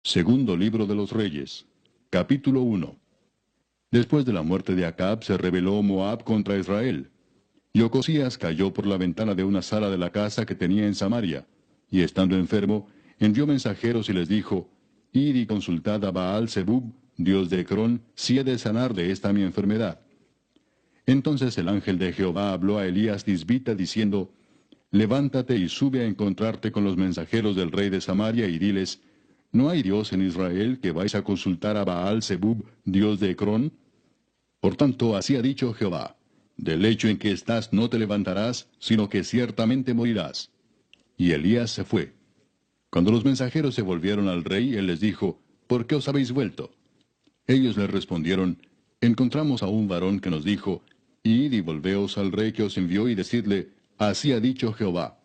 Segundo libro de los Reyes, capítulo 1. Después de la muerte de Acab se rebeló Moab contra Israel. Y Ocosías cayó por la ventana de una sala de la casa que tenía en Samaria, y estando enfermo, envió mensajeros y les dijo, Id y consultad a Baal Zebub, dios de Ecrón, si he de sanar de esta mi enfermedad. Entonces el ángel de Jehová habló a Elías Tisbita diciendo, Levántate y sube a encontrarte con los mensajeros del rey de Samaria y diles, ¿no hay Dios en Israel que vais a consultar a Baal Zebub, dios de Ecrón? Por tanto, así ha dicho Jehová, del lecho en que estás no te levantarás, sino que ciertamente morirás. Y Elías se fue. Cuando los mensajeros se volvieron al rey, él les dijo, ¿por qué os habéis vuelto? Ellos le respondieron, encontramos a un varón que nos dijo, id y volveos al rey que os envió y decidle, así ha dicho Jehová.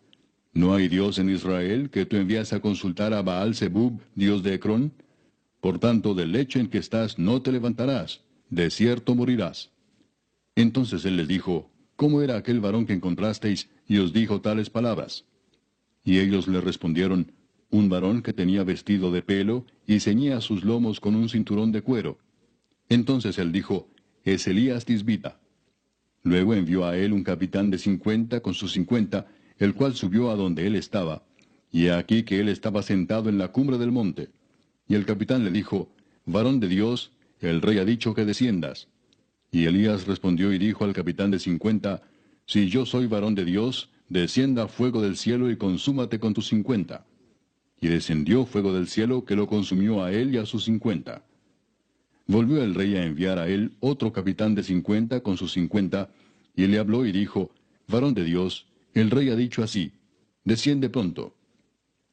¿No hay Dios en Israel que tú envías a consultar a Baal Zebub, dios de Ecrón? Por tanto, del lecho en que estás no te levantarás, de cierto morirás. Entonces él les dijo, ¿cómo era aquel varón que encontrasteis y os dijo tales palabras? Y ellos le respondieron, un varón que tenía vestido de pelo y ceñía sus lomos con un cinturón de cuero. Entonces él dijo, es Elías Tisbita. Luego envió a él un capitán de 50 con sus 50, el cual subió a donde él estaba, y he aquí que él estaba sentado en la cumbre del monte. Y el capitán le dijo, varón de Dios, el rey ha dicho que desciendas. Y Elías respondió y dijo al capitán de 50, si yo soy varón de Dios, descienda fuego del cielo y consúmate con tus 50. Y descendió fuego del cielo que lo consumió a él y a sus 50. Volvió el rey a enviar a él otro capitán de 50 con sus 50, y él le habló y dijo, varón de Dios, el rey ha dicho así, desciende pronto.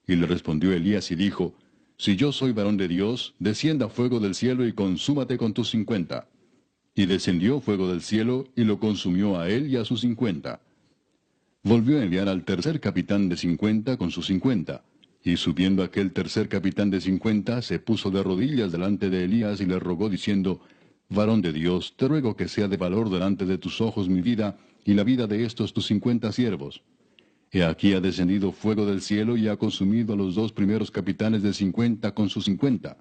Y le respondió Elías y dijo, si yo soy varón de Dios, descienda fuego del cielo y consúmate con tus 50. Y descendió fuego del cielo y lo consumió a él y a sus 50. Volvió a enviar al tercer capitán de 50 con sus 50. Y subiendo aquel tercer capitán de 50, se puso de rodillas delante de Elías y le rogó diciendo, varón de Dios, te ruego que sea de valor delante de tus ojos mi vida y la vida de estos tus 50 siervos. He aquí ha descendido fuego del cielo y ha consumido a los dos primeros capitanes de 50 con sus 50.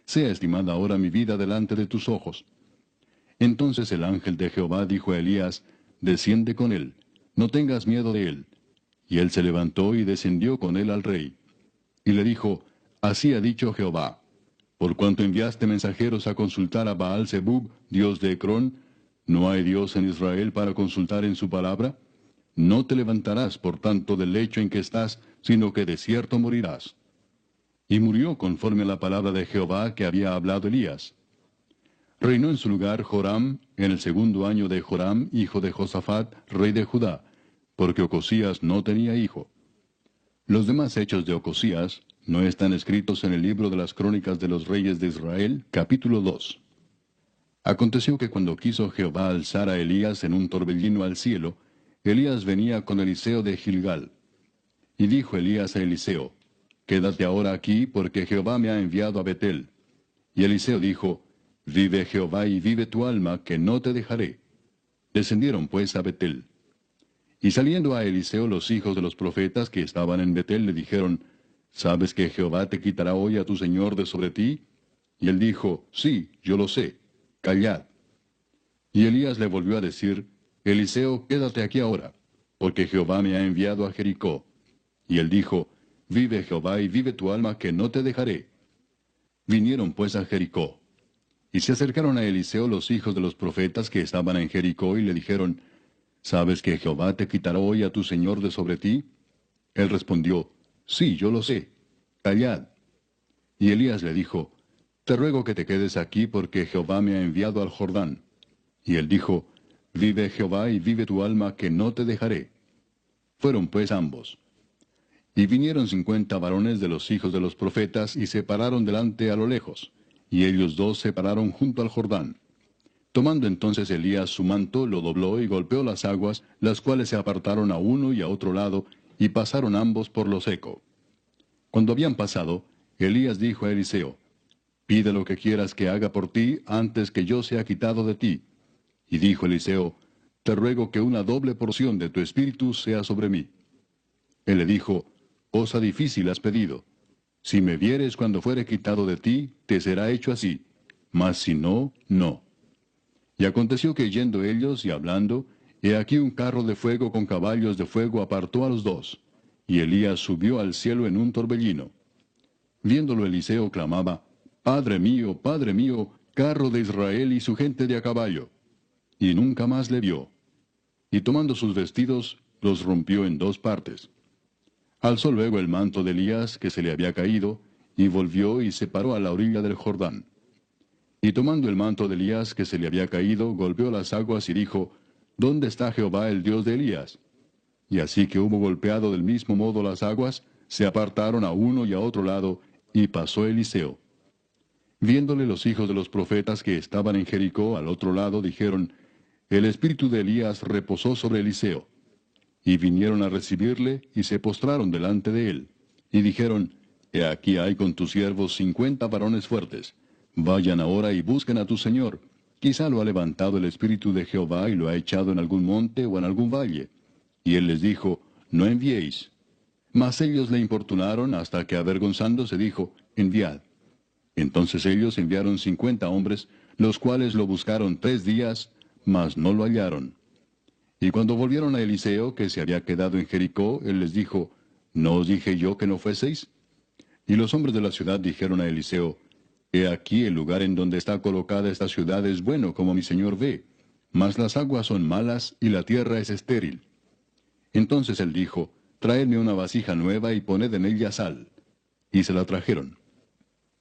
Sea estimada ahora mi vida delante de tus ojos. Entonces el ángel de Jehová dijo a Elías, desciende con él, no tengas miedo de él. Y él se levantó y descendió con él al rey. Y le dijo, así ha dicho Jehová, por cuanto enviaste mensajeros a consultar a Baal Zebub, dios de Ecrón, ¿no hay Dios en Israel para consultar en su palabra? No te levantarás, por tanto, del lecho en que estás, sino que de cierto morirás. Y murió conforme a la palabra de Jehová que había hablado Elías. Reinó en su lugar Joram, en el segundo año de Joram, hijo de Josafat, rey de Judá, porque Ocosías no tenía hijo. Los demás hechos de Ocosías no están escritos en el libro de las crónicas de los reyes de Israel, capítulo 2. Aconteció que cuando quiso Jehová alzar a Elías en un torbellino al cielo, Elías venía con Eliseo de Gilgal. Y dijo Elías a Eliseo, quédate ahora aquí, porque Jehová me ha enviado a Betel. Y Eliseo dijo, vive Jehová y vive tu alma, que no te dejaré. Descendieron pues a Betel. Y saliendo a Eliseo los hijos de los profetas que estaban en Betel le dijeron, ¿sabes que Jehová te quitará hoy a tu señor de sobre ti? Y él dijo, sí, yo lo sé, callad. Y Elías le volvió a decir, Eliseo, quédate aquí ahora, porque Jehová me ha enviado a Jericó. Y él dijo, vive Jehová y vive tu alma, que no te dejaré. Vinieron pues a Jericó. Y se acercaron a Eliseo los hijos de los profetas que estaban en Jericó y le dijeron, ¿sabes que Jehová te quitará hoy a tu señor de sobre ti? Él respondió, sí, yo lo sé, callad. Y Elías le dijo, te ruego que te quedes aquí porque Jehová me ha enviado al Jordán. Y él dijo, vive Jehová y vive tu alma, que no te dejaré. Fueron pues ambos. Y vinieron 50 varones de los hijos de los profetas y se pararon delante a lo lejos, y ellos dos se pararon junto al Jordán. Tomando entonces Elías su manto, lo dobló y golpeó las aguas, las cuales se apartaron a uno y a otro lado, y pasaron ambos por lo seco. Cuando habían pasado, Elías dijo a Eliseo, pide lo que quieras que haga por ti antes que yo sea quitado de ti. Y dijo Eliseo, te ruego que una doble porción de tu espíritu sea sobre mí. Él le dijo, cosa difícil has pedido. Si me vieres cuando fuere quitado de ti, te será hecho así, mas si no, no. Y aconteció que yendo ellos y hablando, he aquí un carro de fuego con caballos de fuego apartó a los dos, y Elías subió al cielo en un torbellino. Viéndolo Eliseo clamaba, Padre mío, carro de Israel y su gente de a caballo. Y nunca más le vio. Y tomando sus vestidos, los rompió en dos partes. Alzó luego el manto de Elías que se le había caído, y volvió y se paró a la orilla del Jordán. Y tomando el manto de Elías que se le había caído, golpeó las aguas y dijo, ¿Dónde está Jehová el Dios de Elías? Y así que hubo golpeado del mismo modo las aguas, se apartaron a uno y a otro lado, y pasó Eliseo. Viéndole los hijos de los profetas que estaban en Jericó al otro lado, dijeron, El espíritu de Elías reposó sobre Eliseo. Y vinieron a recibirle, y se postraron delante de él. Y dijeron, He aquí hay con tus siervos 50 varones fuertes. Vayan ahora y busquen a tu señor. Quizá lo ha levantado el espíritu de Jehová y lo ha echado en algún monte o en algún valle. Y él les dijo, No enviéis. Mas ellos le importunaron hasta que avergonzándose dijo, Enviad. Entonces ellos enviaron 50 hombres, los cuales lo buscaron 3 días, mas no lo hallaron. Y cuando volvieron a Eliseo, que se había quedado en Jericó, él les dijo, ¿No os dije yo que no fueseis? Y los hombres de la ciudad dijeron a Eliseo, He aquí el lugar en donde está colocada esta ciudad es bueno, como mi señor ve, mas las aguas son malas y la tierra es estéril. Entonces él dijo, Traedme una vasija nueva y poned en ella sal. Y se la trajeron.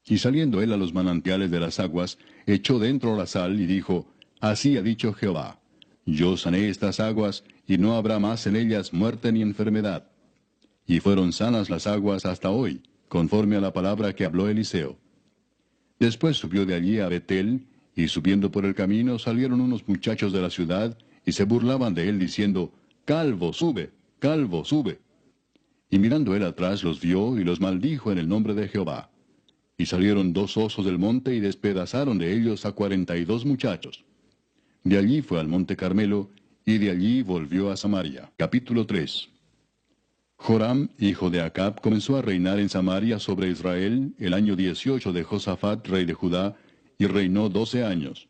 Y saliendo él a los manantiales de las aguas, echó dentro la sal y dijo, Así ha dicho Jehová, Yo sané estas aguas, y no habrá más en ellas muerte ni enfermedad. Y fueron sanas las aguas hasta hoy, conforme a la palabra que habló Eliseo. Después subió de allí a Betel, y subiendo por el camino salieron unos muchachos de la ciudad, y se burlaban de él diciendo, Calvo, sube, calvo, sube. Y mirando él atrás los vio, y los maldijo en el nombre de Jehová. Y salieron 2 osos del monte, y despedazaron de ellos a 42 muchachos. De allí fue al monte Carmelo, y de allí volvió a Samaria. Capítulo 3. Joram, hijo de Acab, comenzó a reinar en Samaria sobre Israel el año 18 de Josafat, rey de Judá, y reinó 12 años.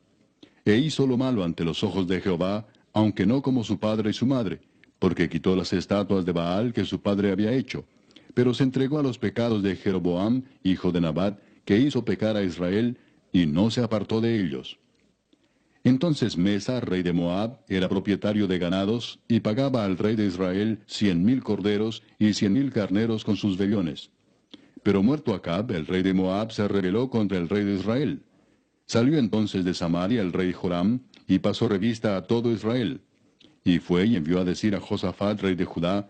E hizo lo malo ante los ojos de Jehová, aunque no como su padre y su madre, porque quitó las estatuas de Baal que su padre había hecho, pero se entregó a los pecados de Jeroboam, hijo de Nabat, que hizo pecar a Israel, y no se apartó de ellos. Entonces Mesa, rey de Moab, era propietario de ganados, y pagaba al rey de Israel 100,000 corderos y 100,000 carneros con sus vellones. Pero muerto Acab, el rey de Moab se rebeló contra el rey de Israel. Salió entonces de Samaria el rey Joram, y pasó revista a todo Israel. Y fue y envió a decir a Josafat, rey de Judá,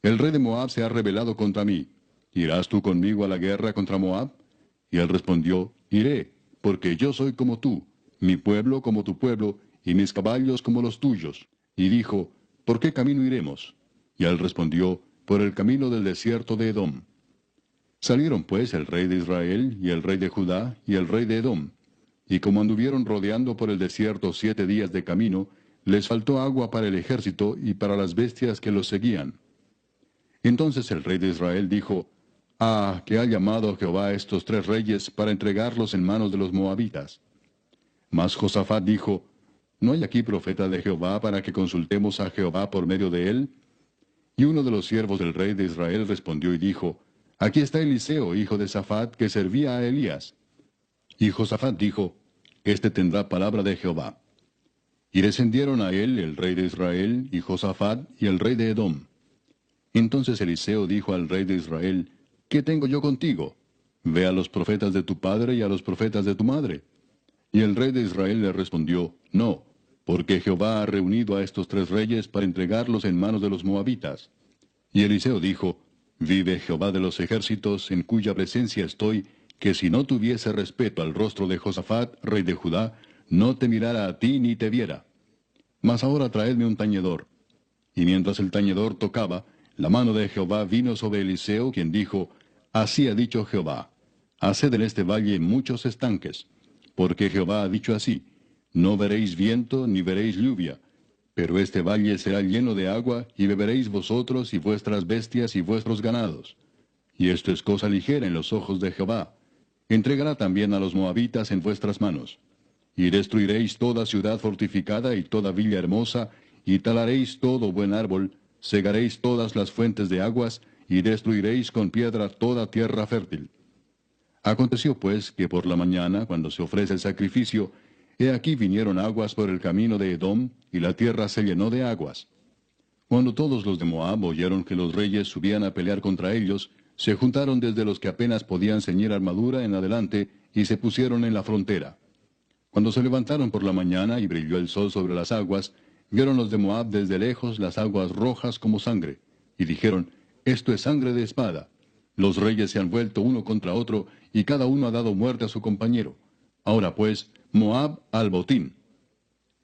El rey de Moab se ha rebelado contra mí. ¿Irás tú conmigo a la guerra contra Moab? Y él respondió, Iré, porque yo soy como tú, mi pueblo como tu pueblo, y mis caballos como los tuyos. Y dijo, ¿por qué camino iremos? Y él respondió, por el camino del desierto de Edom. Salieron pues el rey de Israel, y el rey de Judá, y el rey de Edom. Y como anduvieron rodeando por el desierto 7 días de camino, les faltó agua para el ejército y para las bestias que los seguían. Entonces el rey de Israel dijo, que ha llamado Jehová a estos 3 reyes para entregarlos en manos de los moabitas. Mas Josafat dijo, ¿no hay aquí profeta de Jehová para que consultemos a Jehová por medio de él? Y uno de los siervos del rey de Israel respondió y dijo, Aquí está Eliseo, hijo de Safat, que servía a Elías. Y Josafat dijo, Este tendrá palabra de Jehová. Y descendieron a él el rey de Israel, y Josafat, y el rey de Edom. Entonces Eliseo dijo al rey de Israel, ¿qué tengo yo contigo? Ve a los profetas de tu padre y a los profetas de tu madre. Y el rey de Israel le respondió, No, porque Jehová ha reunido a estos 3 reyes para entregarlos en manos de los moabitas. Y Eliseo dijo, Vive Jehová de los ejércitos, en cuya presencia estoy, que si no tuviese respeto al rostro de Josafat, rey de Judá, no te mirara a ti ni te viera. Mas ahora traedme un tañedor. Y mientras el tañedor tocaba, la mano de Jehová vino sobre Eliseo, quien dijo, Así ha dicho Jehová, haced en este valle muchos estanques, porque Jehová ha dicho así, no veréis viento ni veréis lluvia, pero este valle será lleno de agua, y beberéis vosotros y vuestras bestias y vuestros ganados. y esto es cosa ligera en los ojos de Jehová. Entregará también a los moabitas en vuestras manos. Y destruiréis toda ciudad fortificada y toda villa hermosa, y talaréis todo buen árbol, cegaréis todas las fuentes de aguas, y destruiréis con piedra toda tierra fértil. Aconteció pues que por la mañana, cuando se ofrece el sacrificio, he aquí vinieron aguas por el camino de Edom, y la tierra se llenó de aguas. Cuando todos los de Moab oyeron que los reyes subían a pelear contra ellos, se juntaron desde los que apenas podían ceñir armadura en adelante, y se pusieron en la frontera. Cuando se levantaron por la mañana y brilló el sol sobre las aguas, vieron los de Moab desde lejos las aguas rojas como sangre, y dijeron, esto es sangre de espada. Los reyes se han vuelto uno contra otro, y cada uno ha dado muerte a su compañero. Ahora pues, Moab al botín.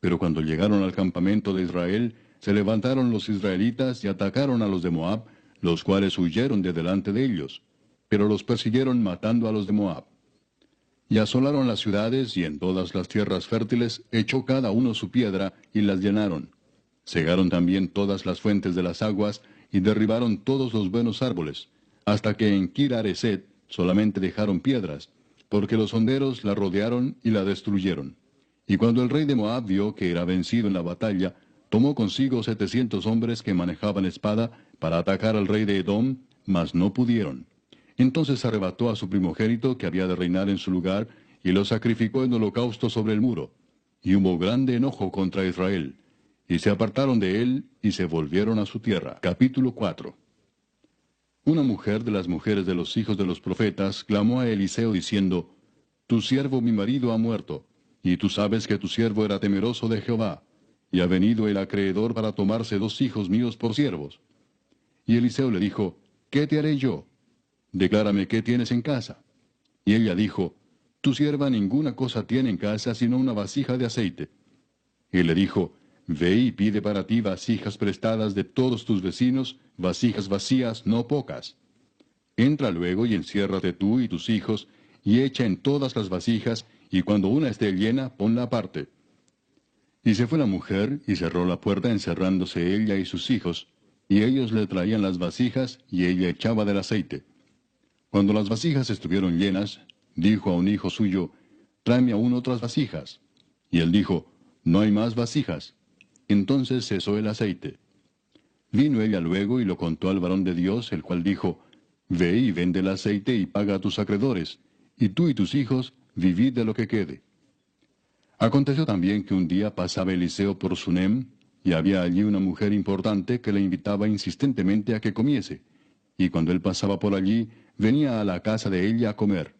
Pero cuando llegaron al campamento de Israel, se levantaron los israelitas y atacaron a los de Moab, los cuales huyeron de delante de ellos, pero los persiguieron matando a los de Moab. Y asolaron las ciudades, y en todas las tierras fértiles echó cada uno su piedra, y las llenaron. Cegaron también todas las fuentes de las aguas, y derribaron todos los buenos árboles, hasta que en Kir-Hareset solamente dejaron piedras, porque los honderos la rodearon y la destruyeron. Y cuando el rey de Moab vio que era vencido en la batalla, tomó consigo 700 hombres que manejaban espada para atacar al rey de Edom, mas no pudieron. Entonces arrebató a su primogénito que había de reinar en su lugar, y lo sacrificó en holocausto sobre el muro. Y hubo grande enojo contra Israel. Y se apartaron de él, y se volvieron a su tierra. Capítulo 4. Una mujer de las mujeres de los hijos de los profetas clamó a Eliseo diciendo, Tu siervo mi marido ha muerto, y tú sabes que tu siervo era temeroso de Jehová, y ha venido el acreedor para tomarse 2 hijos míos por siervos. Y Eliseo le dijo, ¿qué te haré yo? Declárame qué tienes en casa. Y ella dijo, Tu sierva ninguna cosa tiene en casa sino una vasija de aceite. Y él le dijo, Ve y pide para ti vasijas prestadas de todos tus vecinos, vasijas vacías, no pocas. Entra luego y enciérrate tú y tus hijos, y echa en todas las vasijas, y cuando una esté llena, ponla aparte. Y se fue la mujer, y cerró la puerta encerrándose ella y sus hijos, y ellos le traían las vasijas, y ella echaba del aceite. Cuando las vasijas estuvieron llenas, dijo a un hijo suyo, Tráeme aún otras vasijas. Y él dijo, No hay más vasijas. Entonces cesó el aceite. Vino ella luego y lo contó al varón de Dios, el cual dijo, Ve y vende el aceite y paga a tus acreedores, y tú y tus hijos vivid de lo que quede. Aconteció también que un día pasaba Eliseo por Sunem, y había allí una mujer importante que le invitaba insistentemente a que comiese, y cuando él pasaba por allí, venía a la casa de ella a comer.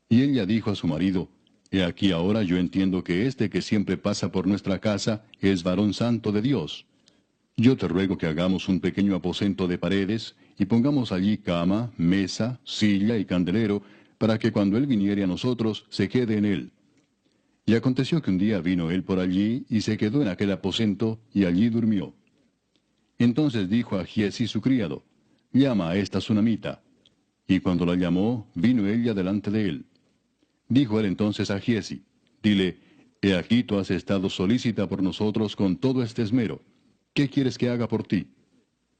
Y ella dijo a su marido, He aquí ahora yo entiendo que este que siempre pasa por nuestra casa es varón santo de Dios. Yo te ruego que hagamos un pequeño aposento de paredes, y pongamos allí cama, mesa, silla y candelero, para que cuando él viniere a nosotros, se quede en él. Y aconteció que un día vino él por allí, y se quedó en aquel aposento, y allí durmió. Entonces dijo a Giezi su criado, Llama a esta sunamita. Y cuando la llamó, vino ella delante de él. Dijo él entonces a Giezi, Dile, He aquí tú has estado solícita por nosotros con todo este esmero. ¿Qué quieres que haga por ti?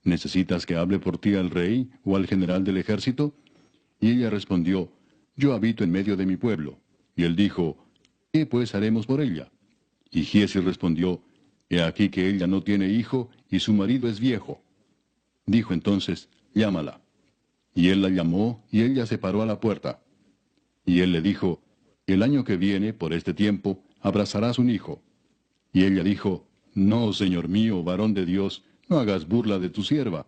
¿Necesitas que hable por ti al rey o al general del ejército? Y ella respondió, Yo habito en medio de mi pueblo. Y él dijo, ¿Qué pues haremos por ella? Y Giezi respondió, He aquí que ella no tiene hijo, y su marido es viejo. Dijo entonces, Llámala. Y él la llamó, y ella se paró a la puerta. Y él le dijo, El año que viene, por este tiempo, abrazarás un hijo. Y ella dijo, No, señor mío, varón de Dios, no hagas burla de tu sierva.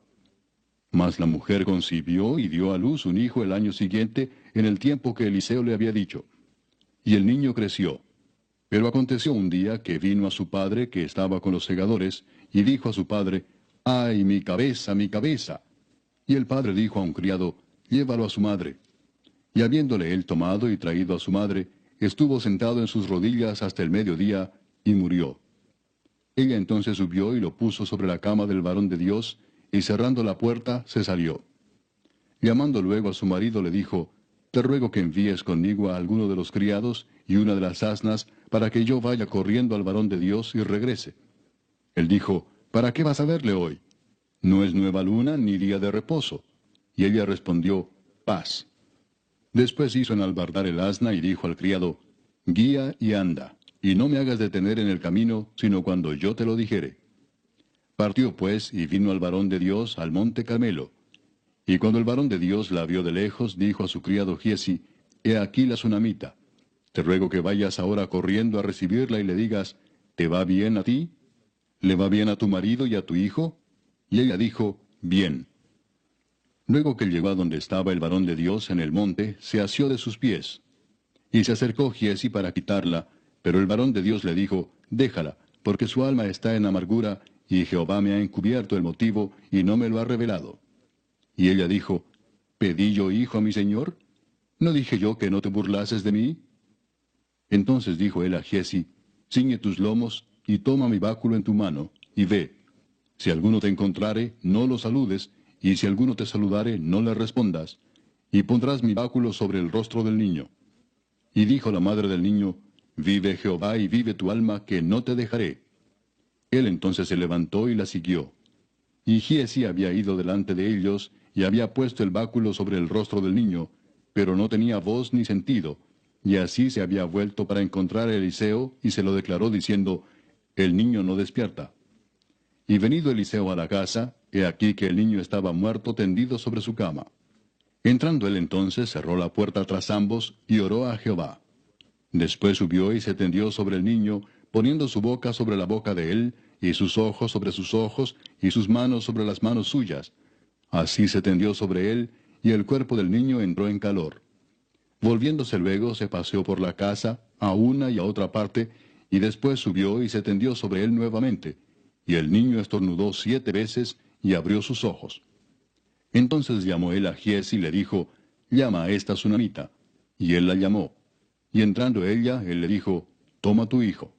Mas la mujer concibió y dio a luz un hijo el año siguiente, en el tiempo que Eliseo le había dicho. Y el niño creció. Pero aconteció un día que vino a su padre, que estaba con los segadores, y dijo a su padre, ¡Ay, mi cabeza, mi cabeza! Y el padre dijo a un criado, Llévalo a su madre. Y habiéndole él tomado y traído a su madre, estuvo sentado en sus rodillas hasta el mediodía, y murió. Ella entonces subió y lo puso sobre la cama del varón de Dios, y cerrando la puerta, se salió. Llamando luego a su marido, le dijo, Te ruego que envíes conmigo a alguno de los criados y una de las asnas, para que yo vaya corriendo al varón de Dios y regrese. Él dijo, ¿Para qué vas a verle hoy? No es nueva luna ni día de reposo. Y ella respondió, paz. Después hizo enalbardar el asna y dijo al criado, guía y anda, y no me hagas detener en el camino, sino cuando yo te lo dijere. Partió pues, y vino al varón de Dios al monte Carmelo. Y cuando el varón de Dios la vio de lejos, dijo a su criado Giezi, he aquí la sunamita. Te ruego que vayas ahora corriendo a recibirla y le digas, ¿te va bien a ti? ¿Le va bien a tu marido y a tu hijo? Y ella dijo, bien. Luego que llegó a donde estaba el varón de Dios en el monte, se asió de sus pies. Y se acercó Giezi para quitarla, pero el varón de Dios le dijo, déjala, porque su alma está en amargura, y Jehová me ha encubierto el motivo, y no me lo ha revelado. Y ella dijo, ¿pedí yo hijo a mi señor? ¿No dije yo que no te burlases de mí? Entonces dijo él a Giezi, ciñe tus lomos, y toma mi báculo en tu mano, y ve. Si alguno te encontrare, no lo saludes, y si alguno te saludare, no le respondas, y pondrás mi báculo sobre el rostro del niño. Y dijo la madre del niño, vive Jehová y vive tu alma, que no te dejaré. Él entonces se levantó y la siguió. Y Giezi había ido delante de ellos, y había puesto el báculo sobre el rostro del niño, pero no tenía voz ni sentido, y así se había vuelto para encontrar a Eliseo, y se lo declaró diciendo, el niño no despierta. Y venido Eliseo a la casa, he aquí que el niño estaba muerto tendido sobre su cama. Entrando él entonces, cerró la puerta tras ambos, y oró a Jehová. Después subió y se tendió sobre el niño, poniendo su boca sobre la boca de él, y sus ojos sobre sus ojos, y sus manos sobre las manos suyas. Así se tendió sobre él, y el cuerpo del niño entró en calor. Volviéndose luego, se paseó por la casa, a una y a otra parte, y después subió y se tendió sobre él nuevamente. Y el niño estornudó 7 veces, y abrió sus ojos. Entonces llamó él a Giezi y le dijo, llama a esta sunamita. Y él la llamó. Y entrando ella, él le dijo, toma tu hijo.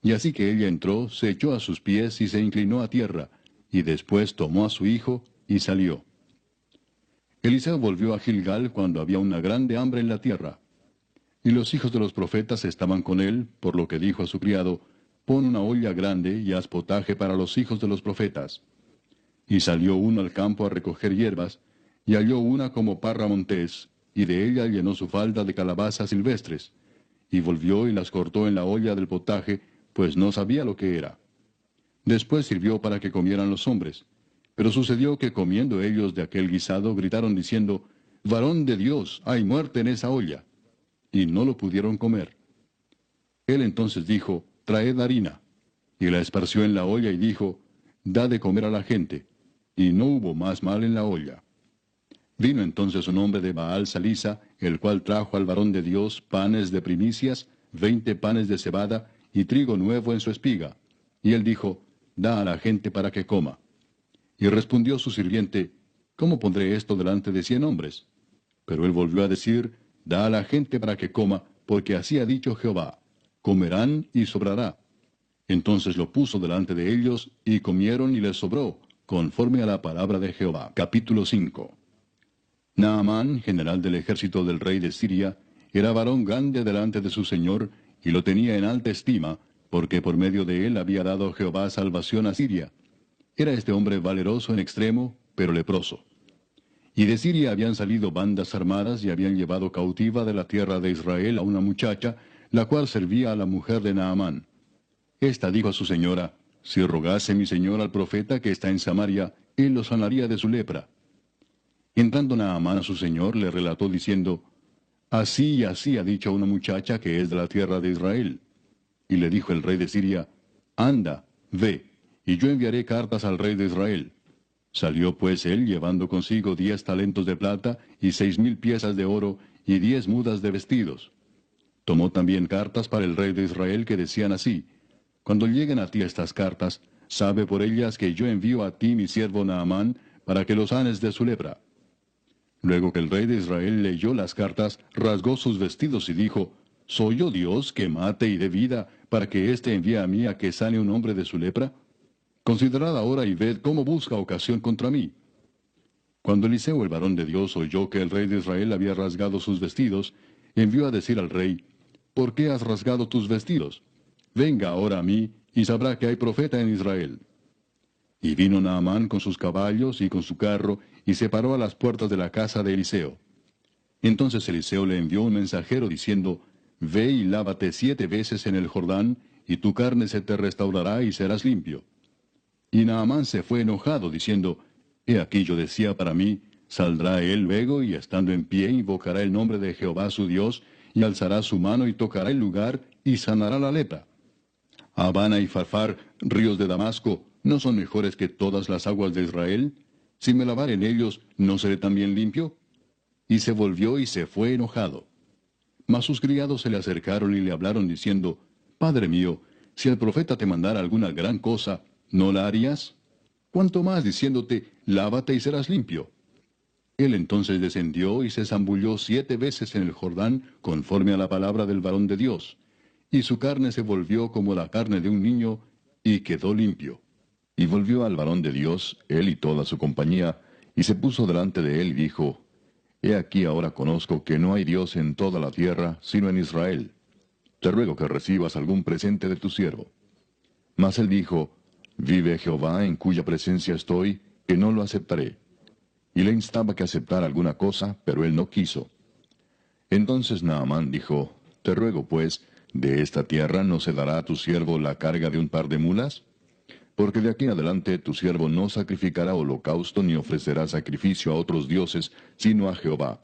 Y así que ella entró, se echó a sus pies y se inclinó a tierra, y después tomó a su hijo, y salió. Eliseo volvió a Gilgal cuando había una grande hambre en la tierra. Y los hijos de los profetas estaban con él, por lo que dijo a su criado, pon una olla grande y haz potaje para los hijos de los profetas. Y salió uno al campo a recoger hierbas, y halló una como parra montés, y de ella llenó su falda de calabazas silvestres, y volvió y las cortó en la olla del potaje, pues no sabía lo que era. Después sirvió para que comieran los hombres. Pero sucedió que comiendo ellos de aquel guisado, gritaron diciendo, varón de Dios, hay muerte en esa olla. Y no lo pudieron comer. Él entonces dijo, traed harina. Y la esparció en la olla y dijo, da de comer a la gente. Y no hubo más mal en la olla. Vino entonces un hombre de Baal Salisa, el cual trajo al varón de Dios panes de primicias, 20 panes de cebada, y trigo nuevo en su espiga. Y él dijo, da a la gente para que coma. Y respondió su sirviente, ¿cómo pondré esto delante de 100 hombres? Pero él volvió a decir, da a la gente para que coma, porque así ha dicho Jehová, comerán y sobrará. Entonces lo puso delante de ellos, y comieron y les sobró, conforme a la palabra de Jehová. Capítulo 5. Naamán, general del ejército del rey de Siria, era varón grande delante de su señor, y lo tenía en alta estima, porque por medio de él había dado Jehová salvación a Siria. Era este hombre valeroso en extremo, pero leproso. Y de Siria habían salido bandas armadas y habían llevado cautiva de la tierra de Israel a una muchacha, la cual servía a la mujer de Naamán. Esta dijo a su señora, si rogase mi señor al profeta que está en Samaria, él lo sanaría de su lepra. Entrando Naamán a su señor, le relató diciendo, así y así ha dicho una muchacha que es de la tierra de Israel. Y le dijo el rey de Siria, anda, ve, y yo enviaré cartas al rey de Israel. Salió pues él llevando consigo 10 talentos de plata, y 6,000 piezas de oro, y 10 mudas de vestidos. Tomó también cartas para el rey de Israel que decían así, cuando lleguen a ti estas cartas, sabe por ellas que yo envío a ti mi siervo Naamán, para que lo sanes de su lepra. Luego que el rey de Israel leyó las cartas, rasgó sus vestidos y dijo, ¿soy yo Dios que mate y dé vida, para que éste envíe a mí a que sane un hombre de su lepra? Considerad ahora y ved cómo busca ocasión contra mí. Cuando Eliseo el varón de Dios oyó que el rey de Israel había rasgado sus vestidos, envió a decir al rey, ¿por qué has rasgado tus vestidos? Venga ahora a mí, y sabrá que hay profeta en Israel. Y vino Naamán con sus caballos y con su carro, y se paró a las puertas de la casa de Eliseo. Entonces Eliseo le envió un mensajero diciendo, Ve y lávate 7 veces en el Jordán, y tu carne se te restaurará y serás limpio. Y Naamán se fue enojado, diciendo, He aquí yo decía para mí, saldrá él luego, y estando en pie invocará el nombre de Jehová su Dios, y alzará su mano y tocará el lugar, y sanará la lepra. Habana y Farfar, ríos de Damasco, ¿no son mejores que todas las aguas de Israel? Si me lavare en ellos, ¿no seré también limpio? Y se volvió y se fue enojado. Mas sus criados se le acercaron y le hablaron diciendo, Padre mío, si el profeta te mandara alguna gran cosa, ¿no la harías? Cuanto más diciéndote, lávate y serás limpio. Él entonces descendió y se zambulló 7 veces en el Jordán, conforme a la palabra del varón de Dios. Y su carne se volvió como la carne de un niño, y quedó limpio. Y volvió al varón de Dios, él y toda su compañía, y se puso delante de él y dijo, He aquí ahora conozco que no hay Dios en toda la tierra, sino en Israel. Te ruego que recibas algún presente de tu siervo. Mas él dijo, Vive Jehová en cuya presencia estoy, que no lo aceptaré. Y le instaba que aceptara alguna cosa, pero él no quiso. Entonces Naamán dijo, Te ruego pues, ¿de esta tierra no se dará a tu siervo la carga de un par de mulas? Porque de aquí en adelante tu siervo no sacrificará holocausto ni ofrecerá sacrificio a otros dioses, sino a Jehová.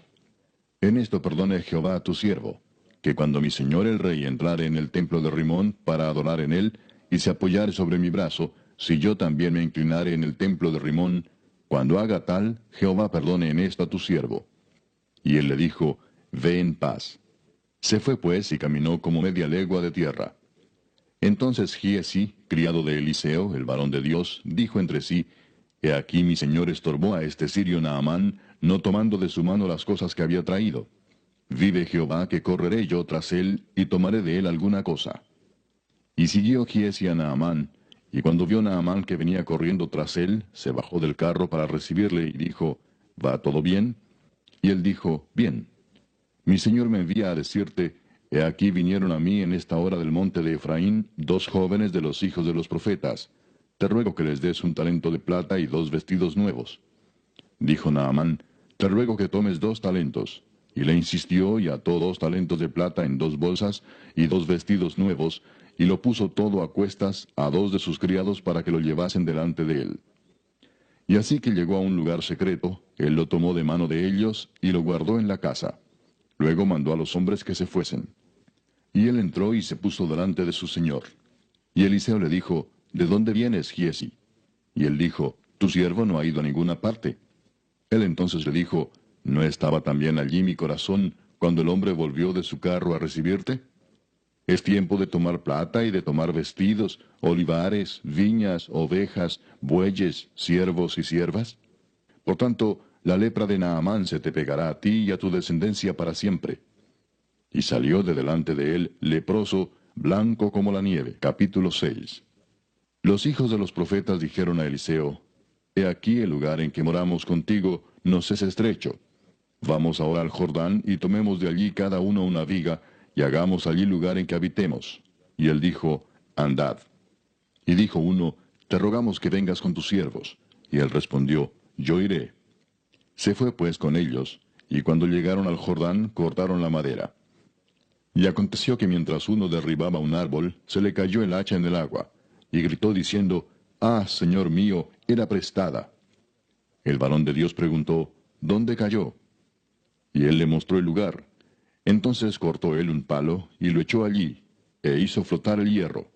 En esto perdone Jehová a tu siervo, que cuando mi señor el rey entrare en el templo de Rimón para adorar en él, y se apoyare sobre mi brazo, si yo también me inclinare en el templo de Rimón, cuando haga tal, Jehová perdone en esto a tu siervo. Y él le dijo, Ve en paz. Se fue pues y caminó como media legua de tierra. Entonces Giezi, criado de Eliseo, el varón de Dios, dijo entre sí, He aquí mi señor estorbó a este sirio Naamán, no tomando de su mano las cosas que había traído. Vive Jehová que correré yo tras él, y tomaré de él alguna cosa. Y siguió Giezi a Naamán, y cuando vio Naamán que venía corriendo tras él, se bajó del carro para recibirle y dijo, ¿Va todo bien? Y él dijo, Bien. Mi señor me envía a decirte, He aquí vinieron a mí en esta hora del monte de Efraín 2 jóvenes de los hijos de los profetas. Te ruego que les des un talento de plata y 2 vestidos nuevos. Dijo Naamán, Te ruego que tomes 2 talentos. Y le insistió y ató 2 talentos de plata en 2 bolsas y 2 vestidos nuevos, y lo puso todo a cuestas a 2 de sus criados para que lo llevasen delante de él. Y así que llegó a un lugar secreto, él lo tomó de mano de ellos y lo guardó en la casa. Luego mandó a los hombres que se fuesen. Y él entró y se puso delante de su señor. Y Eliseo le dijo, ¿De dónde vienes, Giezi? Y él dijo, Tu siervo no ha ido a ninguna parte. Él entonces le dijo, ¿No estaba también allí mi corazón cuando el hombre volvió de su carro a recibirte? Es tiempo de tomar plata y de tomar vestidos, olivares, viñas, ovejas, bueyes, siervos y siervas. Por tanto, la lepra de Naamán se te pegará a ti y a tu descendencia para siempre. Y salió de delante de él, leproso, blanco como la nieve. Capítulo 6. Los hijos de los profetas dijeron a Eliseo, He aquí el lugar en que moramos contigo nos es estrecho. Vamos ahora al Jordán y tomemos de allí cada uno una viga, y hagamos allí lugar en que habitemos. Y él dijo, Andad. Y dijo uno, Te rogamos que vengas con tus siervos. Y él respondió, Yo iré. Se fue pues con ellos, y cuando llegaron al Jordán cortaron la madera. Y aconteció que mientras uno derribaba un árbol, se le cayó el hacha en el agua, y gritó diciendo, Ah, Señor mío, era prestada. El varón de Dios preguntó, ¿Dónde cayó? Y él le mostró el lugar. Entonces cortó él un palo, y lo echó allí, e hizo flotar el hierro.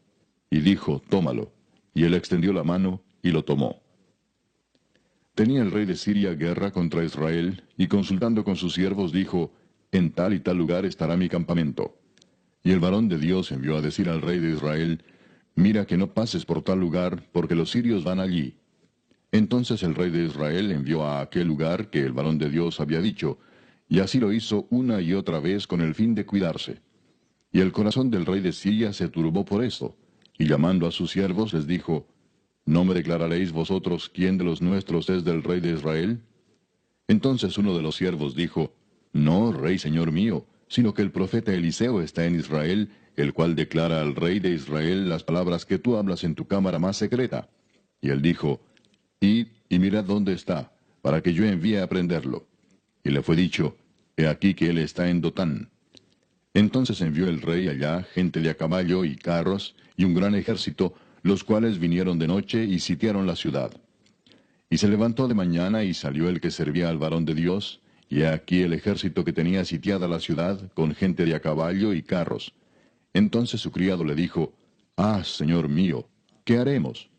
Y dijo, Tómalo. Y él extendió la mano, y lo tomó. Tenía el rey de Siria guerra contra Israel, y consultando con sus siervos dijo, En tal y tal lugar estará mi campamento. Y el varón de Dios envió a decir al rey de Israel, Mira que no pases por tal lugar, porque los sirios van allí. Entonces el rey de Israel envió a aquel lugar que el varón de Dios había dicho, y así lo hizo una y otra vez con el fin de cuidarse. Y el corazón del rey de Siria se turbó por esto, y llamando a sus siervos les dijo, ¿No me declararéis vosotros quién de los nuestros es del rey de Israel? Entonces uno de los siervos dijo, No, rey señor mío, sino que el profeta Eliseo está en Israel, el cual declara al rey de Israel las palabras que tú hablas en tu cámara más secreta. Y él dijo, id y mirad dónde está, para que yo envíe a prenderlo. Y le fue dicho, he aquí que él está en Dotán. Entonces envió el rey allá gente de a caballo y carros, y un gran ejército, los cuales vinieron de noche y sitiaron la ciudad. Y se levantó de mañana y salió el que servía al varón de Dios, y he aquí el ejército que tenía sitiada la ciudad, con gente de a caballo y carros. Entonces su criado le dijo, ah, señor mío, ¿qué haremos?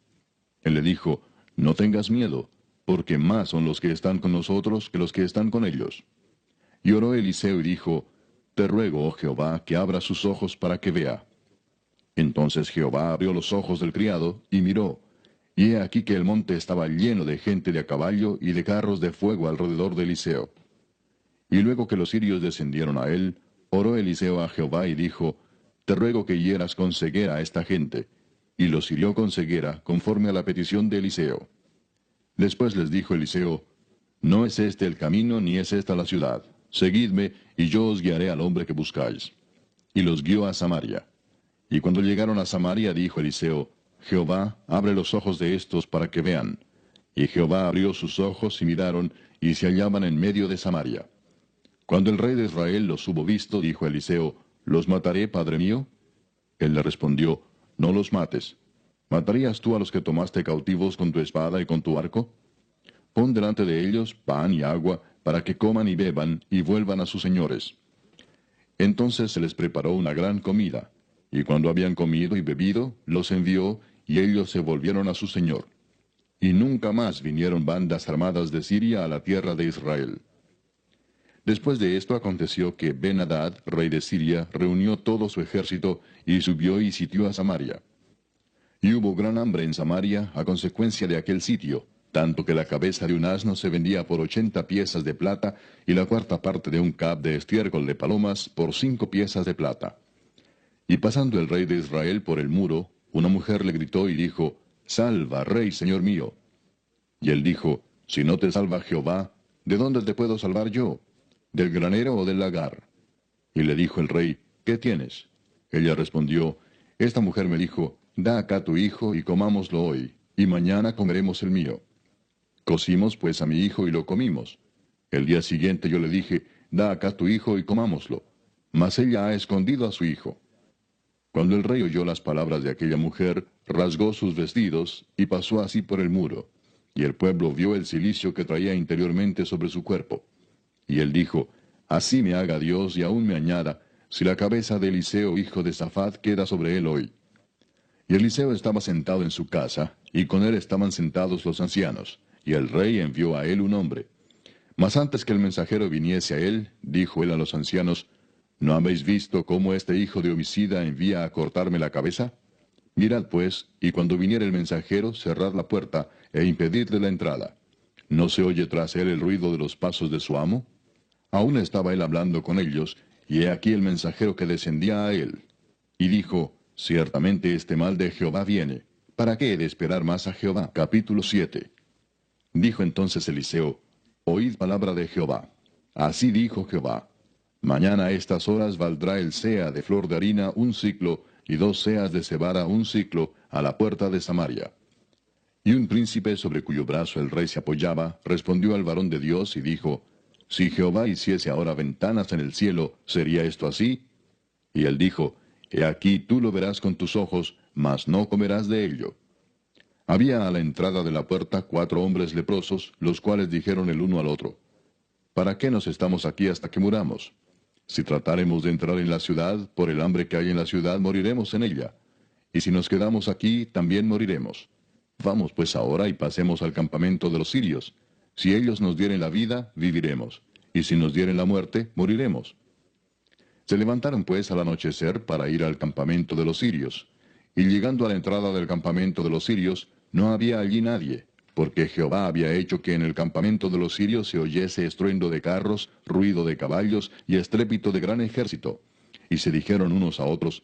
Él le dijo, no tengas miedo, porque más son los que están con nosotros que los que están con ellos. Y oró Eliseo y dijo, te ruego, oh Jehová, que abra sus ojos para que vea. Entonces Jehová abrió los ojos del criado, y miró, y he aquí que el monte estaba lleno de gente de a caballo y de carros de fuego alrededor de Eliseo. Y luego que los sirios descendieron a él, oró Eliseo a Jehová y dijo, te ruego que hieras con ceguera a esta gente. Y los hirió con ceguera, conforme a la petición de Eliseo. Después les dijo Eliseo, no es este el camino, ni es esta la ciudad. Seguidme, y yo os guiaré al hombre que buscáis. Y los guió a Samaria. Y cuando llegaron a Samaria, dijo Eliseo, Jehová, abre los ojos de estos para que vean. Y Jehová abrió sus ojos y miraron, y se hallaban en medio de Samaria. Cuando el rey de Israel los hubo visto, dijo Eliseo, ¿los mataré, padre mío? Él le respondió, no los mates. ¿Matarías tú a los que tomaste cautivos con tu espada y con tu arco? Pon delante de ellos pan y agua, para que coman y beban, y vuelvan a sus señores. Entonces se les preparó una gran comida, y cuando habían comido y bebido, los envió, y ellos se volvieron a su señor. Y nunca más vinieron bandas armadas de Siria a la tierra de Israel. Después de esto aconteció que Ben-Hadad, rey de Siria, reunió todo su ejército, y subió y sitió a Samaria. Y hubo gran hambre en Samaria a consecuencia de aquel sitio, tanto que la cabeza de un asno se vendía por 80 piezas de plata, y la cuarta parte de un cab de estiércol de palomas por 5 piezas de plata. Y pasando el rey de Israel por el muro, una mujer le gritó y dijo, Salva, rey, señor mío. Y él dijo, Si no te salva Jehová, ¿de dónde te puedo salvar yo? ¿Del granero o del lagar? Y le dijo el rey, ¿qué tienes? Ella respondió, Esta mujer me dijo, Da acá tu hijo y comámoslo hoy, y mañana comeremos el mío. Cocimos pues a mi hijo y lo comimos. El día siguiente yo le dije, Da acá tu hijo y comámoslo. Mas ella ha escondido a su hijo. Cuando el rey oyó las palabras de aquella mujer, rasgó sus vestidos y pasó así por el muro. Y el pueblo vio el cilicio que traía interiormente sobre su cuerpo. Y él dijo, Así me haga Dios y aún me añada, si la cabeza de Eliseo hijo de Safat queda sobre él hoy. Y Eliseo estaba sentado en su casa, y con él estaban sentados los ancianos, y el rey envió a él un hombre. Mas antes que el mensajero viniese a él, dijo él a los ancianos, ¿No habéis visto cómo este hijo de homicida envía a cortarme la cabeza? Mirad pues, y cuando viniere el mensajero, cerrad la puerta, e impedidle la entrada. ¿No se oye tras él el ruido de los pasos de su amo? Aún estaba él hablando con ellos, y he aquí el mensajero que descendía a él. Y dijo, Ciertamente este mal de Jehová viene. ¿Para qué he de esperar más a Jehová? Capítulo 7. Dijo entonces Eliseo, Oíd palabra de Jehová. Así dijo Jehová, Mañana a estas horas valdrá el sea de flor de harina un siclo, y 2 seas de cebada un siclo, a la puerta de Samaria. Y un príncipe sobre cuyo brazo el rey se apoyaba, respondió al varón de Dios y dijo, Si Jehová hiciese ahora ventanas en el cielo, ¿sería esto así? Y él dijo, He aquí tú lo verás con tus ojos, mas no comerás de ello. Había a la entrada de la puerta 4 hombres leprosos, los cuales dijeron el uno al otro, ¿Para qué nos estamos aquí hasta que muramos? Si tratáremos de entrar en la ciudad, por el hambre que hay en la ciudad, moriremos en ella. Y si nos quedamos aquí, también moriremos. Vamos pues ahora y pasemos al campamento de los sirios. Si ellos nos dieren la vida, viviremos. Y si nos dieren la muerte, moriremos. Se levantaron pues al anochecer para ir al campamento de los sirios. Y llegando a la entrada del campamento de los sirios, no había allí nadie, porque Jehová había hecho que en el campamento de los sirios se oyese estruendo de carros, ruido de caballos y estrépito de gran ejército. Y se dijeron unos a otros,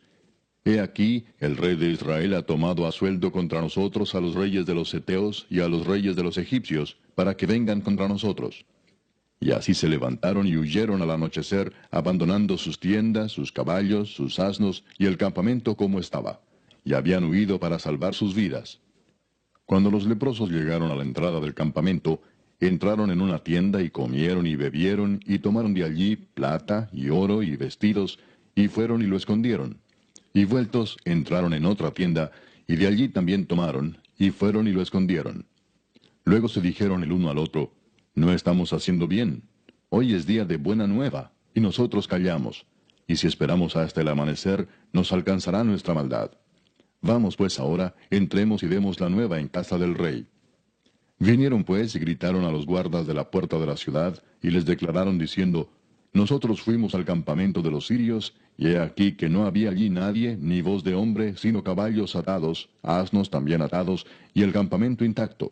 He aquí, el rey de Israel ha tomado a sueldo contra nosotros a los reyes de los heteos y a los reyes de los egipcios, para que vengan contra nosotros. Y así se levantaron y huyeron al anochecer, abandonando sus tiendas, sus caballos, sus asnos y el campamento como estaba. Y habían huido para salvar sus vidas. Cuando los leprosos llegaron a la entrada del campamento, entraron en una tienda y comieron y bebieron y tomaron de allí plata y oro y vestidos, y fueron y lo escondieron. Y vueltos entraron en otra tienda, y de allí también tomaron, y fueron y lo escondieron. Luego se dijeron el uno al otro, no estamos haciendo bien. Hoy es día de buena nueva, y nosotros callamos. Y si esperamos hasta el amanecer, nos alcanzará nuestra maldad. Vamos pues ahora, entremos y demos la nueva en casa del rey. Vinieron pues y gritaron a los guardas de la puerta de la ciudad, y les declararon diciendo, nosotros fuimos al campamento de los sirios, y he aquí que no había allí nadie, ni voz de hombre, sino caballos atados, asnos también atados, y el campamento intacto.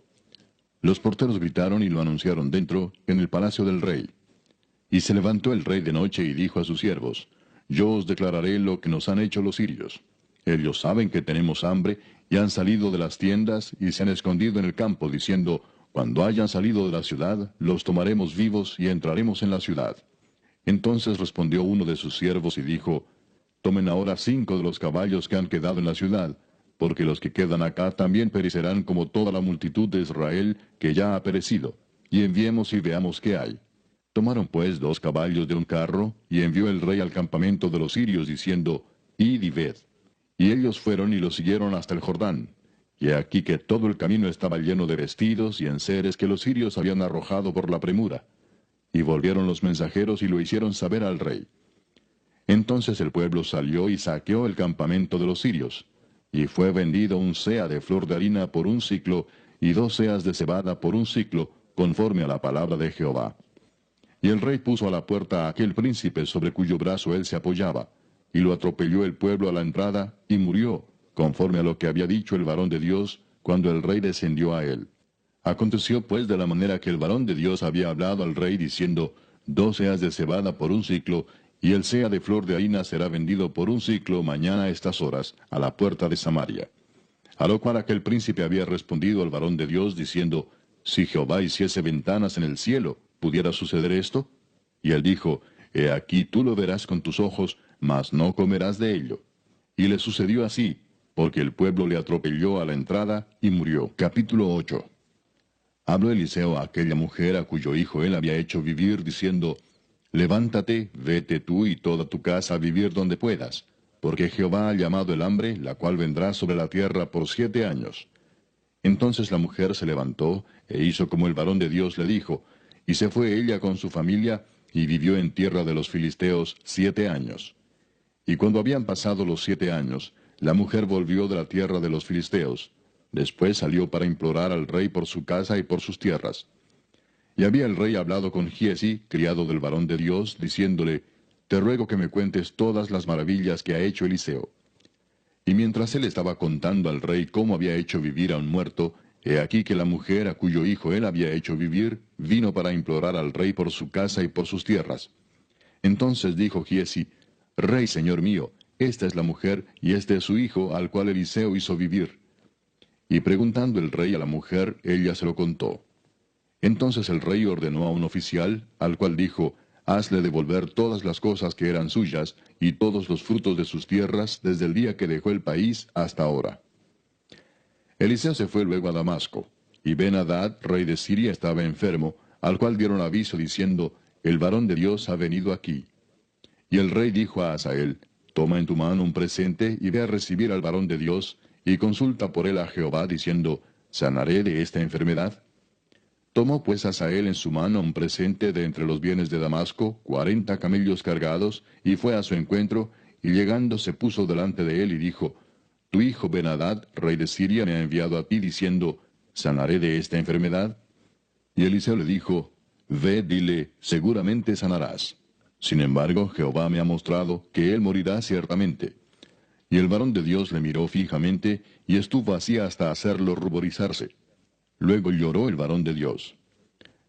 Los porteros gritaron y lo anunciaron dentro, en el palacio del rey. Y se levantó el rey de noche y dijo a sus siervos, yo os declararé lo que nos han hecho los sirios. Ellos saben que tenemos hambre, y han salido de las tiendas, y se han escondido en el campo, diciendo, cuando hayan salido de la ciudad, los tomaremos vivos, y entraremos en la ciudad. Entonces respondió uno de sus siervos y dijo, tomen ahora 5 de los caballos que han quedado en la ciudad, porque los que quedan acá también perecerán como toda la multitud de Israel que ya ha perecido, y enviemos y veamos qué hay. Tomaron pues 2 caballos de un carro, y envió el rey al campamento de los sirios, diciendo, id y ved. Y ellos fueron y lo siguieron hasta el Jordán. Y he aquí que todo el camino estaba lleno de vestidos y enseres que los sirios habían arrojado por la premura. Y volvieron los mensajeros y lo hicieron saber al rey. Entonces el pueblo salió y saqueó el campamento de los sirios. Y fue vendido un seah de flor de harina por un siclo, y 2 seas de cebada por un siclo, conforme a la palabra de Jehová. Y el rey puso a la puerta a aquel príncipe sobre cuyo brazo él se apoyaba, y lo atropelló el pueblo a la entrada, y murió, conforme a lo que había dicho el varón de Dios, cuando el rey descendió a él. Aconteció pues de la manera que el varón de Dios había hablado al rey, diciendo, 2 seas de cebada por un siclo, y el seah de flor de harina será vendido por un siclo mañana a estas horas, a la puerta de Samaria. A lo cual aquel príncipe había respondido al varón de Dios, diciendo, si Jehová hiciese ventanas en el cielo, ¿pudiera suceder esto? Y él dijo, he aquí tú lo verás con tus ojos, mas no comerás de ello. Y le sucedió así, porque el pueblo le atropelló a la entrada y murió. Capítulo 8. Habló Eliseo a aquella mujer a cuyo hijo él había hecho vivir, diciendo, levántate, vete tú y toda tu casa a vivir donde puedas, porque Jehová ha llamado el hambre, la cual vendrá sobre la tierra por 7 años. Entonces la mujer se levantó, e hizo como el varón de Dios le dijo, y se fue ella con su familia, y vivió en tierra de los filisteos 7 años. Y cuando habían pasado los 7 años, la mujer volvió de la tierra de los filisteos. Después salió para implorar al rey por su casa y por sus tierras. Y había el rey hablado con Giezi, criado del varón de Dios, diciéndole, te ruego que me cuentes todas las maravillas que ha hecho Eliseo. Y mientras él estaba contando al rey cómo había hecho vivir a un muerto, he aquí que la mujer a cuyo hijo él había hecho vivir, vino para implorar al rey por su casa y por sus tierras. Entonces dijo Giezi, Rey, señor mío, esta es la mujer, y este es su hijo, al cual Eliseo hizo vivir. Y preguntando el rey a la mujer, ella se lo contó. Entonces el rey ordenó a un oficial, al cual dijo, hazle devolver todas las cosas que eran suyas, y todos los frutos de sus tierras, desde el día que dejó el país hasta ahora. Eliseo se fue luego a Damasco, y Ben-Hadad, rey de Siria, estaba enfermo, al cual dieron aviso diciendo, el varón de Dios ha venido aquí. Y el rey dijo a Hazael, toma en tu mano un presente, y ve a recibir al varón de Dios, y consulta por él a Jehová, diciendo, ¿sanaré de esta enfermedad? Tomó pues Hazael en su mano un presente de entre los bienes de Damasco, 40 camellos cargados, y fue a su encuentro, y llegando se puso delante de él y dijo, tu hijo Ben-Hadad, rey de Siria, me ha enviado a ti diciendo, ¿sanaré de esta enfermedad? Y Eliseo le dijo, ve, dile, seguramente sanarás. Sin embargo, Jehová me ha mostrado que él morirá ciertamente. Y el varón de Dios le miró fijamente, y estuvo así hasta hacerlo ruborizarse. Luego lloró el varón de Dios.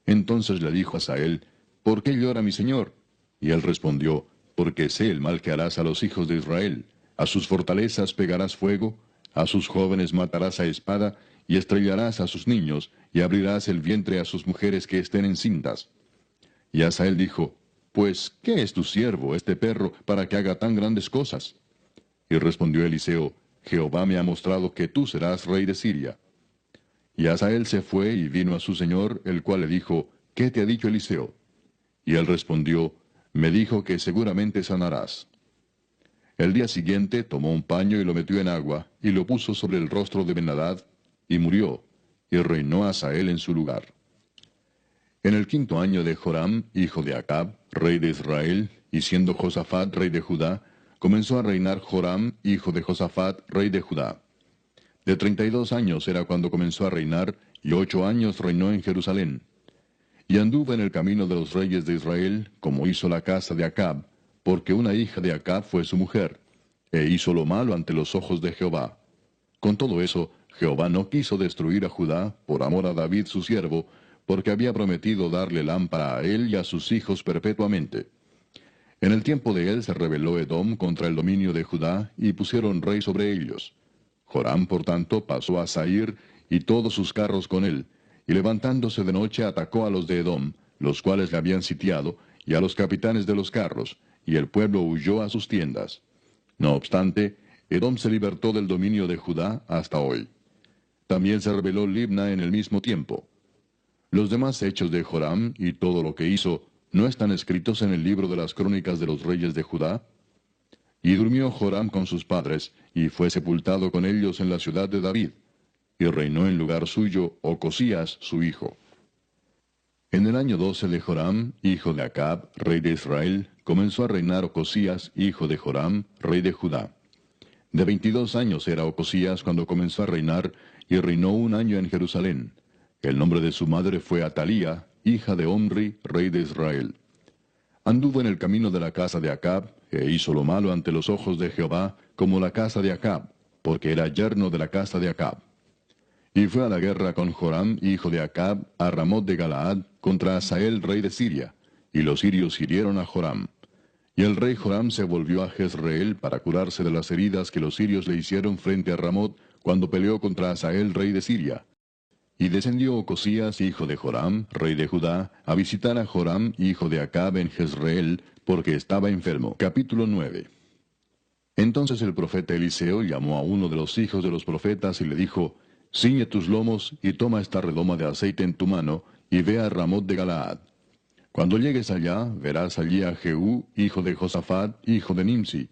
Entonces le dijo a Hazael, ¿por qué llora mi señor? Y él respondió, porque sé el mal que harás a los hijos de Israel. A sus fortalezas pegarás fuego, a sus jóvenes matarás a espada, y estrellarás a sus niños, y abrirás el vientre a sus mujeres que estén encintas. Y Hazael dijo, pues, ¿qué es tu siervo, este perro, para que haga tan grandes cosas? Y respondió Eliseo, Jehová me ha mostrado que tú serás rey de Siria. Y Hazael se fue y vino a su señor, el cual le dijo, ¿qué te ha dicho Eliseo? Y él respondió, me dijo que seguramente sanarás. El día siguiente tomó un paño y lo metió en agua, y lo puso sobre el rostro de Ben-Hadad, y murió, y reinó Hazael en su lugar. En el 5.º año de Joram, hijo de Acab, rey de Israel, y siendo Josafat rey de Judá, comenzó a reinar Joram, hijo de Josafat, rey de Judá. De 32 años era cuando comenzó a reinar, y 8 años reinó en Jerusalén. Y anduvo en el camino de los reyes de Israel, como hizo la casa de Acab, porque una hija de Acab fue su mujer, e hizo lo malo ante los ojos de Jehová. Con todo eso, Jehová no quiso destruir a Judá, por amor a David su siervo, porque había prometido darle lámpara a él y a sus hijos perpetuamente. En el tiempo de él se rebeló Edom contra el dominio de Judá, y pusieron rey sobre ellos. Joram, por tanto, pasó a Sair, y todos sus carros con él, y levantándose de noche atacó a los de Edom, los cuales le habían sitiado, y a los capitanes de los carros, y el pueblo huyó a sus tiendas. No obstante, Edom se libertó del dominio de Judá hasta hoy. También se rebeló Libna en el mismo tiempo. Los demás hechos de Joram y todo lo que hizo, ¿no están escritos en el libro de las crónicas de los reyes de Judá? Y durmió Joram con sus padres, y fue sepultado con ellos en la ciudad de David, y reinó en lugar suyo Ocosías su hijo. En el año 12 de Joram, hijo de Acab, rey de Israel, comenzó a reinar Ocosías, hijo de Joram, rey de Judá. De 22 años era Ocosías cuando comenzó a reinar, y reinó 1 año en Jerusalén. El nombre de su madre fue Atalía, hija de Omri, rey de Israel. Anduvo en el camino de la casa de Acab, e hizo lo malo ante los ojos de Jehová, como la casa de Acab, porque era yerno de la casa de Acab. Y fue a la guerra con Joram, hijo de Acab, a Ramot de Galaad, contra Hazael, rey de Siria, y los sirios hirieron a Joram. Y el rey Joram se volvió a Jezreel para curarse de las heridas que los sirios le hicieron frente a Ramot, cuando peleó contra Hazael, rey de Siria. Y descendió Ocosías, hijo de Joram, rey de Judá, a visitar a Joram, hijo de Acab, en Jezreel, porque estaba enfermo. Capítulo 9. Entonces el profeta Eliseo llamó a uno de los hijos de los profetas y le dijo, ciñe tus lomos y toma esta redoma de aceite en tu mano, y ve a Ramot de Galaad. Cuando llegues allá, verás allí a Jehú, hijo de Josafat, hijo de Nimsi,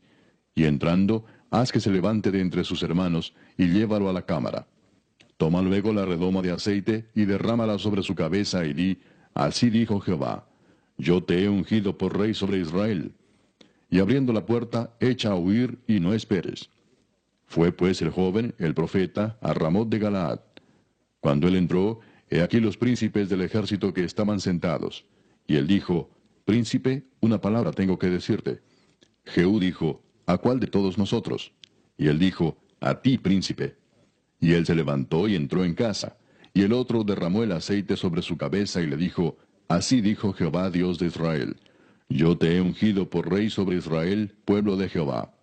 y entrando, haz que se levante de entre sus hermanos, y llévalo a la cámara. Toma luego la redoma de aceite, y derrámala sobre su cabeza, y di, así dijo Jehová, yo te he ungido por rey sobre Israel. Y abriendo la puerta, echa a huir, y no esperes. Fue pues el joven, el profeta, a Ramot de Galaad. Cuando él entró, he aquí los príncipes del ejército que estaban sentados. Y él dijo, príncipe, una palabra tengo que decirte. Jehú dijo, ¿a cuál de todos nosotros? Y él dijo, a ti, príncipe. Y él se levantó y entró en casa. Y el otro derramó el aceite sobre su cabeza y le dijo, así dijo Jehová Dios de Israel, yo te he ungido por rey sobre Israel, pueblo de Jehová.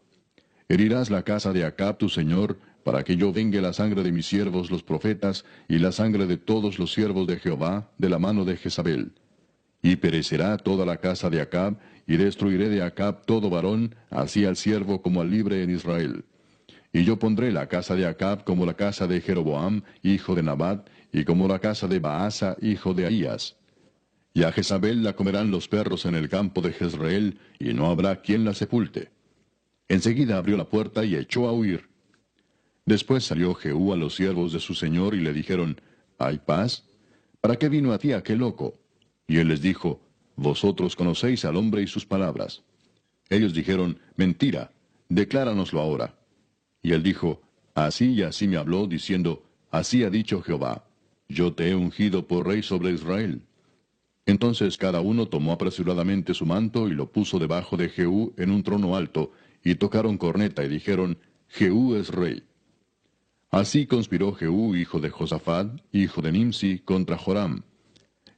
Herirás la casa de Acab tu señor, para que yo vengue la sangre de mis siervos los profetas, y la sangre de todos los siervos de Jehová, de la mano de Jezabel. Y perecerá toda la casa de Acab, y destruiré de Acab todo varón, así al siervo como al libre en Israel. Y yo pondré la casa de Acab como la casa de Jeroboam, hijo de Nabat, y como la casa de Baasa, hijo de Ahías. Y a Jezabel la comerán los perros en el campo de Jezreel, y no habrá quien la sepulte. Enseguida abrió la puerta y echó a huir. Después salió Jehú a los siervos de su señor y le dijeron, ¿hay paz? ¿Para qué vino a ti aquel loco? Y él les dijo, vosotros conocéis al hombre y sus palabras. Ellos dijeron, mentira, decláranoslo ahora. Y él dijo, así y así me habló, diciendo, así ha dicho Jehová, yo te he ungido por rey sobre Israel. Entonces cada uno tomó apresuradamente su manto y lo puso debajo de Jehú en un trono alto, y tocaron corneta y dijeron, Jehú es rey. Así conspiró Jehú, hijo de Josafat, hijo de Nimsi, contra Joram.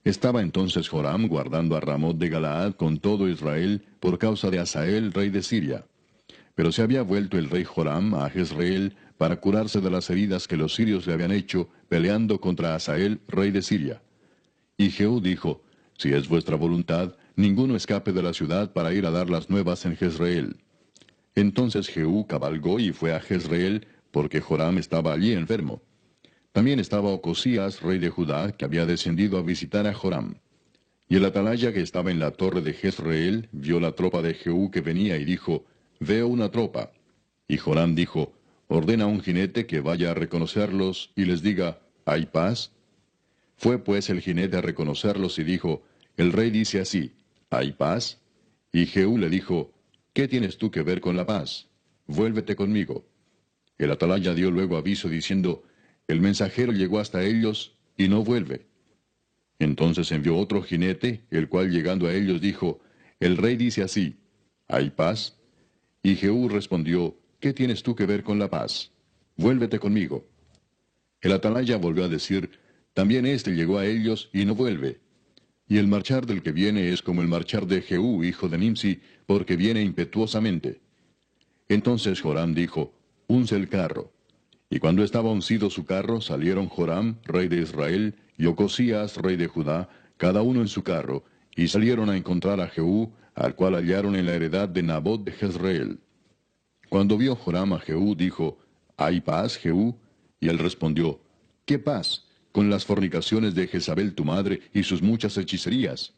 Estaba entonces Joram guardando a Ramot de Galaad con todo Israel por causa de Hazael, rey de Siria. Pero se había vuelto el rey Joram a Jezreel para curarse de las heridas que los sirios le habían hecho peleando contra Hazael, rey de Siria. Y Jehú dijo, si es vuestra voluntad, ninguno escape de la ciudad para ir a dar las nuevas en Jezreel. Entonces Jehú cabalgó y fue a Jezreel, porque Joram estaba allí enfermo. También estaba Ocosías, rey de Judá, que había descendido a visitar a Joram. Y el atalaya que estaba en la torre de Jezreel vio la tropa de Jehú que venía y dijo, Veo una tropa. Y Joram dijo, Ordena a un jinete que vaya a reconocerlos y les diga, ¿hay paz? Fue pues el jinete a reconocerlos y dijo, El rey dice así, ¿hay paz? Y Jehú le dijo, ¿qué tienes tú que ver con la paz? Vuélvete conmigo. El atalaya dio luego aviso diciendo, El mensajero llegó hasta ellos y no vuelve. Entonces envió otro jinete, el cual llegando a ellos dijo, El rey dice así, ¿hay paz? Y Jehú respondió, ¿qué tienes tú que ver con la paz? Vuélvete conmigo. El atalaya volvió a decir, También éste llegó a ellos y no vuelve. Y el marchar del que viene es como el marchar de Jehú, hijo de Nimsi, porque viene impetuosamente. Entonces Joram dijo, Unce el carro. Y cuando estaba uncido su carro, salieron Joram, rey de Israel, y Ocosías, rey de Judá, cada uno en su carro, y salieron a encontrar a Jehú, al cual hallaron en la heredad de Nabot de Jezreel. Cuando vio Joram a Jehú, dijo, ¿hay paz, Jehú? Y él respondió, ¿qué paz? Con las fornicaciones de Jezabel tu madre y sus muchas hechicerías.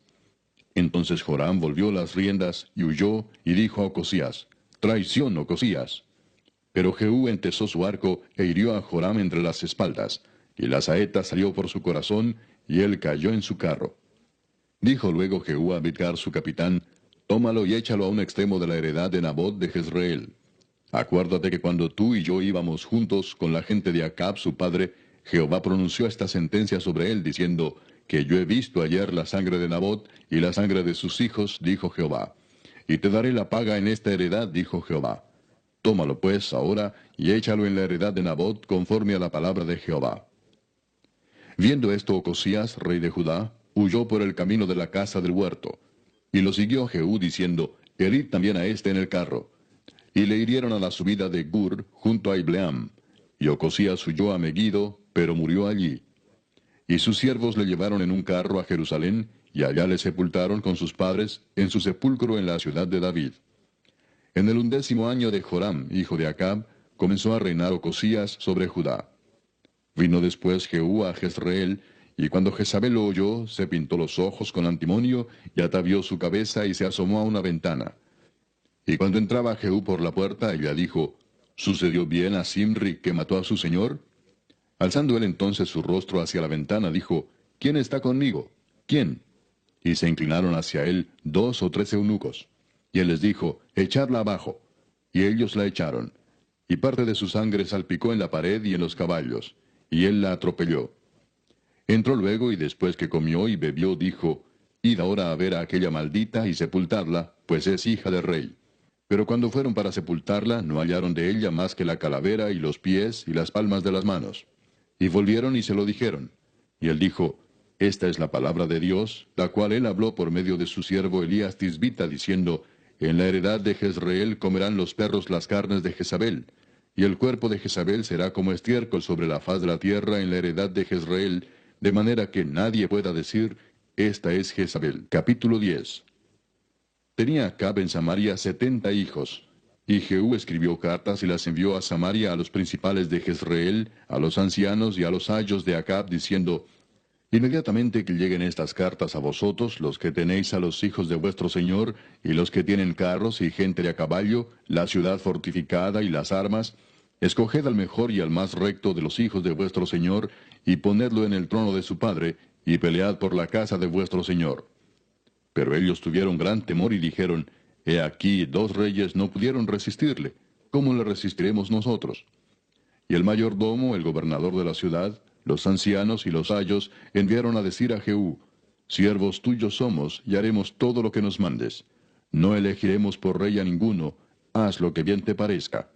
Entonces Joram volvió las riendas y huyó, y dijo a Ocosías, Traición, Ocosías. Pero Jehú entesó su arco e hirió a Joram entre las espaldas, y la saeta salió por su corazón, y él cayó en su carro. Dijo luego Jehú a Abidgar su capitán, Tómalo y échalo a un extremo de la heredad de Nabot de Jezreel. Acuérdate que cuando tú y yo íbamos juntos con la gente de Acab su padre, Jehová pronunció esta sentencia sobre él, diciendo, que yo he visto ayer la sangre de Nabot y la sangre de sus hijos, dijo Jehová. Y te daré la paga en esta heredad, dijo Jehová. Tómalo pues ahora y échalo en la heredad de Nabot conforme a la palabra de Jehová. Viendo esto Ocosías, rey de Judá, huyó por el camino de la casa del huerto. Y lo siguió Jehú diciendo, Herid también a este en el carro. Y le hirieron a la subida de Gur, junto a Ibleam. Y Ocosías huyó a Megiddo, pero murió allí. Y sus siervos le llevaron en un carro a Jerusalén, y allá le sepultaron con sus padres, en su sepulcro en la ciudad de David. En el 11º año de Joram, hijo de Acab, comenzó a reinar Ocosías sobre Judá. Vino después Jehú a Jezreel, y cuando Jezabel lo oyó, se pintó los ojos con antimonio, y atavió su cabeza y se asomó a una ventana. Y cuando entraba Jehú por la puerta, ella dijo, ¿sucedió bien a Simri que mató a su señor? Alzando él entonces su rostro hacia la ventana, dijo, ¿quién está conmigo? ¿Quién? Y se inclinaron hacia él 2 o 3 eunucos. Y él les dijo, echadla abajo. Y ellos la echaron. Y parte de su sangre salpicó en la pared y en los caballos. Y él la atropelló. Entró luego y después que comió y bebió, dijo, Id ahora a ver a aquella maldita y sepultadla, pues es hija del rey. Pero cuando fueron para sepultarla, no hallaron de ella más que la calavera y los pies y las palmas de las manos. Y volvieron y se lo dijeron. Y él dijo, Esta es la palabra de Dios, la cual él habló por medio de su siervo Elías Tisbita, diciendo, En la heredad de Jezreel comerán los perros las carnes de Jezabel, y el cuerpo de Jezabel será como estiércol sobre la faz de la tierra en la heredad de Jezreel, de manera que nadie pueda decir, Esta es Jezabel. Capítulo 10. Tenía Acab en Samaria 70 hijos. Y Jehú escribió cartas y las envió a Samaria a los principales de Jezreel, a los ancianos y a los ayos de Acab, diciendo, Inmediatamente que lleguen estas cartas a vosotros, los que tenéis a los hijos de vuestro señor, y los que tienen carros y gente de a caballo, la ciudad fortificada y las armas, escoged al mejor y al más recto de los hijos de vuestro señor, y ponedlo en el trono de su padre, y pelead por la casa de vuestro señor. Pero ellos tuvieron gran temor y dijeron, He aquí 2 reyes no pudieron resistirle, ¿cómo le resistiremos nosotros? Y el mayordomo, el gobernador de la ciudad, los ancianos y los ayos enviaron a decir a Jehú, Siervos tuyos somos, y haremos todo lo que nos mandes. No elegiremos por rey a ninguno, haz lo que bien te parezca.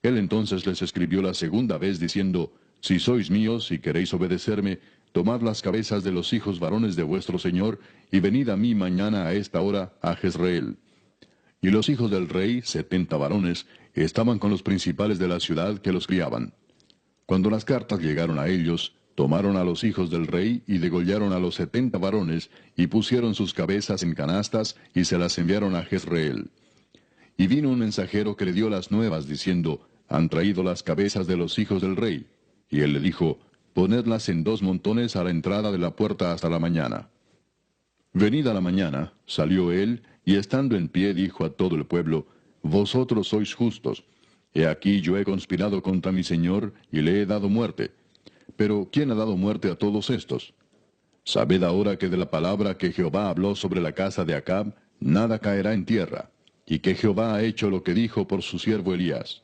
Él entonces les escribió la segunda vez diciendo, Si sois míos y queréis obedecerme, tomad las cabezas de los hijos varones de vuestro señor, y venid a mí mañana a esta hora a Jezreel. Y los hijos del rey, 70 varones, estaban con los principales de la ciudad que los criaban. Cuando las cartas llegaron a ellos, tomaron a los hijos del rey y degollaron a los 70 varones, y pusieron sus cabezas en canastas, y se las enviaron a Jezreel. Y vino un mensajero que le dio las nuevas, diciendo, Han traído las cabezas de los hijos del rey. Y él le dijo, ponedlas en 2 montones a la entrada de la puerta hasta la mañana. Venida la mañana, salió él, y estando en pie dijo a todo el pueblo, vosotros sois justos. He aquí yo he conspirado contra mi señor, y le he dado muerte. Pero ¿quién ha dado muerte a todos estos? Sabed ahora que de la palabra que Jehová habló sobre la casa de Acab, nada caerá en tierra, y que Jehová ha hecho lo que dijo por su siervo Elías.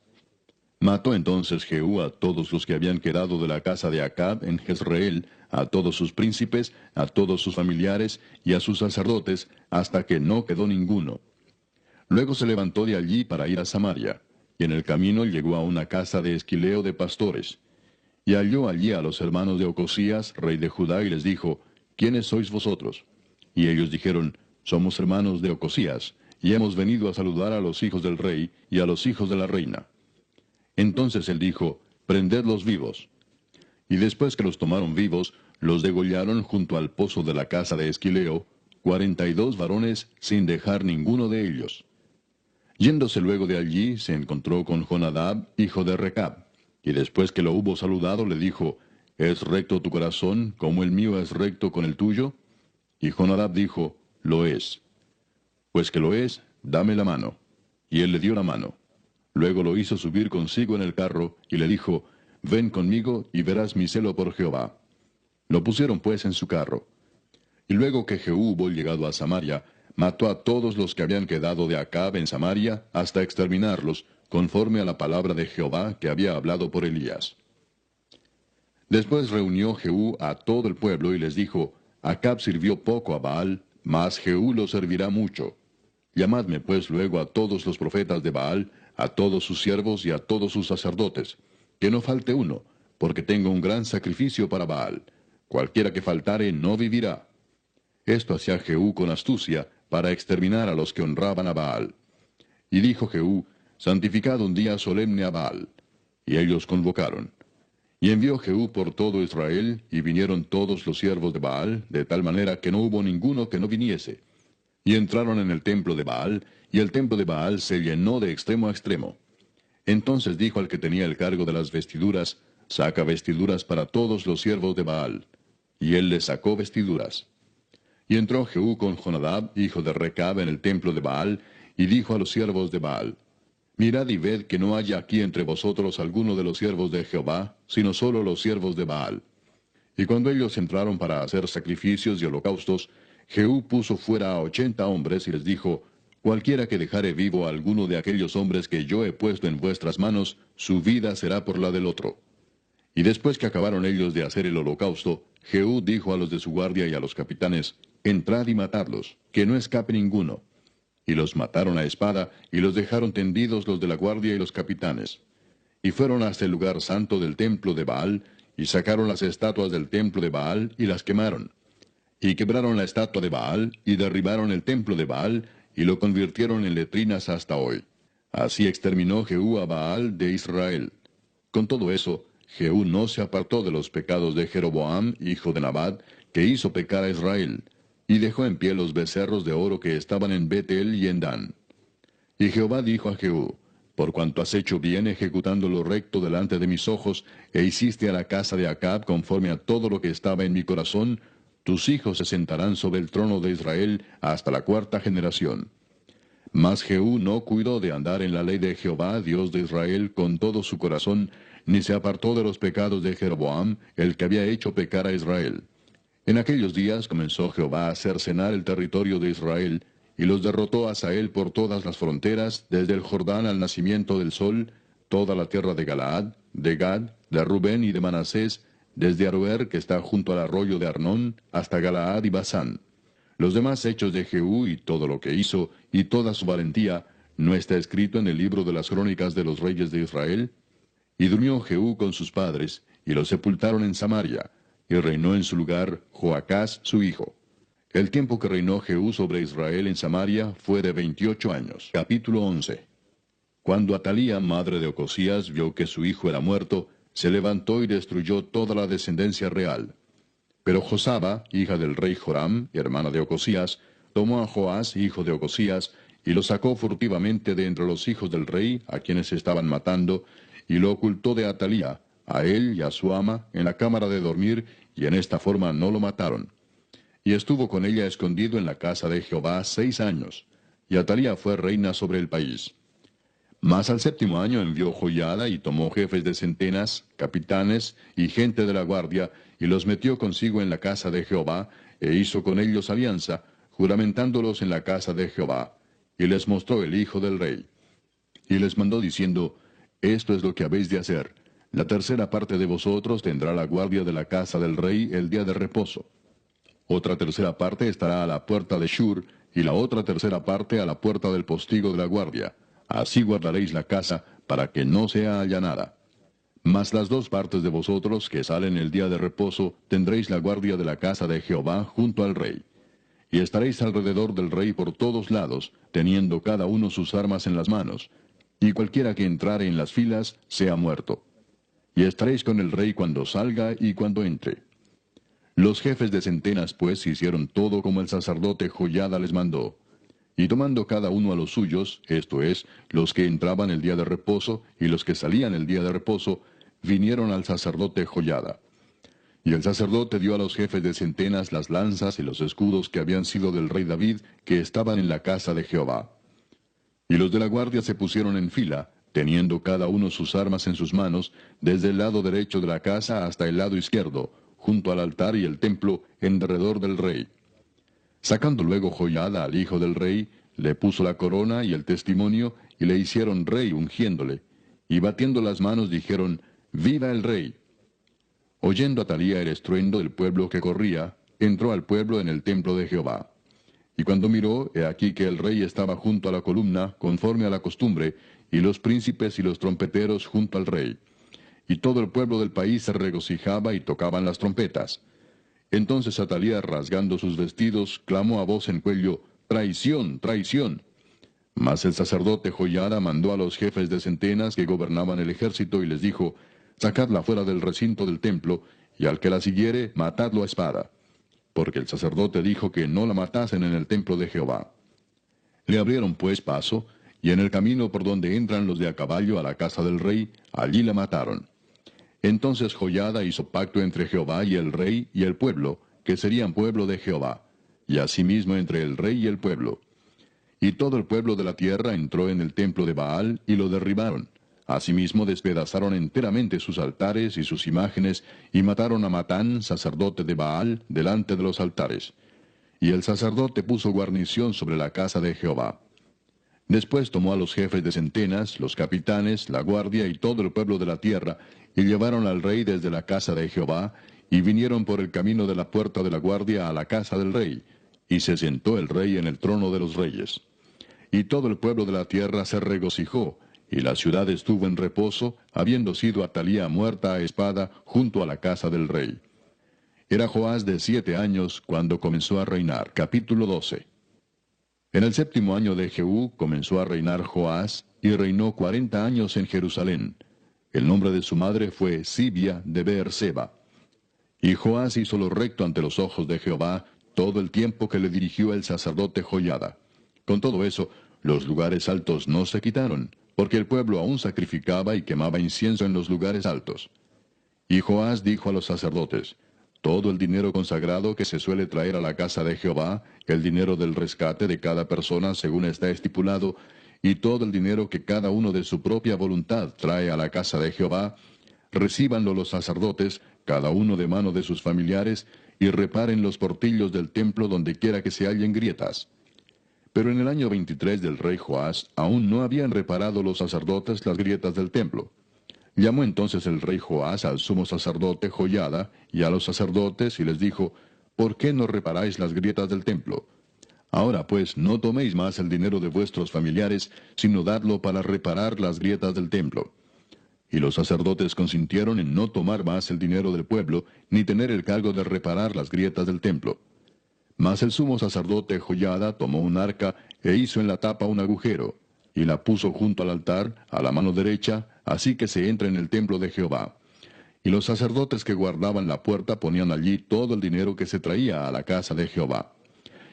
Mató entonces Jehú a todos los que habían quedado de la casa de Acab en Jezreel, a todos sus príncipes, a todos sus familiares y a sus sacerdotes, hasta que no quedó ninguno. Luego se levantó de allí para ir a Samaria, y en el camino llegó a una casa de esquileo de pastores. Y halló allí a los hermanos de Ocosías, rey de Judá, y les dijo, ¿quiénes sois vosotros? Y ellos dijeron, somos hermanos de Ocosías, y hemos venido a saludar a los hijos del rey y a los hijos de la reina. Entonces él dijo, prendedlos vivos. Y después que los tomaron vivos, los degollaron junto al pozo de la casa de Esquileo, 42 varones, sin dejar ninguno de ellos. Yéndose luego de allí, se encontró con Jonadab, hijo de Recab, y después que lo hubo saludado, le dijo, ¿es recto tu corazón, como el mío es recto con el tuyo? Y Jonadab dijo, lo es. Pues que lo es, dame la mano. Y él le dio la mano. Luego lo hizo subir consigo en el carro, y le dijo, ven conmigo, y verás mi celo por Jehová. Lo pusieron pues en su carro. Y luego que Jehú hubo llegado a Samaria, mató a todos los que habían quedado de Acab en Samaria, hasta exterminarlos, conforme a la palabra de Jehová que había hablado por Elías. Después reunió Jehú a todo el pueblo y les dijo, Acab sirvió poco a Baal, mas Jehú lo servirá mucho. Llamadme pues luego a todos los profetas de Baal, a todos sus siervos y a todos sus sacerdotes, que no falte uno, porque tengo un gran sacrificio para Baal. Cualquiera que faltare no vivirá. Esto hacía Jehú con astucia, para exterminar a los que honraban a Baal. Y dijo Jehú, santificad un día solemne a Baal. Y ellos convocaron. Y envió Jehú por todo Israel, y vinieron todos los siervos de Baal, de tal manera que no hubo ninguno que no viniese. Y entraron en el templo de Baal, y el templo de Baal se llenó de extremo a extremo. Entonces dijo al que tenía el cargo de las vestiduras, saca vestiduras para todos los siervos de Baal. Y él les sacó vestiduras. Y entró Jehú con Jonadab, hijo de Recab, en el templo de Baal, y dijo a los siervos de Baal, mirad y ved que no haya aquí entre vosotros alguno de los siervos de Jehová, sino solo los siervos de Baal. Y cuando ellos entraron para hacer sacrificios y holocaustos, Jehú puso fuera a 80 hombres y les dijo, cualquiera que dejare vivo a alguno de aquellos hombres que yo he puesto en vuestras manos, su vida será por la del otro. Y después que acabaron ellos de hacer el holocausto, Jehú dijo a los de su guardia y a los capitanes, entrad y matadlos, que no escape ninguno. Y los mataron a espada, y los dejaron tendidos los de la guardia y los capitanes. Y fueron hasta el lugar santo del templo de Baal, y sacaron las estatuas del templo de Baal, y las quemaron. Y quebraron la estatua de Baal, y derribaron el templo de Baal, y lo convirtieron en letrinas hasta hoy. Así exterminó Jehú a Baal de Israel. Con todo eso, Jehú no se apartó de los pecados de Jeroboam, hijo de Nabat, que hizo pecar a Israel, y dejó en pie los becerros de oro que estaban en Betel y en Dan. Y Jehová dijo a Jehú, por cuanto has hecho bien ejecutando lo recto delante de mis ojos, e hiciste a la casa de Acab conforme a todo lo que estaba en mi corazón, tus hijos se sentarán sobre el trono de Israel hasta la 4ª generación. Mas Jehú no cuidó de andar en la ley de Jehová, Dios de Israel, con todo su corazón, ni se apartó de los pecados de Jeroboam, el que había hecho pecar a Israel. En aquellos días comenzó Jehová a cercenar el territorio de Israel, y los derrotó a Hazael por todas las fronteras, desde el Jordán al nacimiento del sol, toda la tierra de Galaad, de Gad, de Rubén y de Manasés, desde Aroer, que está junto al arroyo de Arnón, hasta Galaad y Basán. Los demás hechos de Jehú y todo lo que hizo, y toda su valentía, ¿no está escrito en el libro de las crónicas de los reyes de Israel? Y durmió Jehú con sus padres, y lo sepultaron en Samaria, y reinó en su lugar Joacás su hijo. El tiempo que reinó Jehú sobre Israel en Samaria fue de 28 años. Capítulo 11. Cuando Atalía, madre de Ocosías, vio que su hijo era muerto, se levantó y destruyó toda la descendencia real. Pero Josaba, hija del rey Joram, y hermana de Ocosías, tomó a Joás, hijo de Ocosías, y lo sacó furtivamente de entre los hijos del rey, a quienes estaban matando, y lo ocultó de Atalía, a él y a su ama, en la cámara de dormir, y en esta forma no lo mataron. Y estuvo con ella escondido en la casa de Jehová 6 años, y Atalía fue reina sobre el país. Mas al 7º año envió Joiada y tomó jefes de centenas, capitanes y gente de la guardia, y los metió consigo en la casa de Jehová, e hizo con ellos alianza, juramentándolos en la casa de Jehová. Y les mostró el hijo del rey. Y les mandó diciendo, esto es lo que habéis de hacer. La tercera parte de vosotros tendrá la guardia de la casa del rey el día de reposo. Otra tercera parte estará a la puerta de Shur, y la otra tercera parte a la puerta del postigo de la guardia. Así guardaréis la casa, para que no sea allanada. Mas las 2 partes de vosotros que salen el día de reposo, tendréis la guardia de la casa de Jehová junto al rey. Y estaréis alrededor del rey por todos lados, teniendo cada uno sus armas en las manos. Y cualquiera que entrare en las filas, sea muerto. Y estaréis con el rey cuando salga y cuando entre. Los jefes de centenas, pues, hicieron todo como el sacerdote Joiada les mandó. Y tomando cada uno a los suyos, esto es, los que entraban el día de reposo y los que salían el día de reposo, vinieron al sacerdote Joiada. Y el sacerdote dio a los jefes de centenas las lanzas y los escudos que habían sido del rey David, que estaban en la casa de Jehová. Y los de la guardia se pusieron en fila, teniendo cada uno sus armas en sus manos, desde el lado derecho de la casa hasta el lado izquierdo, junto al altar y el templo, en derredor del rey. Sacando luego Joiada al hijo del rey, le puso la corona y el testimonio, y le hicieron rey ungiéndole. Y batiendo las manos dijeron, ¡Viva el rey! Oyendo Atalía el estruendo del pueblo que corría, entró al pueblo en el templo de Jehová. Y cuando miró, he aquí que el rey estaba junto a la columna, conforme a la costumbre, y los príncipes y los trompeteros junto al rey. Y todo el pueblo del país se regocijaba y tocaban las trompetas. Entonces Atalía, rasgando sus vestidos, clamó a voz en cuello, ¡Traición, traición! Mas el sacerdote Joiada mandó a los jefes de centenas que gobernaban el ejército y les dijo, Sacadla fuera del recinto del templo, y al que la siguiere, matadlo a espada. Porque el sacerdote dijo que no la matasen en el templo de Jehová. Le abrieron pues paso, y en el camino por donde entran los de a caballo a la casa del rey, allí la mataron. Entonces Joiada hizo pacto entre Jehová y el rey y el pueblo, que serían pueblo de Jehová, y asimismo entre el rey y el pueblo. Y todo el pueblo de la tierra entró en el templo de Baal, y lo derribaron. Asimismo despedazaron enteramente sus altares y sus imágenes, y mataron a Matán, sacerdote de Baal, delante de los altares. Y el sacerdote puso guarnición sobre la casa de Jehová. Después tomó a los jefes de centenas, los capitanes, la guardia y todo el pueblo de la tierra, y llevaron al rey desde la casa de Jehová, y vinieron por el camino de la puerta de la guardia a la casa del rey, y se sentó el rey en el trono de los reyes. Y todo el pueblo de la tierra se regocijó, y la ciudad estuvo en reposo, habiendo sido Atalía muerta a espada junto a la casa del rey. Era Joás de 7 años cuando comenzó a reinar. Capítulo 12. En el 7º año de Jehú comenzó a reinar Joás, y reinó 40 años en Jerusalén. El nombre de su madre fue Sibia de Beerseba. Y Joás hizo lo recto ante los ojos de Jehová todo el tiempo que le dirigió el sacerdote Joiada. Con todo eso, los lugares altos no se quitaron, porque el pueblo aún sacrificaba y quemaba incienso en los lugares altos. Y Joás dijo a los sacerdotes, todo el dinero consagrado que se suele traer a la casa de Jehová, el dinero del rescate de cada persona según está estipulado, y todo el dinero que cada uno de su propia voluntad trae a la casa de Jehová, recíbanlo los sacerdotes, cada uno de mano de sus familiares, y reparen los portillos del templo donde quiera que se hallen grietas. Pero en el año 23 del rey Joás, aún no habían reparado los sacerdotes las grietas del templo. Llamó entonces el rey Joás al sumo sacerdote Joiada y a los sacerdotes y les dijo, ¿por qué no reparáis las grietas del templo? Ahora pues no toméis más el dinero de vuestros familiares, sino dadlo para reparar las grietas del templo. Y los sacerdotes consintieron en no tomar más el dinero del pueblo, ni tener el cargo de reparar las grietas del templo. Mas el sumo sacerdote Joiada tomó un arca e hizo en la tapa un agujero, y la puso junto al altar, a la mano derecha, así que se entra en el templo de Jehová. Y los sacerdotes que guardaban la puerta ponían allí todo el dinero que se traía a la casa de Jehová.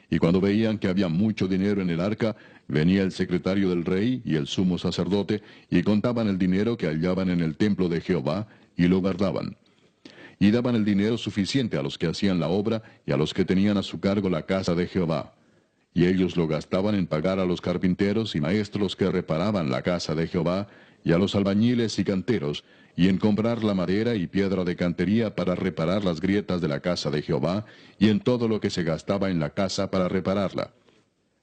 Y cuando veían que había mucho dinero en el arca, venía el secretario del rey y el sumo sacerdote, y contaban el dinero que hallaban en el templo de Jehová, y lo guardaban. Y daban el dinero suficiente a los que hacían la obra y a los que tenían a su cargo la casa de Jehová. Y ellos lo gastaban en pagar a los carpinteros y maestros que reparaban la casa de Jehová, y a los albañiles y canteros, y en comprar la madera y piedra de cantería para reparar las grietas de la casa de Jehová, y en todo lo que se gastaba en la casa para repararla.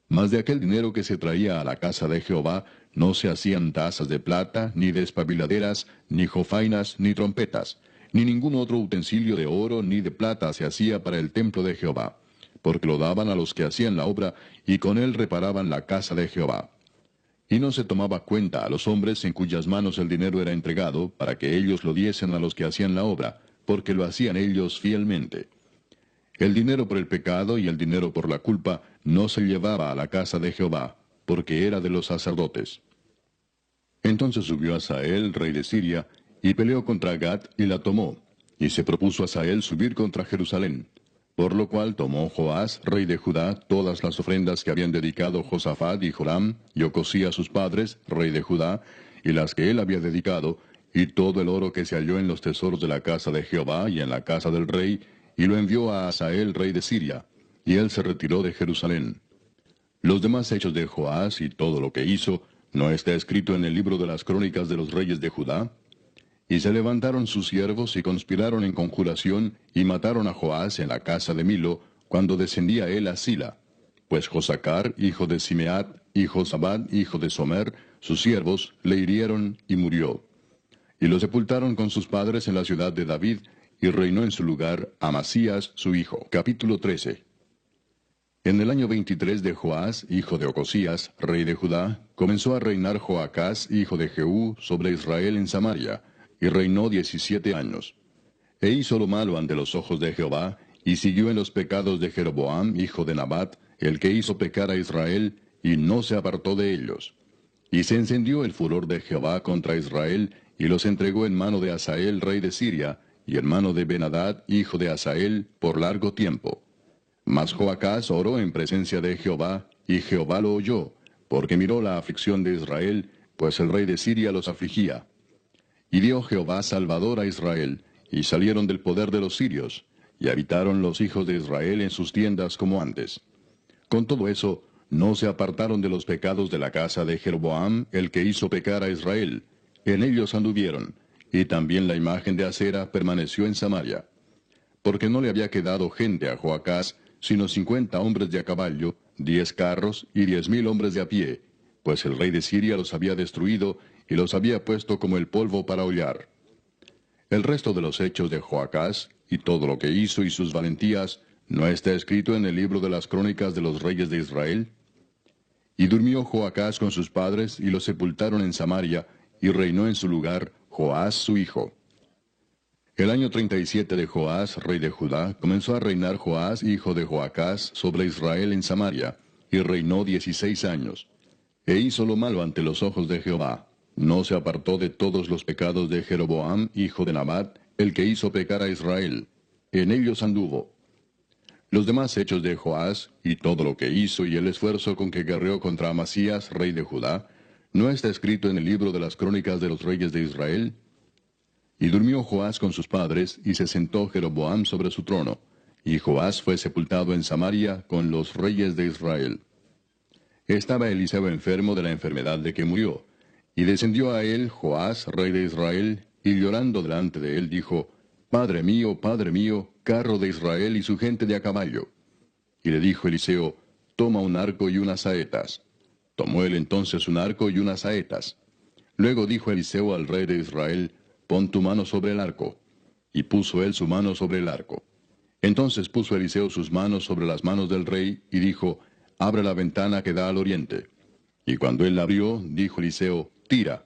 Mas de aquel dinero que se traía a la casa de Jehová, no se hacían tazas de plata, ni despabiladeras, ni jofainas, ni trompetas, ni ningún otro utensilio de oro ni de plata se hacía para el templo de Jehová, porque lo daban a los que hacían la obra, y con él reparaban la casa de Jehová. Y no se tomaba cuenta a los hombres en cuyas manos el dinero era entregado, para que ellos lo diesen a los que hacían la obra, porque lo hacían ellos fielmente. El dinero por el pecado y el dinero por la culpa no se llevaba a la casa de Jehová, porque era de los sacerdotes. Entonces subió Hazael, rey de Siria, y peleó contra Gat y la tomó, y se propuso Hazael subir contra Jerusalén. Por lo cual tomó Joás, rey de Judá, todas las ofrendas que habían dedicado Josafat y Joram, y Ocosías sus padres, rey de Judá, y las que él había dedicado, y todo el oro que se halló en los tesoros de la casa de Jehová y en la casa del rey, y lo envió a Hazael, rey de Siria, y él se retiró de Jerusalén. Los demás hechos de Joás y todo lo que hizo, ¿no está escrito en el libro de las crónicas de los reyes de Judá? Y se levantaron sus siervos y conspiraron en conjuración, y mataron a Joás en la casa de Milo, cuando descendía él a Sila. Pues Josacar, hijo de Simeat, y Josabad, hijo de Somer, sus siervos, le hirieron y murió. Y lo sepultaron con sus padres en la ciudad de David, y reinó en su lugar Amasías su hijo. Capítulo 13. En el año 23 de Joás, hijo de Ocosías, rey de Judá, comenzó a reinar Joacás, hijo de Jehú, sobre Israel en Samaria, y reinó 17 años. E hizo lo malo ante los ojos de Jehová, y siguió en los pecados de Jeroboam, hijo de Nabat, el que hizo pecar a Israel, y no se apartó de ellos. Y se encendió el furor de Jehová contra Israel, y los entregó en mano de Hazael, rey de Siria, y en mano de Ben-Hadad, hijo de Hazael, por largo tiempo. Mas Joacás oró en presencia de Jehová, y Jehová lo oyó, porque miró la aflicción de Israel, pues el rey de Siria los afligía. Y dio Jehová salvador a Israel, y salieron del poder de los sirios, y habitaron los hijos de Israel en sus tiendas como antes. Con todo eso, no se apartaron de los pecados de la casa de Jeroboam, el que hizo pecar a Israel. En ellos anduvieron, y también la imagen de Acera permaneció en Samaria. Porque no le había quedado gente a Joacás, sino 50 hombres de a caballo, 10 carros y 10,000 hombres de a pie, pues el rey de Siria los había destruido, y los había puesto como el polvo para hollar. El resto de los hechos de Joacás, y todo lo que hizo y sus valentías, ¿no está escrito en el libro de las crónicas de los reyes de Israel? Y durmió Joacás con sus padres, y los sepultaron en Samaria, y reinó en su lugar Joás su hijo. El año 37 de Joás, rey de Judá, comenzó a reinar Joás, hijo de Joacás, sobre Israel en Samaria, y reinó 16 años. E hizo lo malo ante los ojos de Jehová. No se apartó de todos los pecados de Jeroboam, hijo de Nabat, el que hizo pecar a Israel. En ellos anduvo. Los demás hechos de Joás, y todo lo que hizo y el esfuerzo con que guerreó contra Amasías, rey de Judá, ¿no está escrito en el libro de las crónicas de los reyes de Israel? Y durmió Joás con sus padres, y se sentó Jeroboam sobre su trono, y Joás fue sepultado en Samaria con los reyes de Israel. Estaba Eliseo enfermo de la enfermedad de que murió, y descendió a él Joás, rey de Israel, y llorando delante de él dijo, Padre mío, carro de Israel y su gente de a caballo. Y le dijo Eliseo, Toma un arco y unas saetas. Tomó él entonces un arco y unas saetas. Luego dijo Eliseo al rey de Israel, Pon tu mano sobre el arco. Y puso él su mano sobre el arco. Entonces puso Eliseo sus manos sobre las manos del rey, y dijo, Abre la ventana que da al oriente. Y cuando él la abrió, dijo Eliseo, Tira.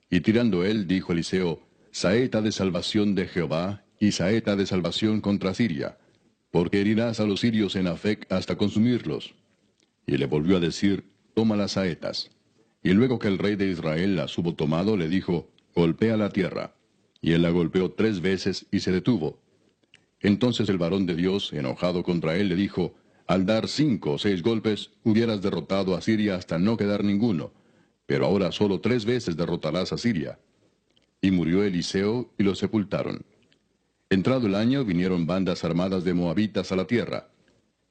Y tirando él, dijo Eliseo, Saeta de salvación de Jehová, y saeta de salvación contra Siria, porque herirás a los sirios en Afec hasta consumirlos. Y le volvió a decir, Toma las saetas. Y luego que el rey de Israel las hubo tomado, le dijo, Golpea la tierra. Y él la golpeó 3 veces y se detuvo. Entonces el varón de Dios, enojado contra él, le dijo, Al dar 5 o 6 golpes, hubieras derrotado a Siria hasta no quedar ninguno, pero ahora solo 3 veces derrotarás a Siria. Y murió Eliseo, y lo sepultaron. Entrado el año, vinieron bandas armadas de moabitas a la tierra.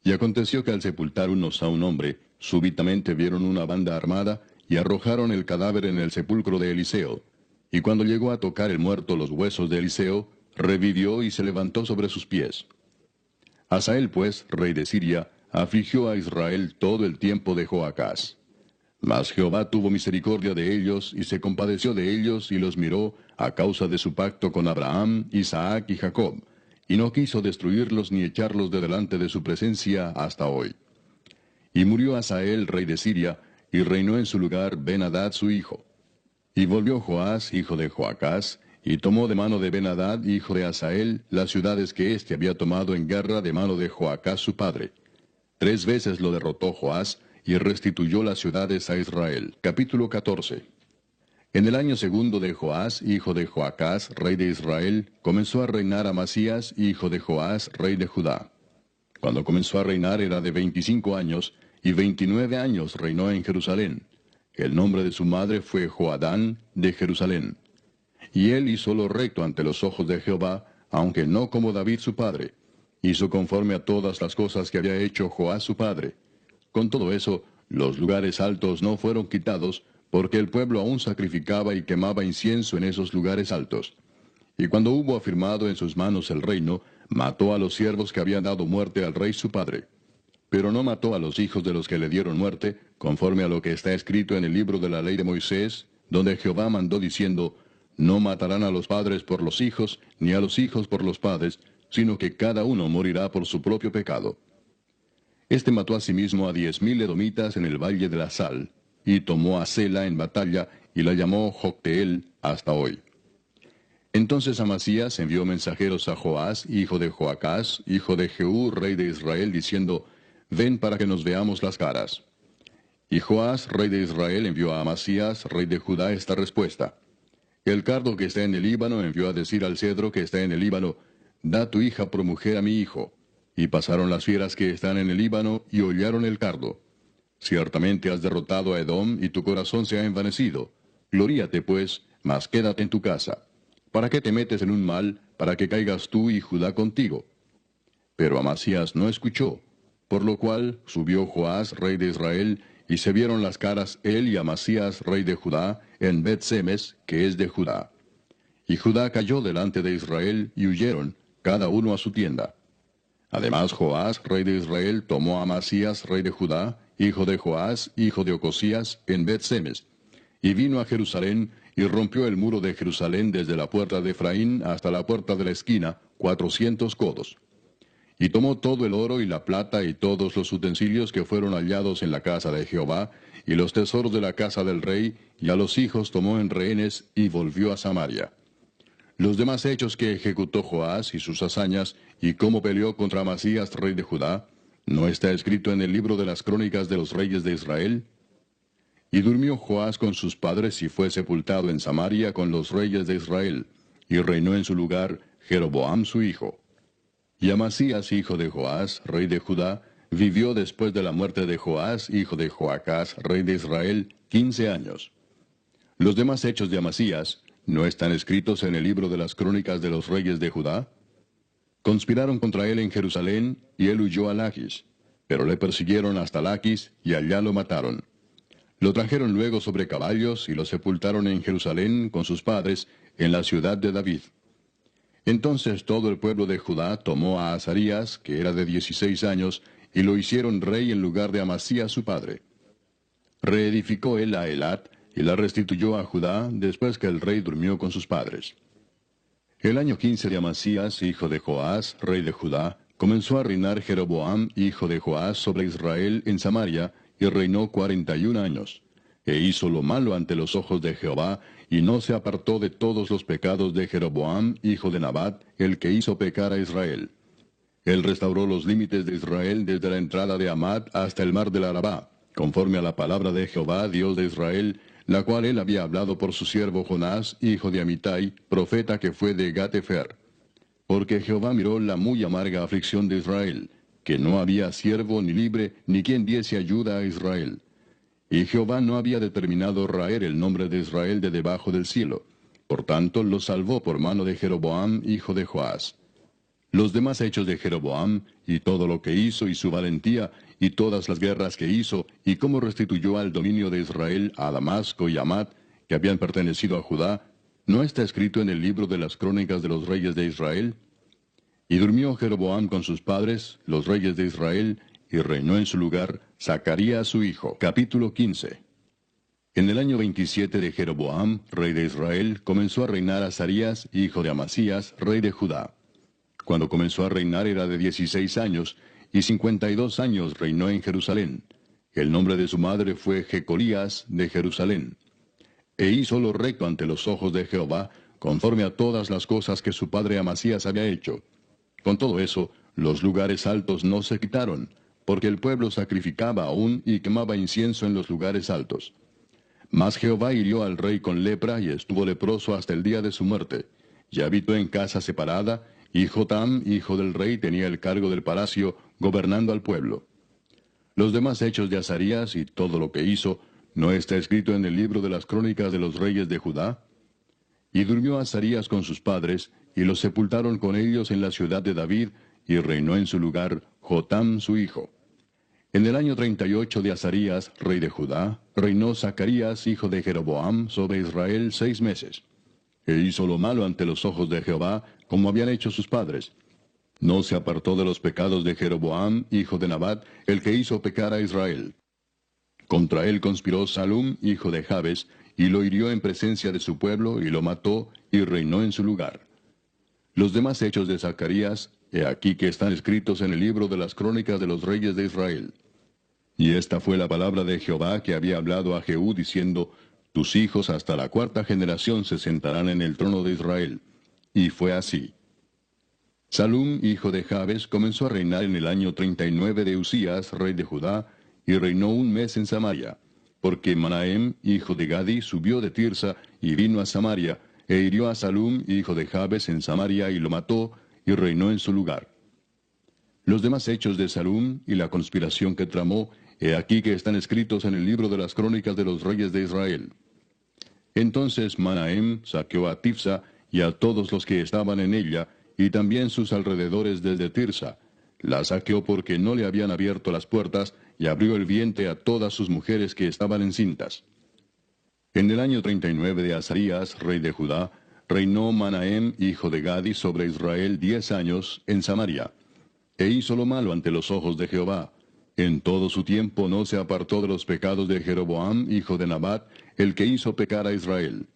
Y aconteció que al sepultar unos a un hombre, súbitamente vieron una banda armada, y arrojaron el cadáver en el sepulcro de Eliseo. Y cuando llegó a tocar el muerto los huesos de Eliseo, revivió y se levantó sobre sus pies. Hazael, pues, rey de Siria, afligió a Israel todo el tiempo de Joacás. Mas Jehová tuvo misericordia de ellos, y se compadeció de ellos, y los miró, a causa de su pacto con Abraham, Isaac y Jacob, y no quiso destruirlos ni echarlos de delante de su presencia hasta hoy. Y murió Hazael, rey de Siria, y reinó en su lugar Ben-Hadad su hijo. Y volvió Joás, hijo de Joacás, y tomó de mano de Ben-Hadad, hijo de Hazael, las ciudades que éste había tomado en guerra de mano de Joacás su padre. 3 veces lo derrotó Joás, y restituyó las ciudades a Israel. Capítulo 14. En el año segundo de Joás, hijo de Joacás, rey de Israel, comenzó a reinar Amasías, hijo de Joás, rey de Judá. Cuando comenzó a reinar era de 25 años, y 29 años reinó en Jerusalén. El nombre de su madre fue Joadán, de Jerusalén. Y él hizo lo recto ante los ojos de Jehová, aunque no como David su padre. Hizo conforme a todas las cosas que había hecho Joás su padre. Con todo eso, los lugares altos no fueron quitados, porque el pueblo aún sacrificaba y quemaba incienso en esos lugares altos. Y cuando hubo afirmado en sus manos el reino, mató a los siervos que habían dado muerte al rey su padre. Pero no mató a los hijos de los que le dieron muerte, conforme a lo que está escrito en el libro de la ley de Moisés, donde Jehová mandó diciendo, no matarán a los padres por los hijos, ni a los hijos por los padres, sino que cada uno morirá por su propio pecado. Este mató asimismo a 10,000 edomitas en el valle de la Sal, y tomó a Sela en batalla, y la llamó Jocteel hasta hoy. Entonces Amasías envió mensajeros a Joás, hijo de Joacás, hijo de Jehú, rey de Israel, diciendo, ven para que nos veamos las caras. Y Joás, rey de Israel, envió a Amasías, rey de Judá, esta respuesta. El cardo que está en el Líbano envió a decir al cedro que está en el Líbano, da tu hija por mujer a mi hijo. Y pasaron las fieras que están en el Líbano, y hollaron el cardo. Ciertamente has derrotado a Edom, y tu corazón se ha envanecido. Gloríate, pues, mas quédate en tu casa. ¿Para qué te metes en un mal, para que caigas tú y Judá contigo? Pero Amasías no escuchó, por lo cual subió Joás, rey de Israel, y se vieron las caras él y Amasías, rey de Judá, en Bet-Semes, que es de Judá. Y Judá cayó delante de Israel, y huyeron, cada uno a su tienda. Además Joás, rey de Israel, tomó a Amasías, rey de Judá, hijo de Joás, hijo de Ocosías, en Bet-Semes, y vino a Jerusalén, y rompió el muro de Jerusalén desde la puerta de Efraín hasta la puerta de la esquina, 400 codos. Y tomó todo el oro y la plata y todos los utensilios que fueron hallados en la casa de Jehová, y los tesoros de la casa del rey, y a los hijos tomó en rehenes, y volvió a Samaria. Los demás hechos que ejecutó Joás y sus hazañas, y cómo peleó contra Amasías, rey de Judá, ¿no está escrito en el libro de las crónicas de los reyes de Israel? Y durmió Joás con sus padres y fue sepultado en Samaria con los reyes de Israel, y reinó en su lugar Jeroboam su hijo. Y Amasías, hijo de Joás, rey de Judá, vivió después de la muerte de Joás, hijo de Joacás, rey de Israel, 15 años. Los demás hechos de Amasías, ¿no están escritos en el libro de las crónicas de los reyes de Judá? Conspiraron contra él en Jerusalén, y él huyó a Lachis, pero le persiguieron hasta Lachis, y allá lo mataron. Lo trajeron luego sobre caballos, y lo sepultaron en Jerusalén con sus padres, en la ciudad de David. Entonces todo el pueblo de Judá tomó a Azarías, que era de 16 años, y lo hicieron rey en lugar de Amasías su padre. Reedificó él a Elat, y la restituyó a Judá, después que el rey durmió con sus padres. El año 15 de Amasías, hijo de Joás, rey de Judá, comenzó a reinar Jeroboam, hijo de Joás, sobre Israel en Samaria, y reinó 41 años. E hizo lo malo ante los ojos de Jehová, y no se apartó de todos los pecados de Jeroboam, hijo de Nabat, el que hizo pecar a Israel. Él restauró los límites de Israel desde la entrada de Amat hasta el mar del Arabá, conforme a la palabra de Jehová, Dios de Israel, la cual él había hablado por su siervo Jonás, hijo de Amitai, profeta que fue de Gat-Hefer. Porque Jehová miró la muy amarga aflicción de Israel, que no había siervo ni libre, ni quien diese ayuda a Israel. Y Jehová no había determinado raer el nombre de Israel de debajo del cielo, Por tanto, los salvó por mano de Jeroboam, hijo de Joás. Los demás hechos de Jeroboam, y todo lo que hizo, y su valentía, y todas las guerras que hizo, y cómo restituyó al dominio de Israel a Damasco y Amat, que habían pertenecido a Judá, ¿no está escrito en el libro de las crónicas de los reyes de Israel? Y durmió Jeroboam con sus padres, los reyes de Israel, y reinó en su lugar Zacarías su hijo. Capítulo 15. En el año 27 de Jeroboam, rey de Israel, comenzó a reinar Azarías, hijo de Amasías, rey de Judá. Cuando comenzó a reinar era de 16 años, y 52 años reinó en Jerusalén. El nombre de su madre fue Jecolías de Jerusalén. E hizo lo recto ante los ojos de Jehová, conforme a todas las cosas que su padre Amasías había hecho. Con todo eso, los lugares altos no se quitaron, porque el pueblo sacrificaba aún y quemaba incienso en los lugares altos. Mas Jehová hirió al rey con lepra y estuvo leproso hasta el día de su muerte, y habitó en casa separada, y Jotam, hijo del rey, tenía el cargo del palacio, gobernando al pueblo. Los demás hechos de Azarías y todo lo que hizo, ¿no está escrito en el libro de las crónicas de los reyes de Judá? Y durmió Azarías con sus padres, y los sepultaron con ellos en la ciudad de David, y reinó en su lugar Jotam su hijo. En el año 38 de Azarías, rey de Judá, reinó Zacarías, hijo de Jeroboam, sobre Israel 6 meses. E hizo lo malo ante los ojos de Jehová, como habían hecho sus padres. No se apartó de los pecados de Jeroboam, hijo de Nabat, el que hizo pecar a Israel. Contra él conspiró Salum, hijo de Jabes, y lo hirió en presencia de su pueblo, y lo mató, y reinó en su lugar. Los demás hechos de Zacarías, he aquí que están escritos en el libro de las crónicas de los reyes de Israel. Y esta fue la palabra de Jehová que había hablado a Jehú, diciendo, tus hijos hasta la 4ª generación se sentarán en el trono de Israel. Y fue así. Salum, hijo de Jabes, comenzó a reinar en el año 39 de Usías, rey de Judá, y reinó 1 mes en Samaria, porque Manahem, hijo de Gadi, subió de Tirsa y vino a Samaria, e hirió a Salum, hijo de Jabes, en Samaria, y lo mató, y reinó en su lugar. Los demás hechos de Salum y la conspiración que tramó, he aquí que están escritos en el libro de las crónicas de los reyes de Israel. Entonces Manahem saqueó a Tifsa y a todos los que estaban en ella, y también sus alrededores desde Tirsa. La saqueó porque no le habían abierto las puertas, y abrió el vientre a todas sus mujeres que estaban encintas. En el año 39 de Azarías, rey de Judá, reinó Manahem, hijo de Gadi, sobre Israel 10 años, en Samaria. E hizo lo malo ante los ojos de Jehová. En todo su tiempo no se apartó de los pecados de Jeroboam, hijo de Nabat, el que hizo pecar a Israel.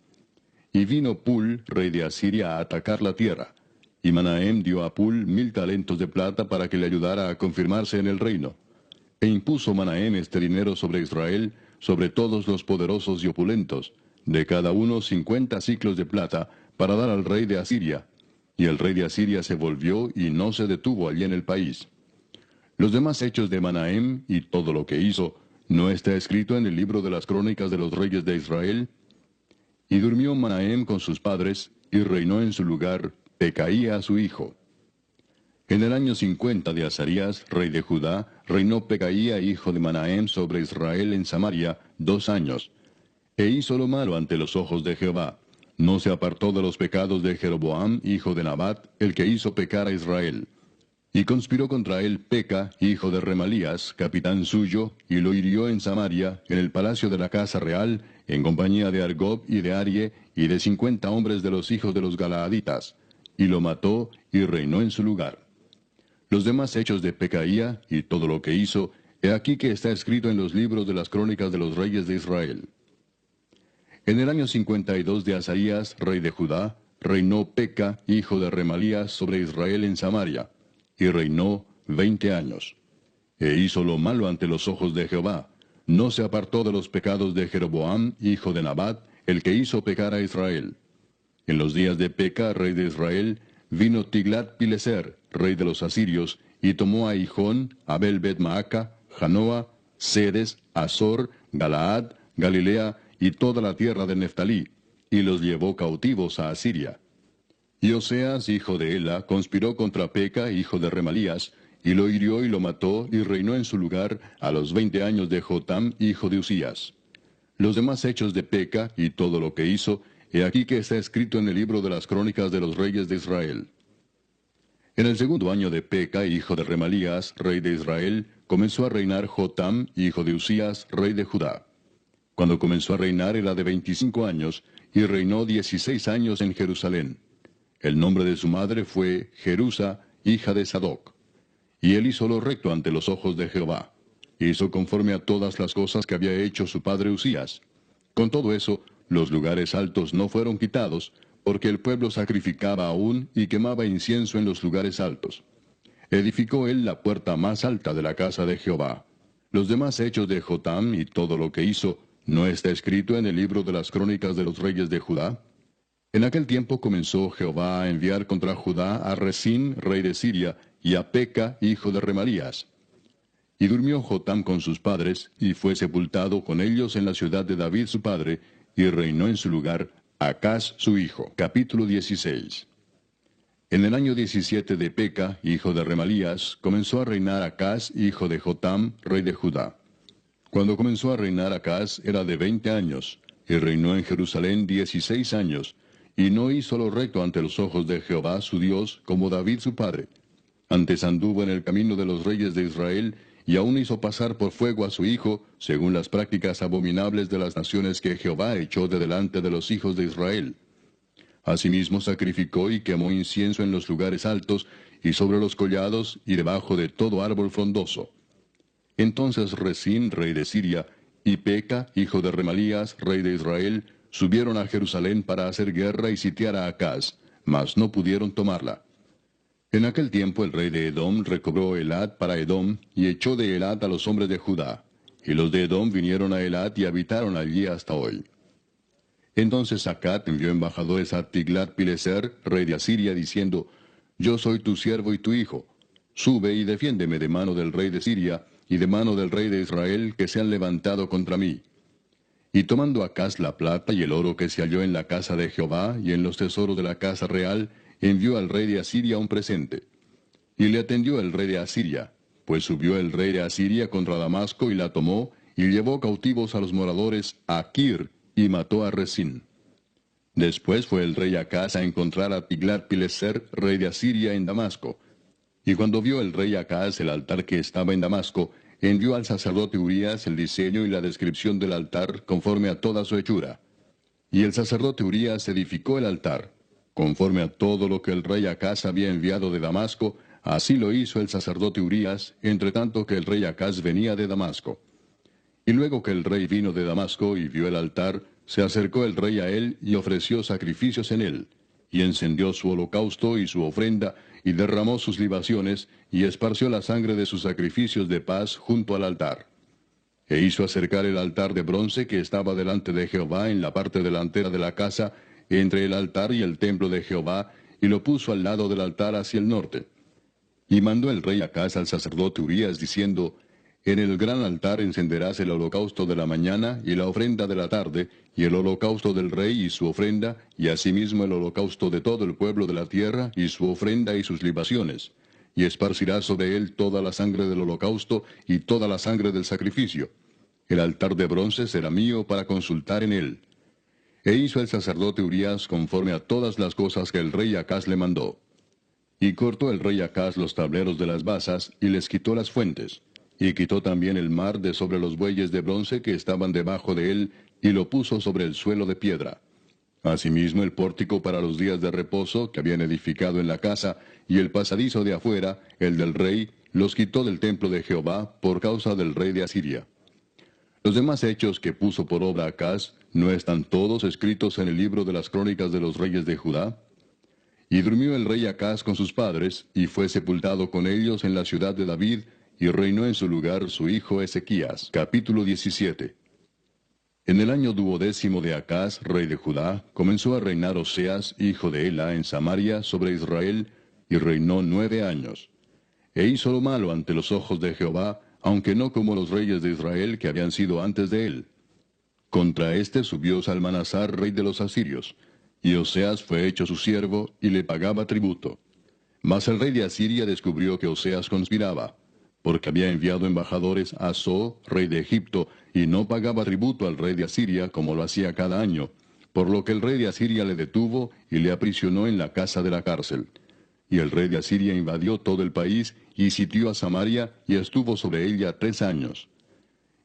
Y vino Pul, rey de Asiria, a atacar la tierra. Y Manahem dio a Pul 1000 talentos de plata para que le ayudara a confirmarse en el reino. E impuso Manahem este dinero sobre Israel, sobre todos los poderosos y opulentos, de cada uno 50 siclos de plata, para dar al rey de Asiria. Y el rey de Asiria se volvió y no se detuvo allí en el país. Los demás hechos de Manahem y todo lo que hizo, ¿no está escrito en el libro de las crónicas de los reyes de Israel? Y durmió Manahem con sus padres, y reinó en su lugar Pecaía su hijo. En el año 50 de Azarías, rey de Judá, reinó Pecaía, hijo de Manahem, sobre Israel en Samaria 2 años. E hizo lo malo ante los ojos de Jehová. No se apartó de los pecados de Jeroboam, hijo de Nabat, el que hizo pecar a Israel. Y conspiró contra él Peca, hijo de Remalías, capitán suyo, y lo hirió en Samaria, en el palacio de la casa real, en compañía de Argob y de Arie, y de 50 hombres de los hijos de los Galaaditas. Y lo mató, y reinó en su lugar. Los demás hechos de Pecaía, y todo lo que hizo, he aquí que está escrito en los libros de las crónicas de los reyes de Israel. En el año 52 de Azarías, rey de Judá, reinó Peca, hijo de Remalías, sobre Israel en Samaria, y reinó 20 años. E hizo lo malo ante los ojos de Jehová. No se apartó de los pecados de Jeroboam, hijo de Nabat, el que hizo pecar a Israel. En los días de Peca, rey de Israel, vino Tiglat-Pileser, rey de los asirios, y tomó a Hijón, Abel-Bet-Maaca, Janoa, Sedes, Azor, Galaad, Galilea, y toda la tierra de Neftalí, y los llevó cautivos a Asiria. Y Oseas, hijo de Ela, conspiró contra Peca, hijo de Remalías, y lo hirió y lo mató, y reinó en su lugar a los 20 años de Jotam, hijo de Usías. Los demás hechos de Peca, y todo lo que hizo, he aquí que está escrito en el libro de las crónicas de los reyes de Israel. En el segundo año de Peca, hijo de Remalías, rey de Israel, comenzó a reinar Jotam, hijo de Usías, rey de Judá. Cuando comenzó a reinar era de 25 años, y reinó 16 años en Jerusalén. El nombre de su madre fue Jerusa, hija de Sadoc. Y él hizo lo recto ante los ojos de Jehová. Hizo conforme a todas las cosas que había hecho su padre Usías. Con todo eso, los lugares altos no fueron quitados, porque el pueblo sacrificaba aún y quemaba incienso en los lugares altos. Edificó él la puerta más alta de la casa de Jehová. Los demás hechos de Jotam y todo lo que hizo, ¿no está escrito en el libro de las crónicas de los reyes de Judá? En aquel tiempo comenzó Jehová a enviar contra Judá a Resín, rey de Siria, y a Peca, hijo de Remalías. Y durmió Jotam con sus padres, y fue sepultado con ellos en la ciudad de David su padre, y reinó en su lugar Acaz su hijo. Capítulo 16. En el año 17 de Peca, hijo de Remalías, comenzó a reinar Acaz, hijo de Jotam, rey de Judá. Cuando comenzó a reinar Acaz era de 20 años, y reinó en Jerusalén 16 años, y no hizo lo recto ante los ojos de Jehová su Dios, como David su padre. Antes anduvo en el camino de los reyes de Israel, y aún hizo pasar por fuego a su hijo, según las prácticas abominables de las naciones que Jehová echó de delante de los hijos de Israel. Asimismo sacrificó y quemó incienso en los lugares altos, y sobre los collados, y debajo de todo árbol frondoso. Entonces Resín, rey de Siria, y Peca, hijo de Remalías, rey de Israel, subieron a Jerusalén para hacer guerra y sitiar a Acaz, mas no pudieron tomarla. En aquel tiempo el rey de Edom recobró Elad para Edom, y echó de Elad a los hombres de Judá. Y los de Edom vinieron a Elad y habitaron allí hasta hoy. Entonces Acat envió embajadores a Tiglat-Pileser, rey de Asiria, diciendo, Yo soy tu siervo y tu hijo. Sube y defiéndeme de mano del rey de Siria, y de mano del rey de Israel, que se han levantado contra mí. Y tomando Acaz la plata y el oro que se halló en la casa de Jehová, y en los tesoros de la casa real, envió al rey de Asiria un presente. Y le atendió el rey de Asiria, pues subió el rey de Asiria contra Damasco y la tomó, y llevó cautivos a los moradores a Kir, y mató a Resín. Después fue el rey Acaz a encontrar a Tiglat-Pileser, rey de Asiria, en Damasco. Y cuando vio el rey Acaz el altar que estaba en Damasco, envió al sacerdote Urías el diseño y la descripción del altar conforme a toda su hechura. Y el sacerdote Urías edificó el altar. Conforme a todo lo que el rey Acaz había enviado de Damasco, así lo hizo el sacerdote Urías, entre tanto que el rey Acaz venía de Damasco. Y luego que el rey vino de Damasco y vio el altar, se acercó el rey a él y ofreció sacrificios en él, y encendió su holocausto y su ofrenda, y derramó sus libaciones, y esparció la sangre de sus sacrificios de paz junto al altar. E hizo acercar el altar de bronce que estaba delante de Jehová en la parte delantera de la casa, entre el altar y el templo de Jehová, y lo puso al lado del altar hacia el norte. Y mandó el rey Acaz al sacerdote Urías, diciendo, En el gran altar encenderás el holocausto de la mañana y la ofrenda de la tarde, y el holocausto del rey y su ofrenda, y asimismo el holocausto de todo el pueblo de la tierra, y su ofrenda y sus libaciones. Y esparcirás sobre él toda la sangre del holocausto y toda la sangre del sacrificio. El altar de bronce será mío para consultar en él. E hizo el sacerdote Urías conforme a todas las cosas que el rey Acaz le mandó. Y cortó el rey Acaz los tableros de las basas, y les quitó las fuentes. Y quitó también el mar de sobre los bueyes de bronce que estaban debajo de él, y lo puso sobre el suelo de piedra. Asimismo el pórtico para los días de reposo que habían edificado en la casa, y el pasadizo de afuera, el del rey, los quitó del templo de Jehová por causa del rey de Asiria. Los demás hechos que puso por obra Acaz, ¿no están todos escritos en el libro de las crónicas de los reyes de Judá? Y durmió el rey Acaz con sus padres, y fue sepultado con ellos en la ciudad de David, y reinó en su lugar su hijo Ezequías. Capítulo 17. En el año 12º de Acaz, rey de Judá, comenzó a reinar Oseas, hijo de Ela, en Samaria, sobre Israel, y reinó 9 años. E hizo lo malo ante los ojos de Jehová, aunque no como los reyes de Israel que habían sido antes de él. Contra éste subió Salmanasar, rey de los asirios, y Oseas fue hecho su siervo, y le pagaba tributo. Mas el rey de Asiria descubrió que Oseas conspiraba, porque había enviado embajadores a So, rey de Egipto, y no pagaba tributo al rey de Asiria como lo hacía cada año, por lo que el rey de Asiria le detuvo y le aprisionó en la casa de la cárcel. Y el rey de Asiria invadió todo el país y sitió a Samaria y estuvo sobre ella 3 años.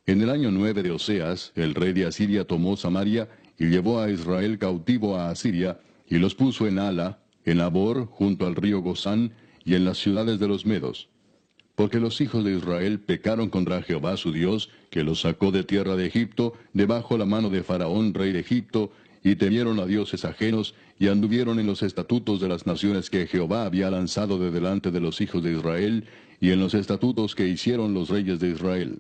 En el año 9 de Oseas, el rey de Asiria tomó Samaria y llevó a Israel cautivo a Asiria, y los puso en Hala, en Abor, junto al río Gozán, y en las ciudades de los medos. Porque los hijos de Israel pecaron contra Jehová su Dios, que los sacó de tierra de Egipto, debajo la mano de Faraón, rey de Egipto, y temieron a dioses ajenos, y anduvieron en los estatutos de las naciones que Jehová había lanzado de delante de los hijos de Israel, y en los estatutos que hicieron los reyes de Israel.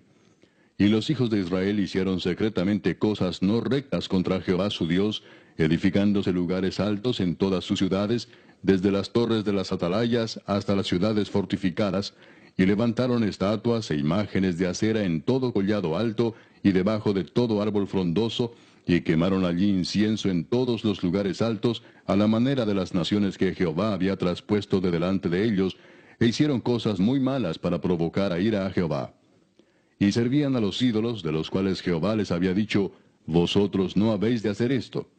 Y los hijos de Israel hicieron secretamente cosas no rectas contra Jehová su Dios, edificándose lugares altos en todas sus ciudades, desde las torres de las atalayas hasta las ciudades fortificadas, y levantaron estatuas e imágenes de acera en todo collado alto y debajo de todo árbol frondoso, y quemaron allí incienso en todos los lugares altos, a la manera de las naciones que Jehová había traspuesto de delante de ellos, e hicieron cosas muy malas para provocar a ira a Jehová. Y servían a los ídolos, de los cuales Jehová les había dicho, vosotros no habéis de hacer esto.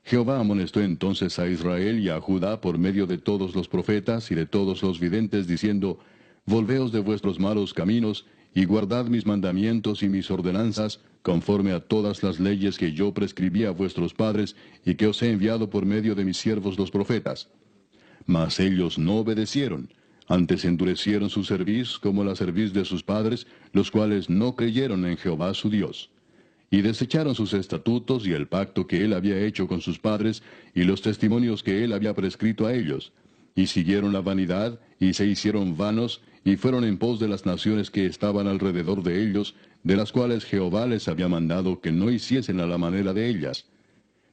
Jehová amonestó entonces a Israel y a Judá por medio de todos los profetas y de todos los videntes, diciendo, volveos de vuestros malos caminos, y guardad mis mandamientos y mis ordenanzas, conforme a todas las leyes que yo prescribí a vuestros padres, y que os he enviado por medio de mis siervos los profetas. Mas ellos no obedecieron, antes endurecieron su cerviz como la cerviz de sus padres, los cuales no creyeron en Jehová su Dios. Y desecharon sus estatutos y el pacto que él había hecho con sus padres, y los testimonios que él había prescrito a ellos. Y siguieron la vanidad, y se hicieron vanos, y fueron en pos de las naciones que estaban alrededor de ellos, de las cuales Jehová les había mandado que no hiciesen a la manera de ellas.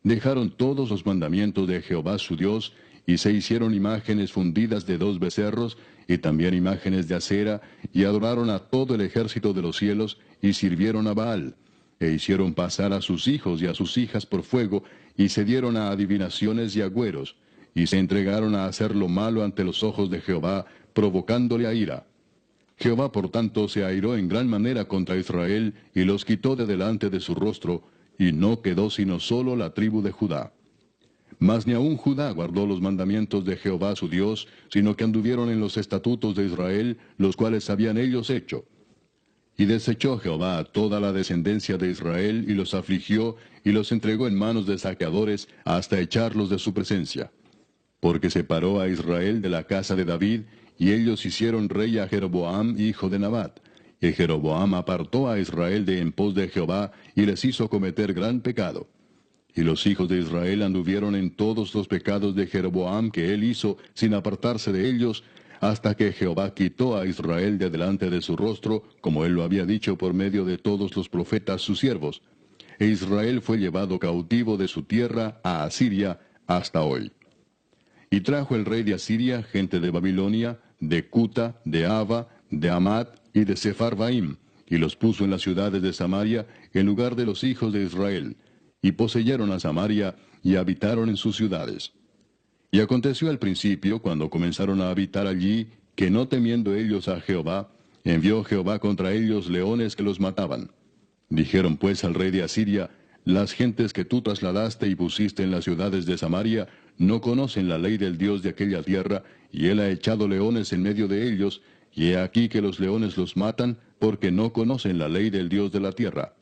Dejaron todos los mandamientos de Jehová su Dios, y se hicieron imágenes fundidas de 2 becerros, y también imágenes de acera, y adoraron a todo el ejército de los cielos, y sirvieron a Baal, e hicieron pasar a sus hijos y a sus hijas por fuego, y se dieron a adivinaciones y agüeros, y se entregaron a hacer lo malo ante los ojos de Jehová, provocándole a ira. Jehová por tanto se airó en gran manera contra Israel, y los quitó de delante de su rostro, y no quedó sino solo la tribu de Judá. Mas ni aun Judá guardó los mandamientos de Jehová su Dios, sino que anduvieron en los estatutos de Israel, los cuales habían ellos hecho. Y desechó Jehová a toda la descendencia de Israel, y los afligió, y los entregó en manos de saqueadores, hasta echarlos de su presencia. Porque separó a Israel de la casa de David, y ellos hicieron rey a Jeroboam, hijo de Nabat. Y Jeroboam apartó a Israel de en pos de Jehová, y les hizo cometer gran pecado. Y los hijos de Israel anduvieron en todos los pecados de Jeroboam que él hizo, sin apartarse de ellos, hasta que Jehová quitó a Israel de delante de su rostro, como él lo había dicho por medio de todos los profetas sus siervos. E Israel fue llevado cautivo de su tierra a Asiria hasta hoy. Y trajo el rey de Asiria gente de Babilonia, de Cuta, de Ava, de Amat y de Sepharvaim, y los puso en las ciudades de Samaria, en lugar de los hijos de Israel, y poseyeron a Samaria, y habitaron en sus ciudades. Y aconteció al principio, cuando comenzaron a habitar allí, que no temiendo ellos a Jehová, envió Jehová contra ellos leones que los mataban. Dijeron pues al rey de Asiria, las gentes que tú trasladaste y pusiste en las ciudades de Samaria, no conocen la ley del Dios de aquella tierra, y él ha echado leones en medio de ellos, y he aquí que los leones los matan, porque no conocen la ley del Dios de la tierra.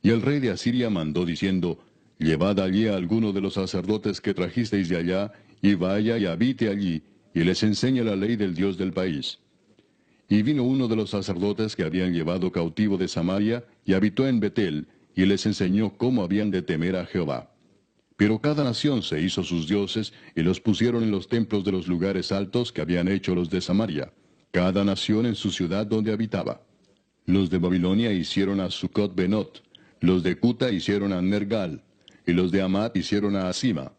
Y el rey de Asiria mandó diciendo, llevad allí a alguno de los sacerdotes que trajisteis de allá, y vaya y habite allí, y les enseñe la ley del Dios del país. Y vino uno de los sacerdotes que habían llevado cautivo de Samaria, y habitó en Betel, y les enseñó cómo habían de temer a Jehová. Pero cada nación se hizo sus dioses, y los pusieron en los templos de los lugares altos que habían hecho los de Samaria, cada nación en su ciudad donde habitaba. Los de Babilonia hicieron a Sucot Benot, los de Cuta hicieron a Nergal, y los de Amat hicieron a Asima.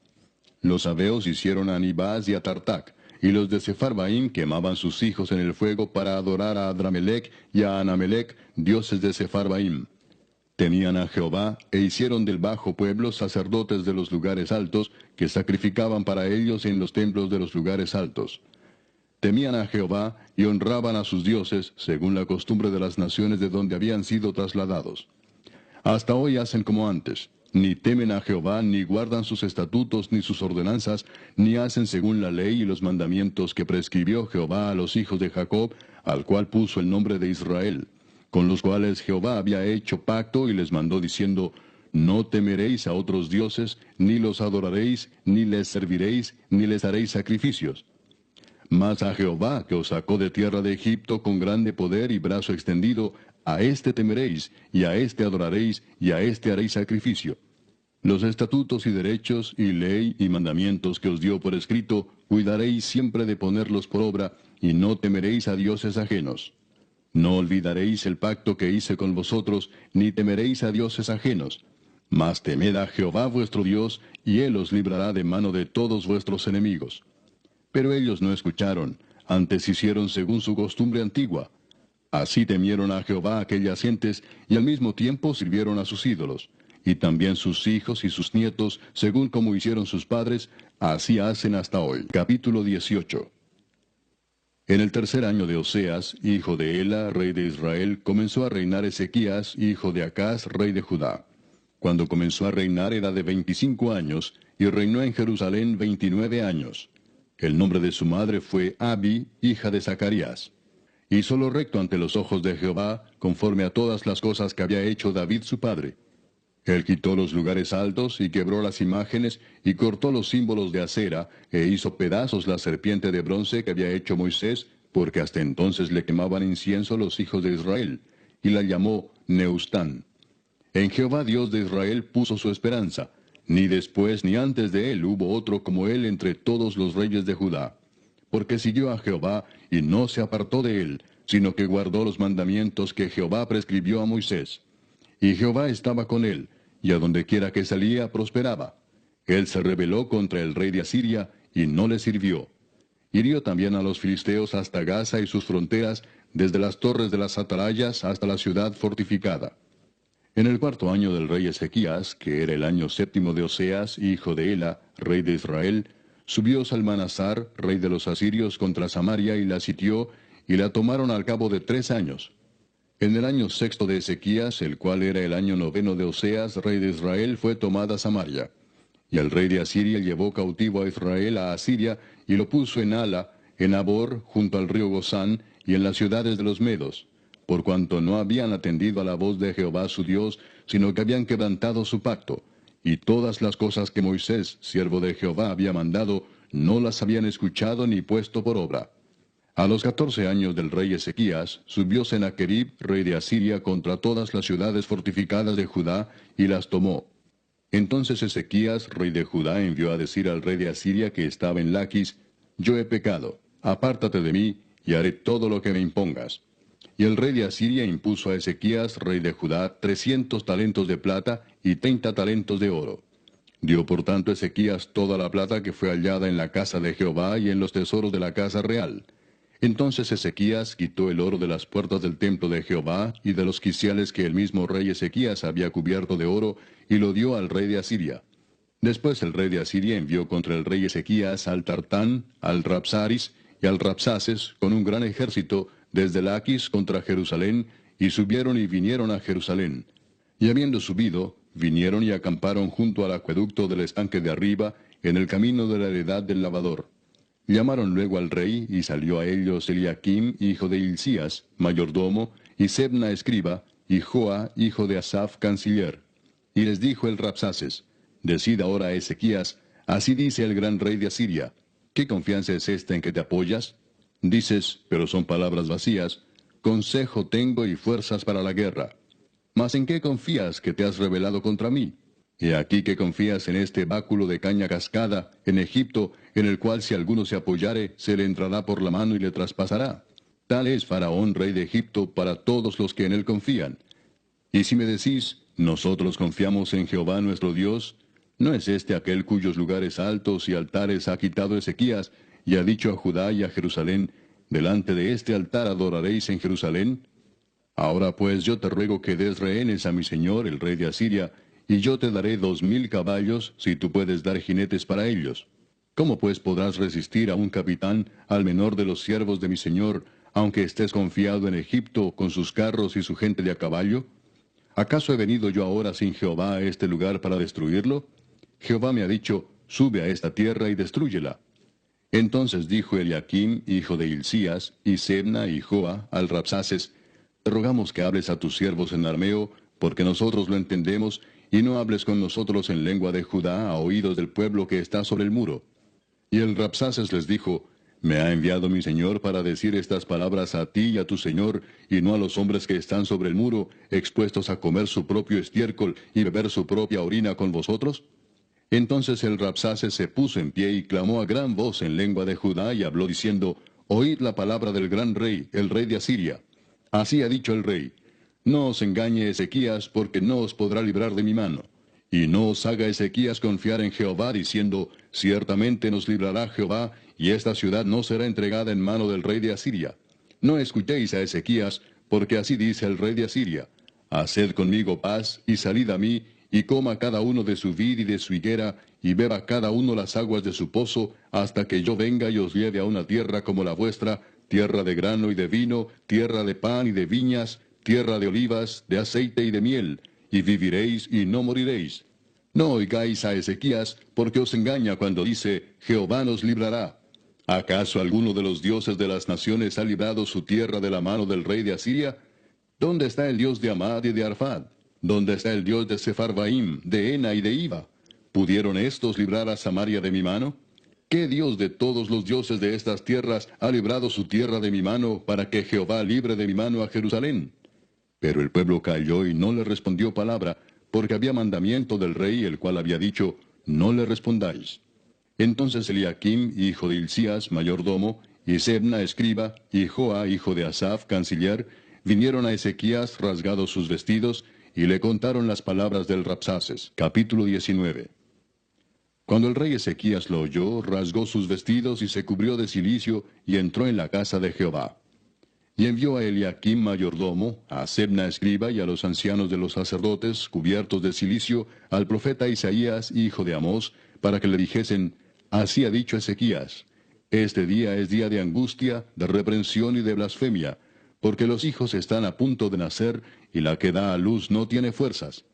Los sabeos hicieron a Nibaz y a Tartac, y los de Sepharvaim quemaban sus hijos en el fuego para adorar a Adramelech y a Anamelech, dioses de Sepharvaim. Temían a Jehová, e hicieron del bajo pueblo sacerdotes de los lugares altos, que sacrificaban para ellos en los templos de los lugares altos. Temían a Jehová, y honraban a sus dioses, según la costumbre de las naciones de donde habían sido trasladados. Hasta hoy hacen como antes. ni temen a Jehová, ni guardan sus estatutos, ni sus ordenanzas, ni hacen según la ley y los mandamientos que prescribió Jehová a los hijos de Jacob, al cual puso el nombre de Israel, con los cuales Jehová había hecho pacto y les mandó diciendo, no temeréis a otros dioses, ni los adoraréis, ni les serviréis, ni les haréis sacrificios. Mas a Jehová, que os sacó de tierra de Egipto con grande poder y brazo extendido, a éste temeréis, y a éste adoraréis, y a éste haréis sacrificio. Los estatutos y derechos, y ley y mandamientos que os dio por escrito, cuidaréis siempre de ponerlos por obra, y no temeréis a dioses ajenos. No olvidaréis el pacto que hice con vosotros, ni temeréis a dioses ajenos. Mas temed a Jehová vuestro Dios, y él os librará de mano de todos vuestros enemigos. Pero ellos no escucharon, antes hicieron según su costumbre antigua. Así temieron a Jehová aquellas gentes, y al mismo tiempo sirvieron a sus ídolos. Y también sus hijos y sus nietos, según como hicieron sus padres, así hacen hasta hoy. Capítulo 18. En el tercer año de Oseas, hijo de Ela, rey de Israel, comenzó a reinar Ezequías, hijo de Acaz, rey de Judá. Cuando comenzó a reinar era de 25 años, y reinó en Jerusalén 29 años. El nombre de su madre fue Abi, hija de Zacarías. Hizo lo recto ante los ojos de Jehová, conforme a todas las cosas que había hecho David su padre. Él quitó los lugares altos, y quebró las imágenes, y cortó los símbolos de acera, e hizo pedazos la serpiente de bronce que había hecho Moisés, porque hasta entonces le quemaban incienso los hijos de Israel, y la llamó Neustán. En Jehová Dios de Israel puso su esperanza, ni después ni antes de él hubo otro como él entre todos los reyes de Judá. Porque siguió a Jehová, y no se apartó de él, sino que guardó los mandamientos que Jehová prescribió a Moisés. Y Jehová estaba con él, y a donde quiera que salía prosperaba. Él se rebeló contra el rey de Asiria, y no le sirvió. Hirió también a los filisteos hasta Gaza y sus fronteras, desde las torres de las atarayas hasta la ciudad fortificada. En el cuarto año del rey Ezequías, que era el año séptimo de Oseas, hijo de Ela, rey de Israel, subió Salmanasar, rey de los asirios, contra Samaria y la sitió, y la tomaron al cabo de 3 años. En el año sexto de Ezequías, el cual era el año noveno de Oseas, rey de Israel, fue tomada Samaria. Y el rey de Asiria llevó cautivo a Israel a Asiria, y lo puso en Ala, en Abor, junto al río Gozán, y en las ciudades de los Medos, por cuanto no habían atendido a la voz de Jehová su Dios, sino que habían quebrantado su pacto, y todas las cosas que Moisés, siervo de Jehová, había mandado, no las habían escuchado ni puesto por obra. A los 14 años del rey Ezequías, subió Sennacherib, rey de Asiria, contra todas las ciudades fortificadas de Judá, y las tomó. Entonces Ezequías, rey de Judá, envió a decir al rey de Asiria que estaba en Laquis, yo he pecado, apártate de mí, y haré todo lo que me impongas. Y el rey de Asiria impuso a Ezequías, rey de Judá, 300 talentos de plata y 30 talentos de oro. Dio por tanto Ezequías toda la plata que fue hallada en la casa de Jehová y en los tesoros de la casa real. Entonces Ezequías quitó el oro de las puertas del templo de Jehová y de los quiciales que el mismo rey Ezequías había cubierto de oro, y lo dio al rey de Asiria. Después el rey de Asiria envió contra el rey Ezequías al Tartán, al Rabsaris y al Rabsaces con un gran ejército, desde Laquis contra Jerusalén, y subieron y vinieron a Jerusalén. Y habiendo subido, vinieron y acamparon junto al acueducto del estanque de arriba, en el camino de la heredad del lavador. Llamaron luego al rey, y salió a ellos Eliaquim, hijo de Hilcías, mayordomo, y Sebna escriba, y Joa, hijo de Asaph, canciller. Y les dijo el Rabsaces, decid ahora a Ezequías, así dice el gran rey de Asiria, ¿qué confianza es esta en que te apoyas? Dices, pero son palabras vacías, consejo tengo y fuerzas para la guerra. Mas ¿en qué confías que te has rebelado contra mí? He aquí que confías en este báculo de caña cascada, en Egipto, en el cual si alguno se apoyare, se le entrará por la mano y le traspasará. Tal es Faraón, rey de Egipto, para todos los que en él confían. Y si me decís, nosotros confiamos en Jehová nuestro Dios, ¿no es este aquel cuyos lugares altos y altares ha quitado Ezequías, y ha dicho a Judá y a Jerusalén, delante de este altar adoraréis en Jerusalén? Ahora pues yo te ruego que des rehenes a mi señor, el rey de Asiria, y yo te daré 2000 caballos, si tú puedes dar jinetes para ellos. ¿Cómo pues podrás resistir a un capitán, al menor de los siervos de mi señor, aunque estés confiado en Egipto, con sus carros y su gente de a caballo? ¿Acaso he venido yo ahora sin Jehová a este lugar para destruirlo? Jehová me ha dicho, sube a esta tierra y destrúyela. Entonces dijo Eliaquim, hijo de Hilcías, y Sebna y Joa, al Rabsaces, te rogamos que hables a tus siervos en arameo, porque nosotros lo entendemos, y no hables con nosotros en lengua de Judá a oídos del pueblo que está sobre el muro. Y el Rabsaces les dijo, me ha enviado mi señor para decir estas palabras a ti y a tu señor, y no a los hombres que están sobre el muro, expuestos a comer su propio estiércol y beber su propia orina con vosotros. Entonces el Rabsaces se puso en pie y clamó a gran voz en lengua de Judá y habló diciendo, oíd la palabra del gran rey, el rey de Asiria. Así ha dicho el rey, no os engañe Ezequías, porque no os podrá librar de mi mano. Y no os haga Ezequías confiar en Jehová, diciendo, ciertamente nos librará Jehová, y esta ciudad no será entregada en mano del rey de Asiria. No escuchéis a Ezequías, porque así dice el rey de Asiria, haced conmigo paz, y salid a mí, y coma cada uno de su vid y de su higuera, y beba cada uno las aguas de su pozo, hasta que yo venga y os lleve a una tierra como la vuestra, tierra de grano y de vino, tierra de pan y de viñas, tierra de olivas, de aceite y de miel, y viviréis y no moriréis. No oigáis a Ezequías, porque os engaña cuando dice, Jehová nos librará. ¿Acaso alguno de los dioses de las naciones ha librado su tierra de la mano del rey de Asiria? ¿Dónde está el Dios de Amad y de Arfad? ¿Dónde está el Dios de Sepharvaim, de Ena y de Iva? ¿Pudieron estos librar a Samaria de mi mano? ¿Qué Dios de todos los dioses de estas tierras ha librado su tierra de mi mano para que Jehová libre de mi mano a Jerusalén? Pero el pueblo calló y no le respondió palabra, porque había mandamiento del rey, el cual había dicho, no le respondáis. Entonces Eliaquim, hijo de Hilcías, mayordomo, y Sebna, escriba, y Joa, hijo de Asaph, canciller, vinieron a Ezequías rasgados sus vestidos, y le contaron las palabras del Rabsaces. Capítulo 19. Cuando el rey Ezequías lo oyó, rasgó sus vestidos y se cubrió de cilicio, y entró en la casa de Jehová. Y envió a Eliaquim mayordomo, a Sebna escriba y a los ancianos de los sacerdotes, cubiertos de cilicio, al profeta Isaías, hijo de Amós, para que le dijesen, así ha dicho Ezequías, este día es día de angustia, de reprensión y de blasfemia, porque los hijos están a punto de nacer, y la que da a luz no tiene fuerzas.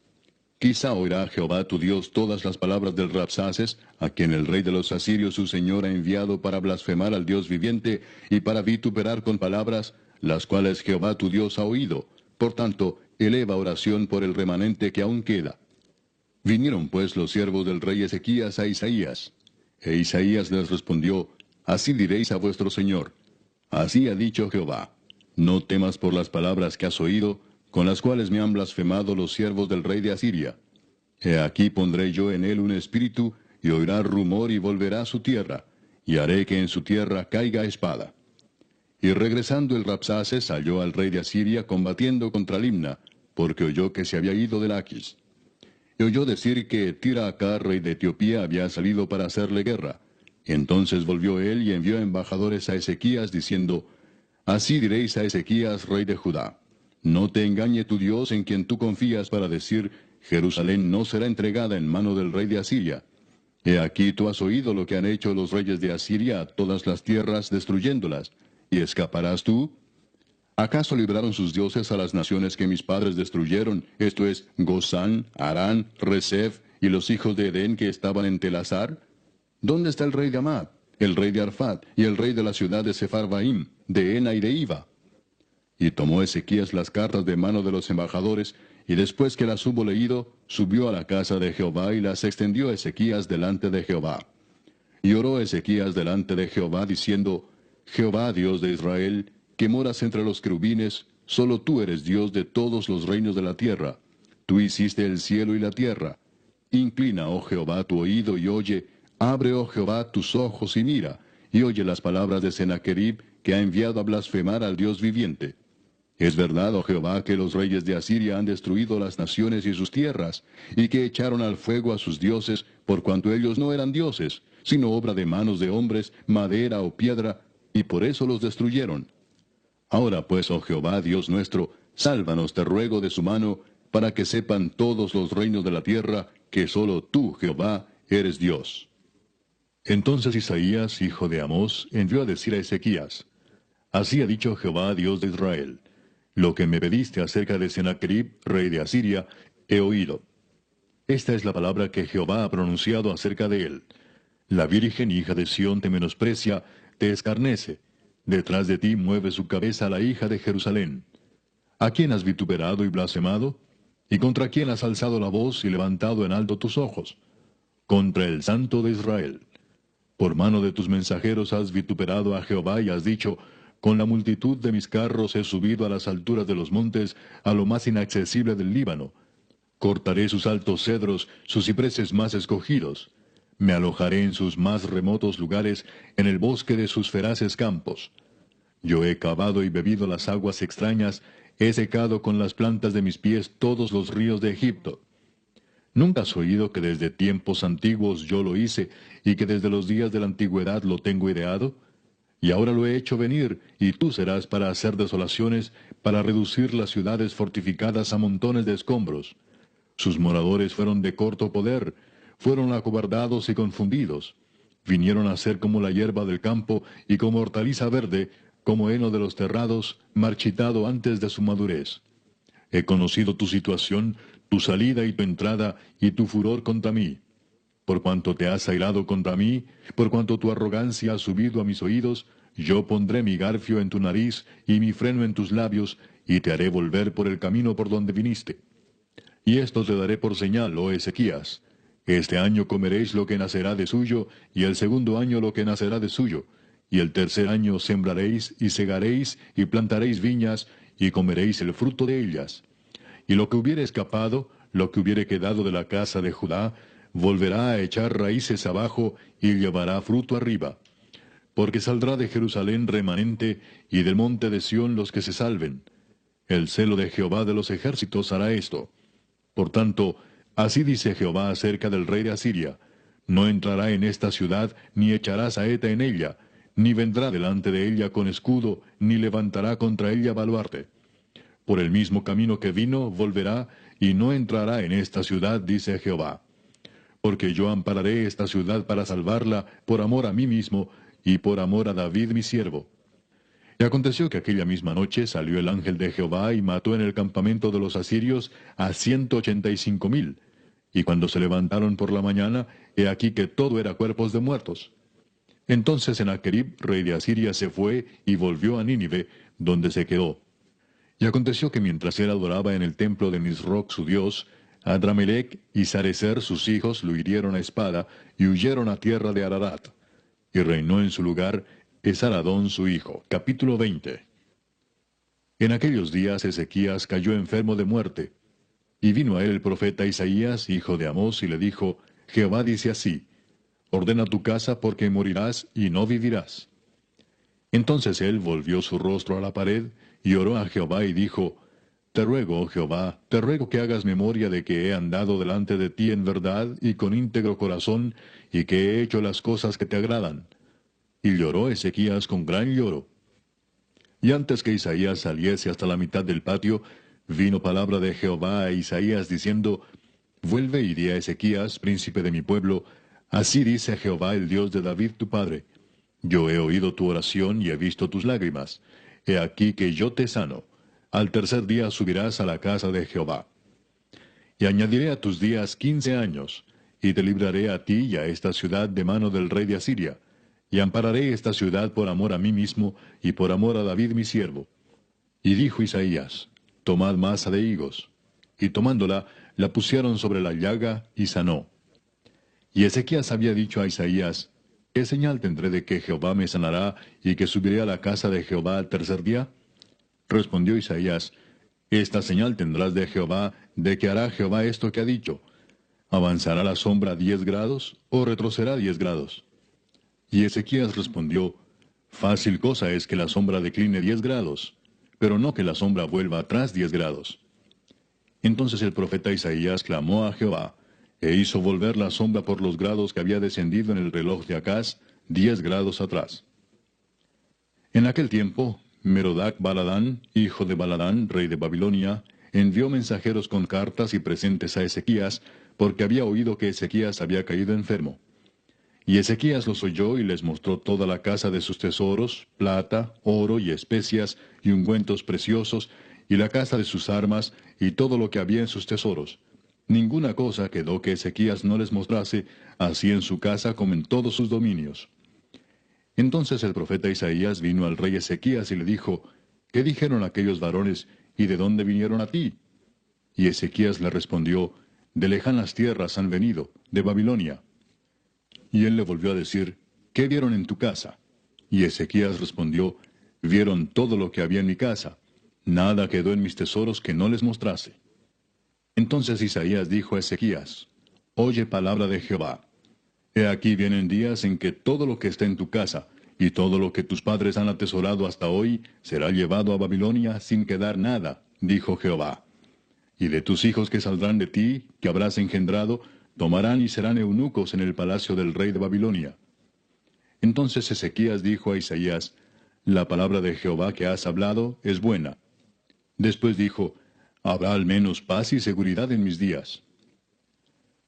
Quizá oirá Jehová tu Dios todas las palabras del Rabsaces, a quien el rey de los asirios su señor ha enviado para blasfemar al Dios viviente, y para vituperar con palabras, las cuales Jehová tu Dios ha oído. Por tanto, eleva oración por el remanente que aún queda. Vinieron pues los siervos del rey Ezequías a Isaías. E Isaías les respondió, así diréis a vuestro señor, así ha dicho Jehová, no temas por las palabras que has oído, con las cuales me han blasfemado los siervos del rey de Asiria. He aquí pondré yo en él un espíritu, y oirá rumor y volverá a su tierra, y haré que en su tierra caiga espada. Y regresando el Rabsaces halló al rey de Asiria combatiendo contra Limna, porque oyó que se había ido de Laquis. Y oyó decir que Tiraacá, rey de Etiopía, había salido para hacerle guerra. Entonces volvió él y envió embajadores a Ezequías, diciendo, así diréis a Ezequías, rey de Judá, no te engañe tu Dios en quien tú confías para decir, Jerusalén no será entregada en mano del rey de Asiria. He aquí tú has oído lo que han hecho los reyes de Asiria a todas las tierras, destruyéndolas. ¿Y escaparás tú? ¿Acaso libraron sus dioses a las naciones que mis padres destruyeron, esto es, Gozán, Harán, Resef, y los hijos de Edén que estaban en Telasar? ¿Dónde está el rey de Amad, el rey de Arfad, y el rey de la ciudad de Sepharvaim, de Ena y de Iva? Y tomó Ezequías las cartas de mano de los embajadores, y después que las hubo leído, subió a la casa de Jehová y las extendió Ezequías delante de Jehová. Y oró Ezequías delante de Jehová, diciendo, Jehová, Dios de Israel, que moras entre los querubines, solo tú eres Dios de todos los reinos de la tierra. Tú hiciste el cielo y la tierra. Inclina, oh Jehová, tu oído y oye, abre, oh Jehová, tus ojos y mira, y oye las palabras de Sennacherib, que ha enviado a blasfemar al Dios viviente. Es verdad, oh Jehová, que los reyes de Asiria han destruido las naciones y sus tierras, y que echaron al fuego a sus dioses, por cuanto ellos no eran dioses, sino obra de manos de hombres, madera o piedra, y por eso los destruyeron. Ahora pues, oh Jehová, Dios nuestro, sálvanos, te ruego, de su mano, para que sepan todos los reinos de la tierra, que solo tú, Jehová, eres Dios. Entonces Isaías, hijo de Amós, envió a decir a Ezequías, así ha dicho Jehová, Dios de Israel, lo que me pediste acerca de Sennacherib, rey de Asiria, he oído. Esta es la palabra que Jehová ha pronunciado acerca de él. La virgen hija de Sión te menosprecia, te escarnece. Detrás de ti mueve su cabeza la hija de Jerusalén. ¿A quién has vituperado y blasfemado? ¿Y contra quién has alzado la voz y levantado en alto tus ojos? Contra el Santo de Israel. Por mano de tus mensajeros has vituperado a Jehová y has dicho, con la multitud de mis carros he subido a las alturas de los montes, a lo más inaccesible del Líbano. Cortaré sus altos cedros, sus cipreses más escogidos. Me alojaré en sus más remotos lugares, en el bosque de sus feraces campos. Yo he cavado y bebido las aguas extrañas, he secado con las plantas de mis pies todos los ríos de Egipto. ¿Nunca has oído que desde tiempos antiguos yo lo hice, y que desde los días de la antigüedad lo tengo ideado? Y ahora lo he hecho venir, y tú serás para hacer desolaciones, para reducir las ciudades fortificadas a montones de escombros. Sus moradores fueron de corto poder, fueron acobardados y confundidos. Vinieron a ser como la hierba del campo, y como hortaliza verde, como heno de los terrados, marchitado antes de su madurez. He conocido tu situación, tu salida y tu entrada, y tu furor contra mí. Por cuanto te has airado contra mí, por cuanto tu arrogancia ha subido a mis oídos, yo pondré mi garfio en tu nariz y mi freno en tus labios, y te haré volver por el camino por donde viniste. Y esto te daré por señal, oh Ezequías. Este año comeréis lo que nacerá de suyo, y el segundo año lo que nacerá de suyo, y el tercer año sembraréis, y segaréis, y plantaréis viñas, y comeréis el fruto de ellas. Y lo que hubiere escapado, lo que hubiere quedado de la casa de Judá, volverá a echar raíces abajo, y llevará fruto arriba. Porque saldrá de Jerusalén remanente, y del monte de Sión los que se salven. El celo de Jehová de los ejércitos hará esto. Por tanto, así dice Jehová acerca del rey de Asiria: no entrará en esta ciudad, ni echará saeta en ella, ni vendrá delante de ella con escudo, ni levantará contra ella baluarte. Por el mismo camino que vino, volverá, y no entrará en esta ciudad, dice Jehová. Porque yo ampararé esta ciudad para salvarla, por amor a mí mismo, y por amor a David mi siervo. Y aconteció que aquella misma noche salió el ángel de Jehová y mató en el campamento de los asirios a 185,000. Y cuando se levantaron por la mañana, he aquí que todo era cuerpos de muertos. Entonces Sennacherib, rey de Asiria, se fue y volvió a Nínive, donde se quedó. Y aconteció que mientras él adoraba en el templo de Nisroch su dios, Adramelech y Sarecer sus hijos lo hirieron a espada y huyeron a tierra de Ararat. Y reinó en su lugar Esaradón su hijo. Capítulo 20. En aquellos días Ezequías cayó enfermo de muerte. Y vino a él el profeta Isaías, hijo de Amós, y le dijo: Jehová dice así: ordena tu casa porque morirás y no vivirás. Entonces él volvió su rostro a la pared, y oró a Jehová y dijo: Te ruego, oh Jehová, te ruego que hagas memoria de que he andado delante de ti en verdad y con íntegro corazón, y que he hecho las cosas que te agradan. Y lloró Ezequías con gran lloro. Y antes que Isaías saliese hasta la mitad del patio, vino palabra de Jehová a Isaías diciendo: Vuelve y di a Ezequías, príncipe de mi pueblo: Así dice Jehová, el Dios de David tu padre: Yo he oído tu oración y he visto tus lágrimas. He aquí que yo te sano. Al tercer día subirás a la casa de Jehová. Y añadiré a tus días 15 años, y te libraré a ti y a esta ciudad de mano del rey de Asiria. Y ampararé esta ciudad por amor a mí mismo, y por amor a David mi siervo. Y dijo Isaías: Tomad masa de higos. Y tomándola, la pusieron sobre la llaga, y sanó. Y Ezequías había dicho a Isaías: ¿Qué señal tendré de que Jehová me sanará, y que subiré a la casa de Jehová al tercer día? Respondió Isaías: Esta señal tendrás de Jehová, de que hará Jehová esto que ha dicho: ¿avanzará la sombra 10 grados, o retrocederá 10 grados? Y Ezequías respondió: Fácil cosa es que la sombra decline 10 grados, pero no que la sombra vuelva atrás 10 grados. Entonces el profeta Isaías clamó a Jehová, e hizo volver la sombra por los grados que había descendido en el reloj de Acaz, 10 grados atrás. En aquel tiempo, Merodac Baladán, hijo de Baladán, rey de Babilonia, envió mensajeros con cartas y presentes a Ezequías, porque había oído que Ezequías había caído enfermo. Y Ezequías los oyó y les mostró toda la casa de sus tesoros, plata, oro y especias, y ungüentos preciosos, y la casa de sus armas, y todo lo que había en sus tesoros. Ninguna cosa quedó que Ezequías no les mostrase, así en su casa como en todos sus dominios. Entonces el profeta Isaías vino al rey Ezequías y le dijo, ¿qué dijeron aquellos varones, y de dónde vinieron a ti? Y Ezequías le respondió, de lejanas tierras han venido, de Babilonia. Y él le volvió a decir, ¿qué vieron en tu casa? Y Ezequías respondió, vieron todo lo que había en mi casa. Nada quedó en mis tesoros que no les mostrase. Entonces Isaías dijo a Ezequías, oye palabra de Jehová. He aquí vienen días en que todo lo que está en tu casa, y todo lo que tus padres han atesorado hasta hoy, será llevado a Babilonia sin quedar nada, dijo Jehová. Y de tus hijos que saldrán de ti, que habrás engendrado, tomarán y serán eunucos en el palacio del rey de Babilonia. Entonces Ezequías dijo a Isaías, la palabra de Jehová que has hablado es buena. Después dijo, habrá al menos paz y seguridad en mis días.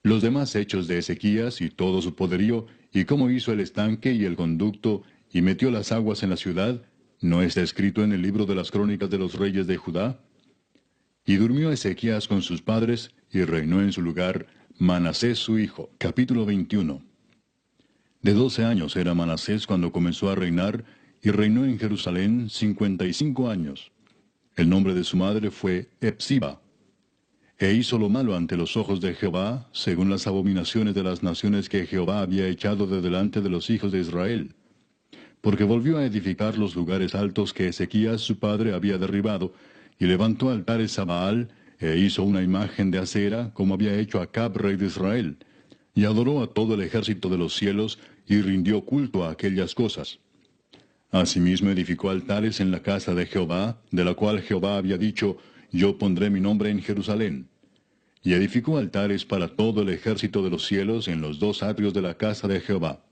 Los demás hechos de Ezequías y todo su poderío, y cómo hizo el estanque y el conducto, y metió las aguas en la ciudad, ¿no está escrito en el libro de las crónicas de los reyes de Judá? Y durmió Ezequías con sus padres, y reinó en su lugar Manasés su hijo. Capítulo 21. De 12 años era Manasés cuando comenzó a reinar, y reinó en Jerusalén 55 años. El nombre de su madre fue Hepsiba. E hizo lo malo ante los ojos de Jehová, según las abominaciones de las naciones que Jehová había echado de delante de los hijos de Israel. Porque volvió a edificar los lugares altos que Ezequías su padre había derribado, y levantó altares a Baal, e hizo una imagen de acera, como había hecho Acab rey de Israel, y adoró a todo el ejército de los cielos, y rindió culto a aquellas cosas. Asimismo edificó altares en la casa de Jehová, de la cual Jehová había dicho, yo pondré mi nombre en Jerusalén. Y edificó altares para todo el ejército de los cielos en los dos atrios de la casa de Jehová.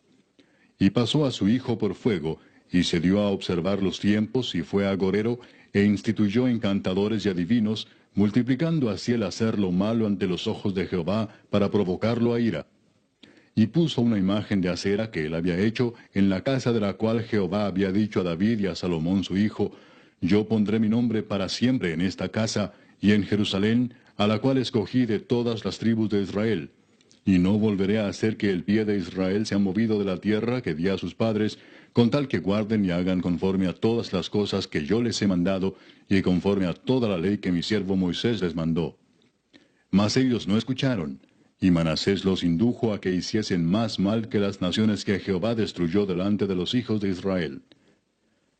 Y pasó a su hijo por fuego, y se dio a observar los tiempos, y fue agorero, e instituyó encantadores y adivinos, multiplicando así el hacer lo malo ante los ojos de Jehová, para provocarlo a ira. Y puso una imagen de acera que él había hecho en la casa de la cual Jehová había dicho a David y a Salomón su hijo, yo pondré mi nombre para siempre en esta casa, y en Jerusalén, a la cual escogí de todas las tribus de Israel. Y no volveré a hacer que el pie de Israel sea movido de la tierra que di a sus padres, con tal que guarden y hagan conforme a todas las cosas que yo les he mandado, y conforme a toda la ley que mi siervo Moisés les mandó. Mas ellos no escucharon, y Manasés los indujo a que hiciesen más mal que las naciones que Jehová destruyó delante de los hijos de Israel.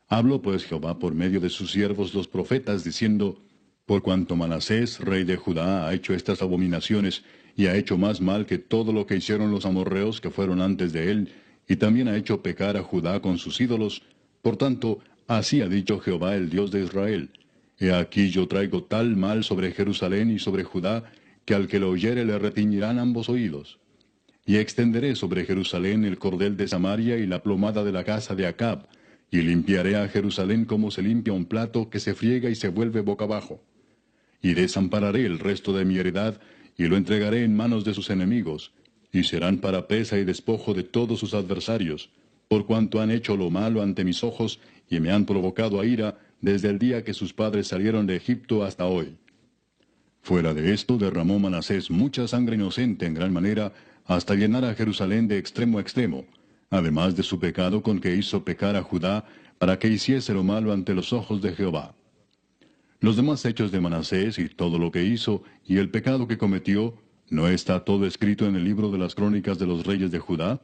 Habló pues Jehová por medio de sus siervos los profetas, diciendo, por cuanto Manasés, rey de Judá, ha hecho estas abominaciones, y ha hecho más mal que todo lo que hicieron los amorreos que fueron antes de él, y también ha hecho pecar a Judá con sus ídolos, por tanto, así ha dicho Jehová el Dios de Israel, he aquí yo traigo tal mal sobre Jerusalén y sobre Judá, que al que lo oyere le retiñirán ambos oídos. Y extenderé sobre Jerusalén el cordel de Samaria y la plomada de la casa de Acab, y limpiaré a Jerusalén como se limpia un plato que se friega y se vuelve boca abajo. Y desampararé el resto de mi heredad, y lo entregaré en manos de sus enemigos, y serán para presa y despojo de todos sus adversarios, por cuanto han hecho lo malo ante mis ojos, y me han provocado a ira, desde el día que sus padres salieron de Egipto hasta hoy. Fuera de esto derramó Manasés mucha sangre inocente en gran manera, hasta llenar a Jerusalén de extremo a extremo, además de su pecado con que hizo pecar a Judá, para que hiciese lo malo ante los ojos de Jehová. Los demás hechos de Manasés y todo lo que hizo, y el pecado que cometió, ¿no está todo escrito en el libro de las crónicas de los reyes de Judá?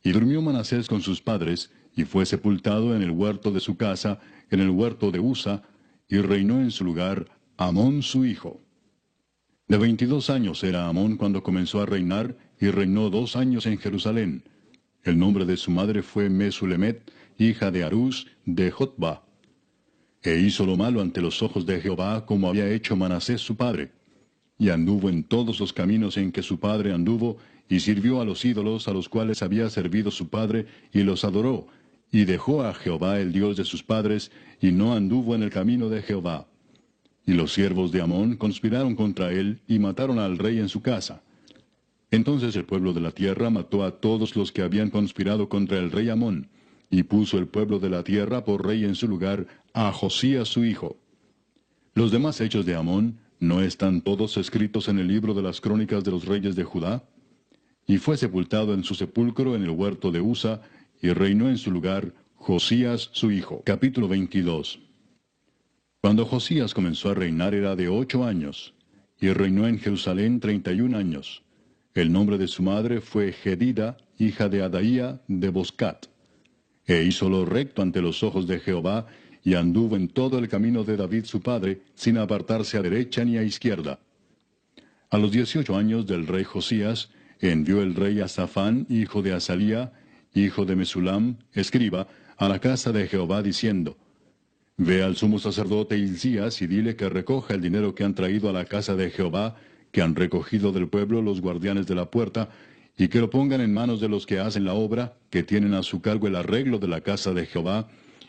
Y durmió Manasés con sus padres, y fue sepultado en el huerto de su casa, en el huerto de Usa, y reinó en su lugar Amón su hijo. De 22 años era Amón cuando comenzó a reinar, y reinó 2 años en Jerusalén. El nombre de su madre fue Mesulemet, hija de Harús, de Jotba. E hizo lo malo ante los ojos de Jehová, como había hecho Manasés su padre. Y anduvo en todos los caminos en que su padre anduvo, y sirvió a los ídolos a los cuales había servido su padre, y los adoró, y dejó a Jehová el Dios de sus padres, y no anduvo en el camino de Jehová. Y los siervos de Amón conspiraron contra él, y mataron al rey en su casa. Entonces el pueblo de la tierra mató a todos los que habían conspirado contra el rey Amón, y puso el pueblo de la tierra por rey en su lugar a Josías su hijo. Los demás hechos de Amón, ¿no están todos escritos en el libro de las crónicas de los reyes de Judá? Y fue sepultado en su sepulcro en el huerto de Usa, y reinó en su lugar Josías su hijo. Capítulo 22. Cuando Josías comenzó a reinar era de 8 años, y reinó en Jerusalén 31 años. El nombre de su madre fue Jedida, hija de Adaía de Boscat. E hizo lo recto ante los ojos de Jehová, y anduvo en todo el camino de David su padre, sin apartarse a derecha ni a izquierda. A los 18 años del rey Josías, envió el rey a Safán, hijo de Asalía, hijo de Mesulam, escriba, a la casa de Jehová, diciendo: Ve al sumo sacerdote Hilcías y dile que recoja el dinero que han traído a la casa de Jehová, que han recogido del pueblo los guardianes de la puerta, y que lo pongan en manos de los que hacen la obra, que tienen a su cargo el arreglo de la casa de Jehová,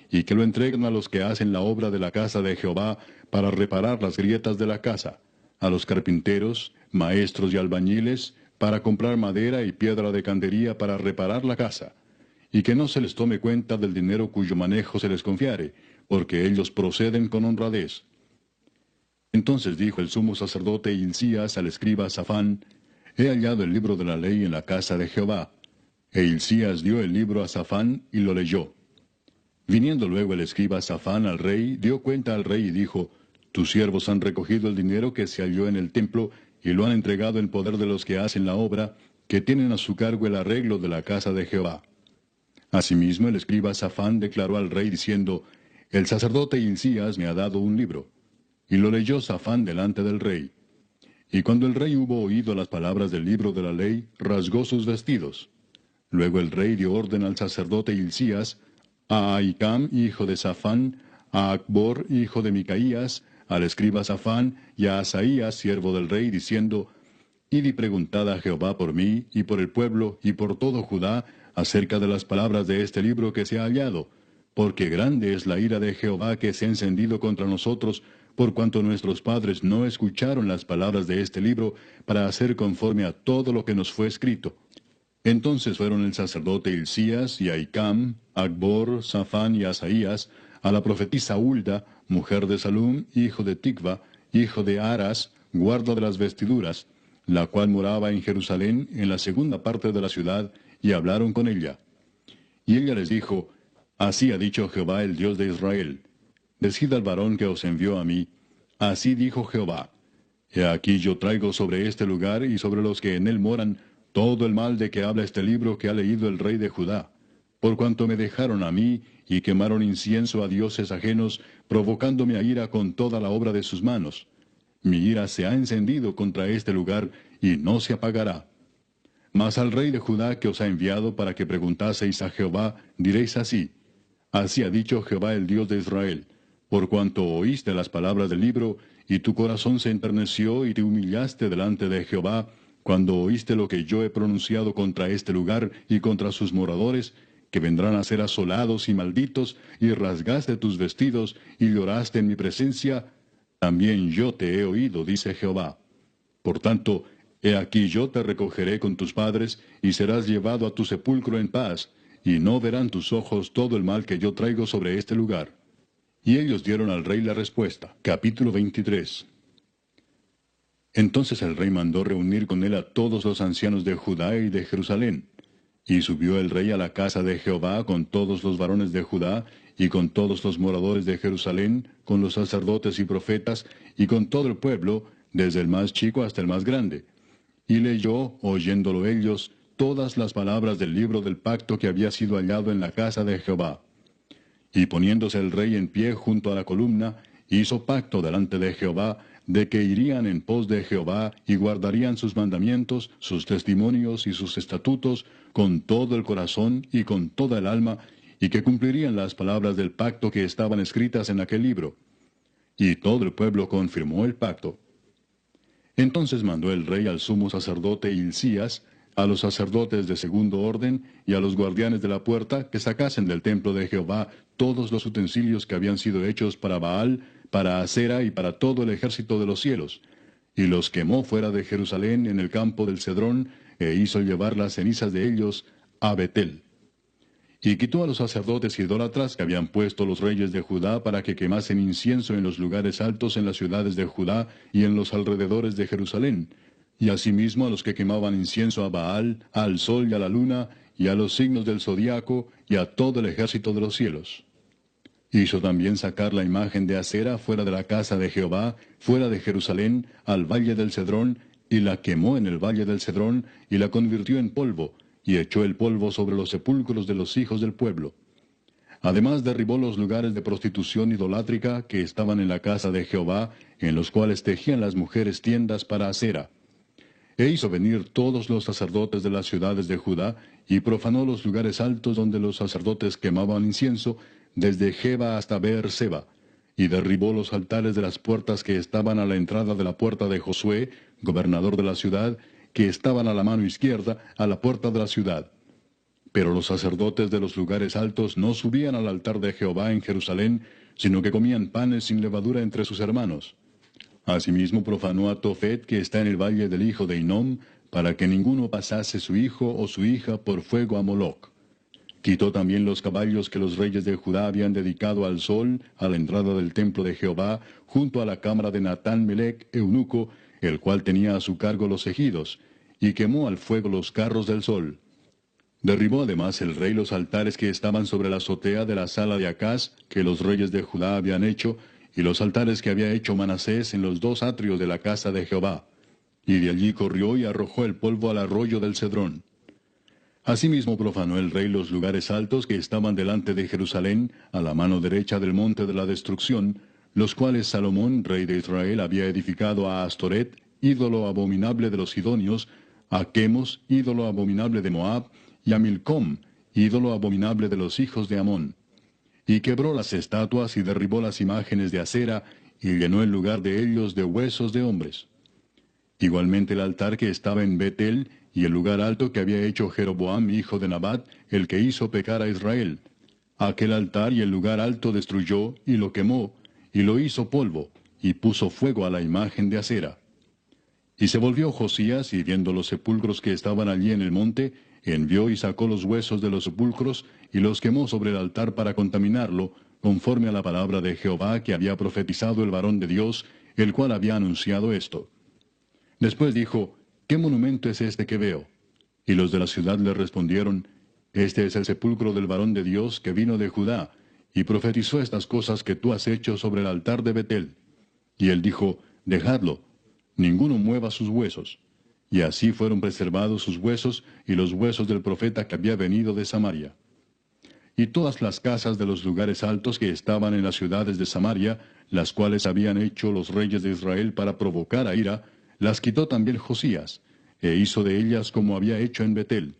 y que lo entreguen a los que hacen la obra de la casa de Jehová, para reparar las grietas de la casa, a los carpinteros, maestros y albañiles, para comprar madera y piedra de candería para reparar la casa, y que no se les tome cuenta del dinero cuyo manejo se les confiare, porque ellos proceden con honradez. Entonces dijo el sumo sacerdote Hilcías al escriba Safán: He hallado el libro de la ley en la casa de Jehová. E Hilcías dio el libro a Safán y lo leyó. Viniendo luego el escriba Safán al rey, dio cuenta al rey y dijo: Tus siervos han recogido el dinero que se halló en el templo, y lo han entregado en poder de los que hacen la obra, que tienen a su cargo el arreglo de la casa de Jehová. Asimismo el escriba Safán declaró al rey diciendo: El sacerdote Hilcías me ha dado un libro. Y lo leyó Safán delante del rey. Y cuando el rey hubo oído las palabras del libro de la ley, rasgó sus vestidos. Luego el rey dio orden al sacerdote Hilcías, a Ahicam, hijo de Safán, a Acbor, hijo de Micaías, al escriba Safán, y a Asaías, siervo del rey, diciendo: Id y preguntad a Jehová por mí, y por el pueblo, y por todo Judá, acerca de las palabras de este libro que se ha hallado, porque grande es la ira de Jehová que se ha encendido contra nosotros, por cuanto nuestros padres no escucharon las palabras de este libro, para hacer conforme a todo lo que nos fue escrito. Entonces fueron el sacerdote Hilcías y Ahicam, Acbor, Safán y Asaías, a la profetisa Hulda, mujer de Salum, hijo de Ticva, hijo de Aras, guarda de las vestiduras, la cual moraba en Jerusalén, en la segunda parte de la ciudad, y hablaron con ella. Y ella les dijo: Así ha dicho Jehová, el Dios de Israel: Decid al varón que os envió a mí: Así dijo Jehová: He aquí yo traigo sobre este lugar y sobre los que en él moran todo el mal de que habla este libro que ha leído el rey de Judá, por cuanto me dejaron a mí y quemaron incienso a dioses ajenos, provocándome a ira con toda la obra de sus manos. Mi ira se ha encendido contra este lugar y no se apagará. Mas al rey de Judá que os ha enviado para que preguntaseis a Jehová, diréis así: Así ha dicho Jehová, el Dios de Israel: Por cuanto oíste las palabras del libro, y tu corazón se enterneció y te humillaste delante de Jehová, cuando oíste lo que yo he pronunciado contra este lugar y contra sus moradores, que vendrán a ser asolados y malditos, y rasgaste tus vestidos y lloraste en mi presencia, también yo te he oído, dice Jehová. Por tanto, he aquí yo te recogeré con tus padres, y serás llevado a tu sepulcro en paz, y no verán tus ojos todo el mal que yo traigo sobre este lugar. Y ellos dieron al rey la respuesta. Capítulo 23. Entonces el rey mandó reunir con él a todos los ancianos de Judá y de Jerusalén. Y subió el rey a la casa de Jehová con todos los varones de Judá, y con todos los moradores de Jerusalén, con los sacerdotes y profetas, y con todo el pueblo, desde el más chico hasta el más grande. Y leyó, oyéndolo ellos, todas las palabras del libro del pacto que había sido hallado en la casa de Jehová. Y poniéndose el rey en pie junto a la columna, hizo pacto delante de Jehová, de que irían en pos de Jehová y guardarían sus mandamientos, sus testimonios y sus estatutos con todo el corazón y con toda el alma, y que cumplirían las palabras del pacto que estaban escritas en aquel libro. Y todo el pueblo confirmó el pacto. Entonces mandó el rey al sumo sacerdote Hilcías, a los sacerdotes de segundo orden y a los guardianes de la puerta, que sacasen del templo de Jehová todos los utensilios que habían sido hechos para Baal, para Asera y para todo el ejército de los cielos, y los quemó fuera de Jerusalén en el campo del Cedrón, e hizo llevar las cenizas de ellos a Betel. Y quitó a los sacerdotes idólatras que habían puesto los reyes de Judá para que quemasen incienso en los lugares altos en las ciudades de Judá y en los alrededores de Jerusalén, y asimismo a los que quemaban incienso a Baal, al sol y a la luna, y a los signos del zodiaco, y a todo el ejército de los cielos. Hizo también sacar la imagen de Acera fuera de la casa de Jehová, fuera de Jerusalén, al valle del Cedrón, y la quemó en el valle del Cedrón, y la convirtió en polvo, y echó el polvo sobre los sepulcros de los hijos del pueblo. Además derribó los lugares de prostitución idolátrica que estaban en la casa de Jehová, en los cuales tejían las mujeres tiendas para Acera. E hizo venir todos los sacerdotes de las ciudades de Judá, y profanó los lugares altos donde los sacerdotes quemaban incienso, desde Geba hasta Beer-seba, y derribó los altares de las puertas que estaban a la entrada de la puerta de Josué, gobernador de la ciudad, que estaban a la mano izquierda, a la puerta de la ciudad. Pero los sacerdotes de los lugares altos no subían al altar de Jehová en Jerusalén, sino que comían panes sin levadura entre sus hermanos. Asimismo profanó a Tofet, que está en el valle del hijo de Hinnom, para que ninguno pasase su hijo o su hija por fuego a Moloc. Quitó también los caballos que los reyes de Judá habían dedicado al sol, a la entrada del templo de Jehová, junto a la cámara de Natán Melec, eunuco, el cual tenía a su cargo los ejidos, y quemó al fuego los carros del sol. Derribó además el rey los altares que estaban sobre la azotea de la sala de Acaz, que los reyes de Judá habían hecho, y los altares que había hecho Manasés en los dos atrios de la casa de Jehová. Y de allí corrió y arrojó el polvo al arroyo del Cedrón. Asimismo profanó el rey los lugares altos que estaban delante de Jerusalén, a la mano derecha del monte de la destrucción, los cuales Salomón, rey de Israel, había edificado a Astoret, ídolo abominable de los sidonios, a Chemos, ídolo abominable de Moab, y a Milcom, ídolo abominable de los hijos de Amón. Y quebró las estatuas y derribó las imágenes de acera, y llenó el lugar de ellos de huesos de hombres. Igualmente el altar que estaba en Betel, y el lugar alto que había hecho Jeroboam, hijo de Nabat, el que hizo pecar a Israel. Aquel altar y el lugar alto destruyó, y lo quemó, y lo hizo polvo, y puso fuego a la imagen de acera. Y se volvió Josías, y viendo los sepulcros que estaban allí en el monte, envió y sacó los huesos de los sepulcros, y los quemó sobre el altar para contaminarlo, conforme a la palabra de Jehová que había profetizado el varón de Dios, el cual había anunciado esto. Después dijo, ¿qué monumento es este que veo? Y los de la ciudad le respondieron, este es el sepulcro del varón de Dios que vino de Judá, y profetizó estas cosas que tú has hecho sobre el altar de Betel. Y él dijo, dejadlo, ninguno mueva sus huesos. Y así fueron preservados sus huesos y los huesos del profeta que había venido de Samaria. Y todas las casas de los lugares altos que estaban en las ciudades de Samaria, las cuales habían hecho los reyes de Israel para provocar a ira, las quitó también Josías, e hizo de ellas como había hecho en Betel.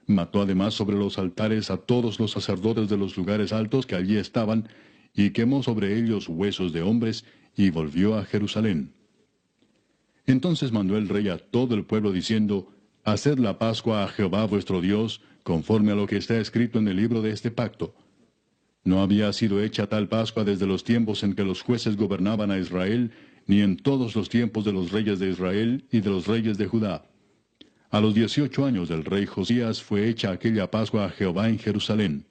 Mató además sobre los altares a todos los sacerdotes de los lugares altos que allí estaban, y quemó sobre ellos huesos de hombres, y volvió a Jerusalén. Entonces mandó el rey a todo el pueblo diciendo, haced la Pascua a Jehová vuestro Dios, conforme a lo que está escrito en el libro de este pacto. No había sido hecha tal Pascua desde los tiempos en que los jueces gobernaban a Israel, ni en todos los tiempos de los reyes de Israel y de los reyes de Judá. A los 18 años del rey Josías fue hecha aquella Pascua a Jehová en Jerusalén.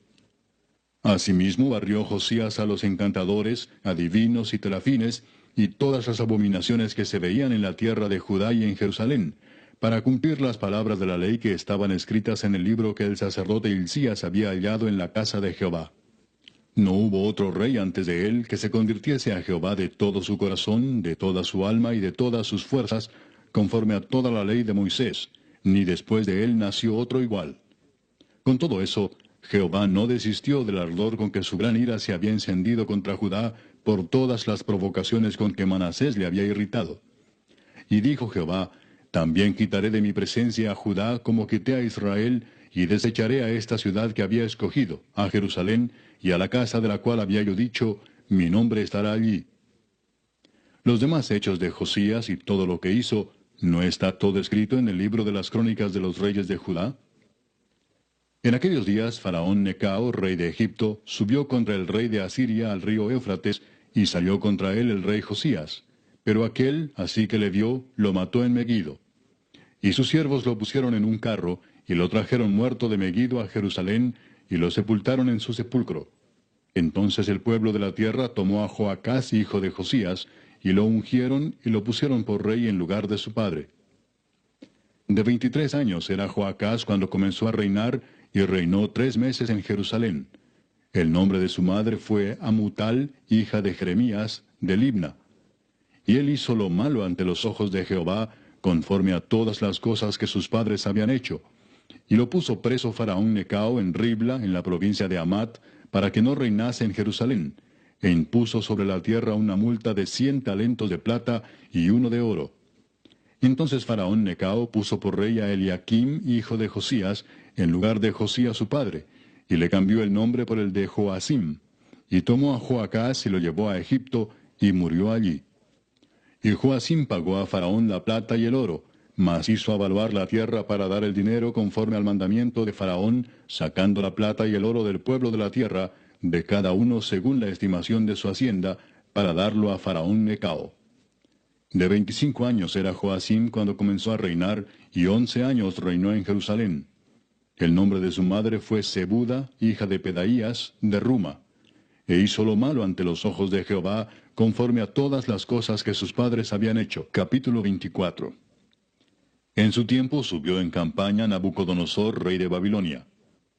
Asimismo barrió Josías a los encantadores, adivinos y terafines, y todas las abominaciones que se veían en la tierra de Judá y en Jerusalén, para cumplir las palabras de la ley que estaban escritas en el libro que el sacerdote Hilcías había hallado en la casa de Jehová. No hubo otro rey antes de él que se convirtiese a Jehová de todo su corazón, de toda su alma y de todas sus fuerzas, conforme a toda la ley de Moisés, ni después de él nació otro igual. Con todo eso, Jehová no desistió del ardor con que su gran ira se había encendido contra Judá por todas las provocaciones con que Manasés le había irritado. Y dijo Jehová, también quitaré de mi presencia a Judá como quité a Israel, y desecharé a esta ciudad que había escogido, a Jerusalén, y a la casa de la cual había yo dicho, mi nombre estará allí. Los demás hechos de Josías y todo lo que hizo, ¿no está todo escrito en el libro de las crónicas de los reyes de Judá? En aquellos días, Faraón Necao, rey de Egipto, subió contra el rey de Asiria al río Éufrates, y salió contra él el rey Josías. Pero aquél, así que le vio, lo mató en Megiddo. Y sus siervos lo pusieron en un carro, y lo trajeron muerto de Megiddo a Jerusalén, y lo sepultaron en su sepulcro. Entonces el pueblo de la tierra tomó a Joacás, hijo de Josías, y lo ungieron y lo pusieron por rey en lugar de su padre. De 23 años era Joacás cuando comenzó a reinar, y reinó 3 meses en Jerusalén. El nombre de su madre fue Amutal, hija de Jeremías, de Libna. Y él hizo lo malo ante los ojos de Jehová, conforme a todas las cosas que sus padres habían hecho. Y lo puso preso Faraón Necao en Ribla, en la provincia de Amat, para que no reinase en Jerusalén, e impuso sobre la tierra una multa de 100 talentos de plata y 1 de oro. Entonces Faraón Necao puso por rey a Eliaquim, hijo de Josías, en lugar de Josías su padre, y le cambió el nombre por el de Joacim, y tomó a Joacás y lo llevó a Egipto, y murió allí. Y Joacim pagó a Faraón la plata y el oro, mas hizo avaluar la tierra para dar el dinero conforme al mandamiento de Faraón, sacando la plata y el oro del pueblo de la tierra, de cada uno según la estimación de su hacienda, para darlo a Faraón Necao. De 25 años era Joacim cuando comenzó a reinar, y 11 años reinó en Jerusalén. El nombre de su madre fue Zebuda, hija de Pedaías, de Ruma. E hizo lo malo ante los ojos de Jehová, conforme a todas las cosas que sus padres habían hecho. Capítulo 24. En su tiempo subió en campaña Nabucodonosor, rey de Babilonia.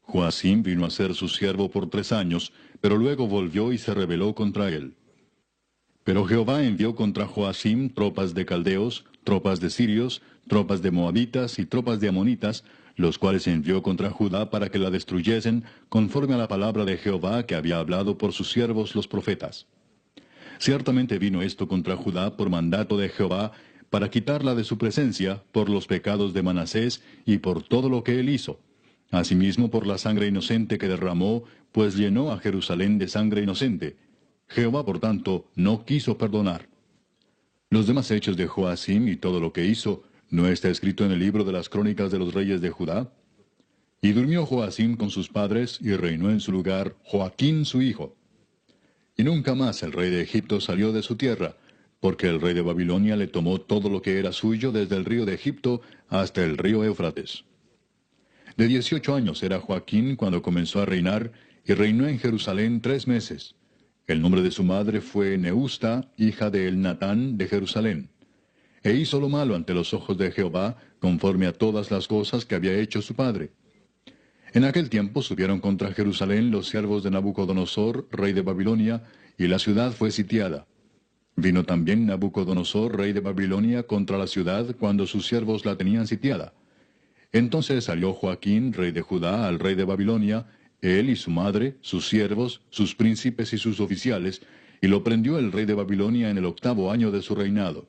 Joacim vino a ser su siervo por 3 años, pero luego volvió y se rebeló contra él. Pero Jehová envió contra Joacim tropas de caldeos, tropas de sirios, tropas de moabitas y tropas de amonitas, los cuales envió contra Judá para que la destruyesen, conforme a la palabra de Jehová que había hablado por sus siervos los profetas. Ciertamente vino esto contra Judá por mandato de Jehová, para quitarla de su presencia, por los pecados de Manasés y por todo lo que él hizo. Asimismo por la sangre inocente que derramó, pues llenó a Jerusalén de sangre inocente. Jehová, por tanto, no quiso perdonar. Los demás hechos de Joacim y todo lo que hizo, ¿no está escrito en el libro de las crónicas de los reyes de Judá? Y durmió Joacim con sus padres, y reinó en su lugar Joaquín su hijo. Y nunca más el rey de Egipto salió de su tierra, porque el rey de Babilonia le tomó todo lo que era suyo desde el río de Egipto hasta el río Éufrates. De 18 años era Joaquín cuando comenzó a reinar, y reinó en Jerusalén 3 meses. El nombre de su madre fue Neusta, hija de Elnatán de Jerusalén. E hizo lo malo ante los ojos de Jehová, conforme a todas las cosas que había hecho su padre. En aquel tiempo subieron contra Jerusalén los siervos de Nabucodonosor, rey de Babilonia, y la ciudad fue sitiada. Vino también Nabucodonosor, rey de Babilonia, contra la ciudad cuando sus siervos la tenían sitiada. Entonces salió Joaquín, rey de Judá, al rey de Babilonia, él y su madre, sus siervos, sus príncipes y sus oficiales, y lo prendió el rey de Babilonia en el 8º año de su reinado.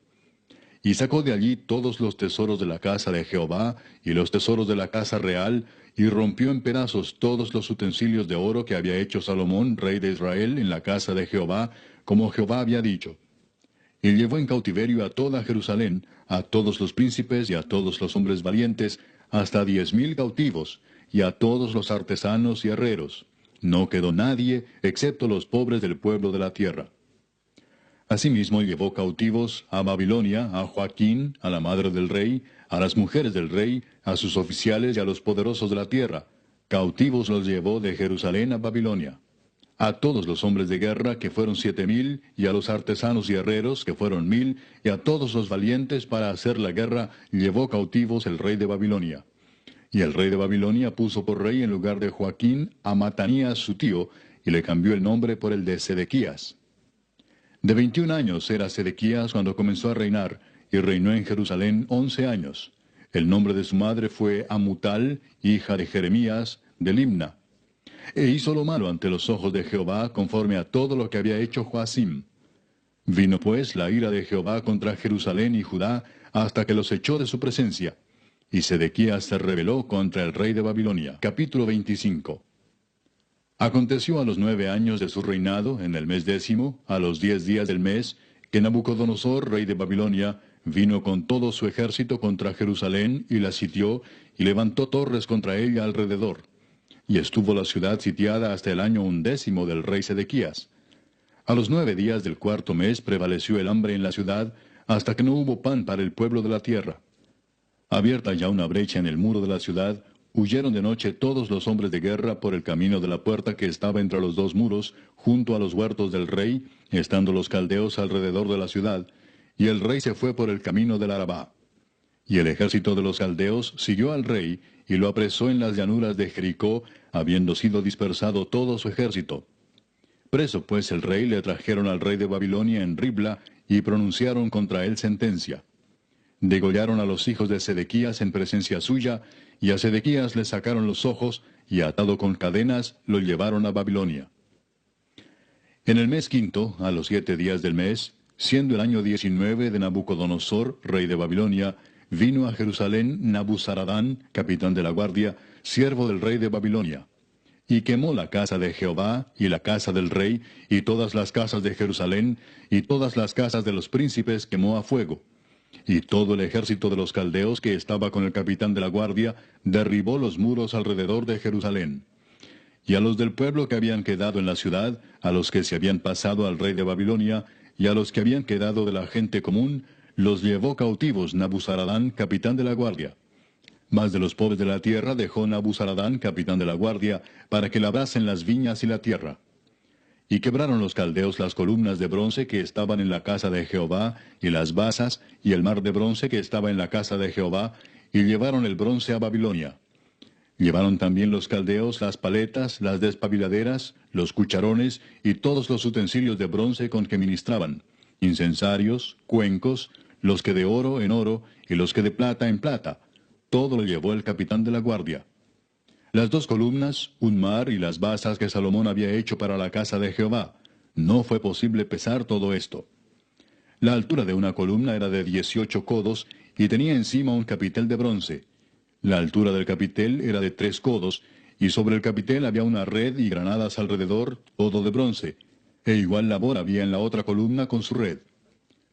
Y sacó de allí todos los tesoros de la casa de Jehová, y los tesoros de la casa real, y rompió en pedazos todos los utensilios de oro que había hecho Salomón, rey de Israel, en la casa de Jehová, como Jehová había dicho. Y llevó en cautiverio a toda Jerusalén, a todos los príncipes y a todos los hombres valientes, hasta 10,000 cautivos, y a todos los artesanos y herreros. No quedó nadie, excepto los pobres del pueblo de la tierra. Asimismo llevó cautivos a Babilonia, a Joaquín, a la madre del rey, a las mujeres del rey, a sus oficiales y a los poderosos de la tierra. Cautivos los llevó de Jerusalén a Babilonia. A todos los hombres de guerra, que fueron 7,000, y a los artesanos y herreros, que fueron 1,000, y a todos los valientes para hacer la guerra, llevó cautivos el rey de Babilonia. Y el rey de Babilonia puso por rey en lugar de Joaquín a Matanías su tío, y le cambió el nombre por el de Sedequías. De 21 años era Sedequías cuando comenzó a reinar, y reinó en Jerusalén 11 años. El nombre de su madre fue Amutal, hija de Jeremías, de Libna. E hizo lo malo ante los ojos de Jehová, conforme a todo lo que había hecho Joacim. Vino pues la ira de Jehová contra Jerusalén y Judá, hasta que los echó de su presencia. Y Sedequías se rebeló contra el rey de Babilonia. Capítulo 25. Aconteció a los 9 años de su reinado, en el mes 10, a los 10 días del mes, que Nabucodonosor, rey de Babilonia, vino con todo su ejército contra Jerusalén, y la sitió, y levantó torres contra ella alrededor. Y estuvo la ciudad sitiada hasta el año 11 del rey Sedequías. A los 9 días del 4º mes prevaleció el hambre en la ciudad, hasta que no hubo pan para el pueblo de la tierra. Abierta ya una brecha en el muro de la ciudad, huyeron de noche todos los hombres de guerra por el camino de la puerta que estaba entre los dos muros, junto a los huertos del rey, estando los caldeos alrededor de la ciudad, y el rey se fue por el camino del Arabá. Y el ejército de los caldeos siguió al rey, y lo apresó en las llanuras de Jericó, habiendo sido dispersado todo su ejército. Preso pues el rey le trajeron al rey de Babilonia en Ribla, y pronunciaron contra él sentencia. Degollaron a los hijos de Sedequías en presencia suya, y a Sedequías le sacaron los ojos, y atado con cadenas, lo llevaron a Babilonia. En el mes quinto, a los 7 días del mes, siendo el año 19 de Nabucodonosor, rey de Babilonia, vino a Jerusalén Nabuzaradán, capitán de la guardia, siervo del rey de Babilonia. Y quemó la casa de Jehová, y la casa del rey, y todas las casas de Jerusalén, y todas las casas de los príncipes quemó a fuego. Y todo el ejército de los caldeos que estaba con el capitán de la guardia derribó los muros alrededor de Jerusalén. Y a los del pueblo que habían quedado en la ciudad, a los que se habían pasado al rey de Babilonia, y a los que habían quedado de la gente común, los llevó cautivos Nabuzaradán, capitán de la guardia. Mas de los pobres de la tierra dejó Nabuzaradán, capitán de la guardia, para que labrasen las viñas y la tierra. Y quebraron los caldeos las columnas de bronce que estaban en la casa de Jehová, y las basas, y el mar de bronce que estaba en la casa de Jehová, y llevaron el bronce a Babilonia. Llevaron también los caldeos las paletas, las despabiladeras, los cucharones, y todos los utensilios de bronce con que ministraban, incensarios, cuencos, los que de oro en oro, y los que de plata en plata. Todo lo llevó el capitán de la guardia. Las 2 columnas, un mar y las basas que Salomón había hecho para la casa de Jehová. No fue posible pesar todo esto. La altura de una columna era de 18 codos, y tenía encima un capitel de bronce. La altura del capitel era de 3 codos, y sobre el capitel había una red y granadas alrededor, todo de bronce, e igual labor había en la otra columna con su red.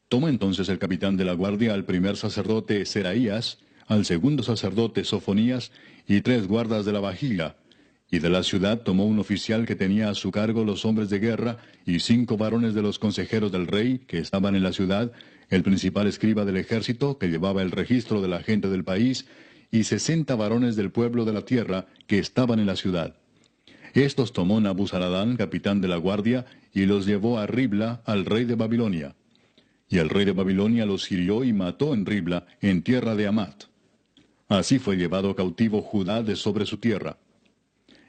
Tomó entonces el capitán de la guardia al primer sacerdote Seraías, al segundo sacerdote Sofonías, y 3 guardas de la vajilla. Y de la ciudad tomó un oficial que tenía a su cargo los hombres de guerra, y 5 varones de los consejeros del rey, que estaban en la ciudad, el principal escriba del ejército, que llevaba el registro de la gente del país, y 60 varones del pueblo de la tierra, que estaban en la ciudad. Estos tomó Nabuzaradán, capitán de la guardia, y los llevó a Ribla, al rey de Babilonia. Y el rey de Babilonia los hirió y mató en Ribla, en tierra de Amat. Así fue llevado cautivo Judá de sobre su tierra.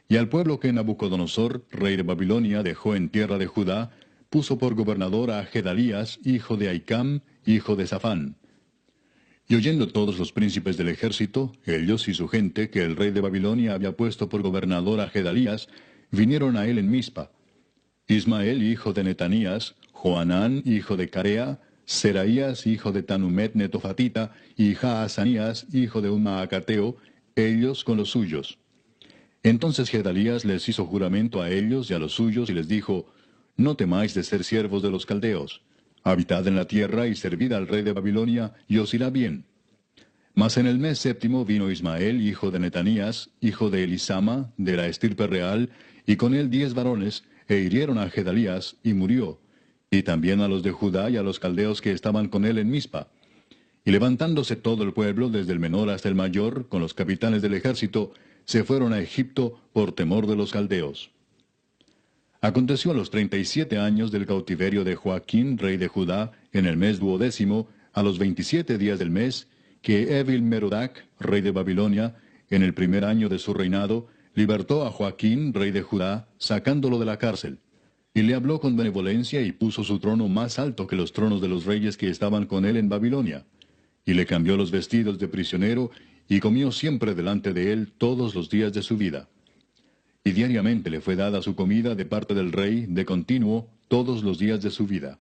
Y al pueblo que Nabucodonosor, rey de Babilonia, dejó en tierra de Judá, puso por gobernador a Gedalías, hijo de Ahicam, hijo de Safán. Y oyendo todos los príncipes del ejército, ellos y su gente, que el rey de Babilonia había puesto por gobernador a Gedalías, vinieron a él en Mizpa. Ismael, hijo de Netanías, Joanán, hijo de Carea, Seraías, hijo de Tanumet Netofatita, y Jaazanías, hijo de un Maacateo, ellos con los suyos. Entonces Gedalías les hizo juramento a ellos y a los suyos, y les dijo, No temáis de ser siervos de los caldeos. Habitad en la tierra y servid al rey de Babilonia, y os irá bien. Mas en el mes 7 vino Ismael, hijo de Netanías, hijo de Elisama, de la estirpe real, y con él 10 varones, e hirieron a Gedalías, y murió, y también a los de Judá y a los caldeos que estaban con él en Mizpa. Y levantándose todo el pueblo, desde el menor hasta el mayor, con los capitanes del ejército, se fueron a Egipto por temor de los caldeos. Aconteció a los 37 años del cautiverio de Joaquín, rey de Judá, en el mes 12, a los 27 días del mes, que Evil-Merodach, rey de Babilonia, en el primer año de su reinado, libertó a Joaquín, rey de Judá, sacándolo de la cárcel. Y le habló con benevolencia y puso su trono más alto que los tronos de los reyes que estaban con él en Babilonia. Y le cambió los vestidos de prisionero, y comió siempre delante de él todos los días de su vida. Y diariamente le fue dada su comida de parte del rey, de continuo, todos los días de su vida.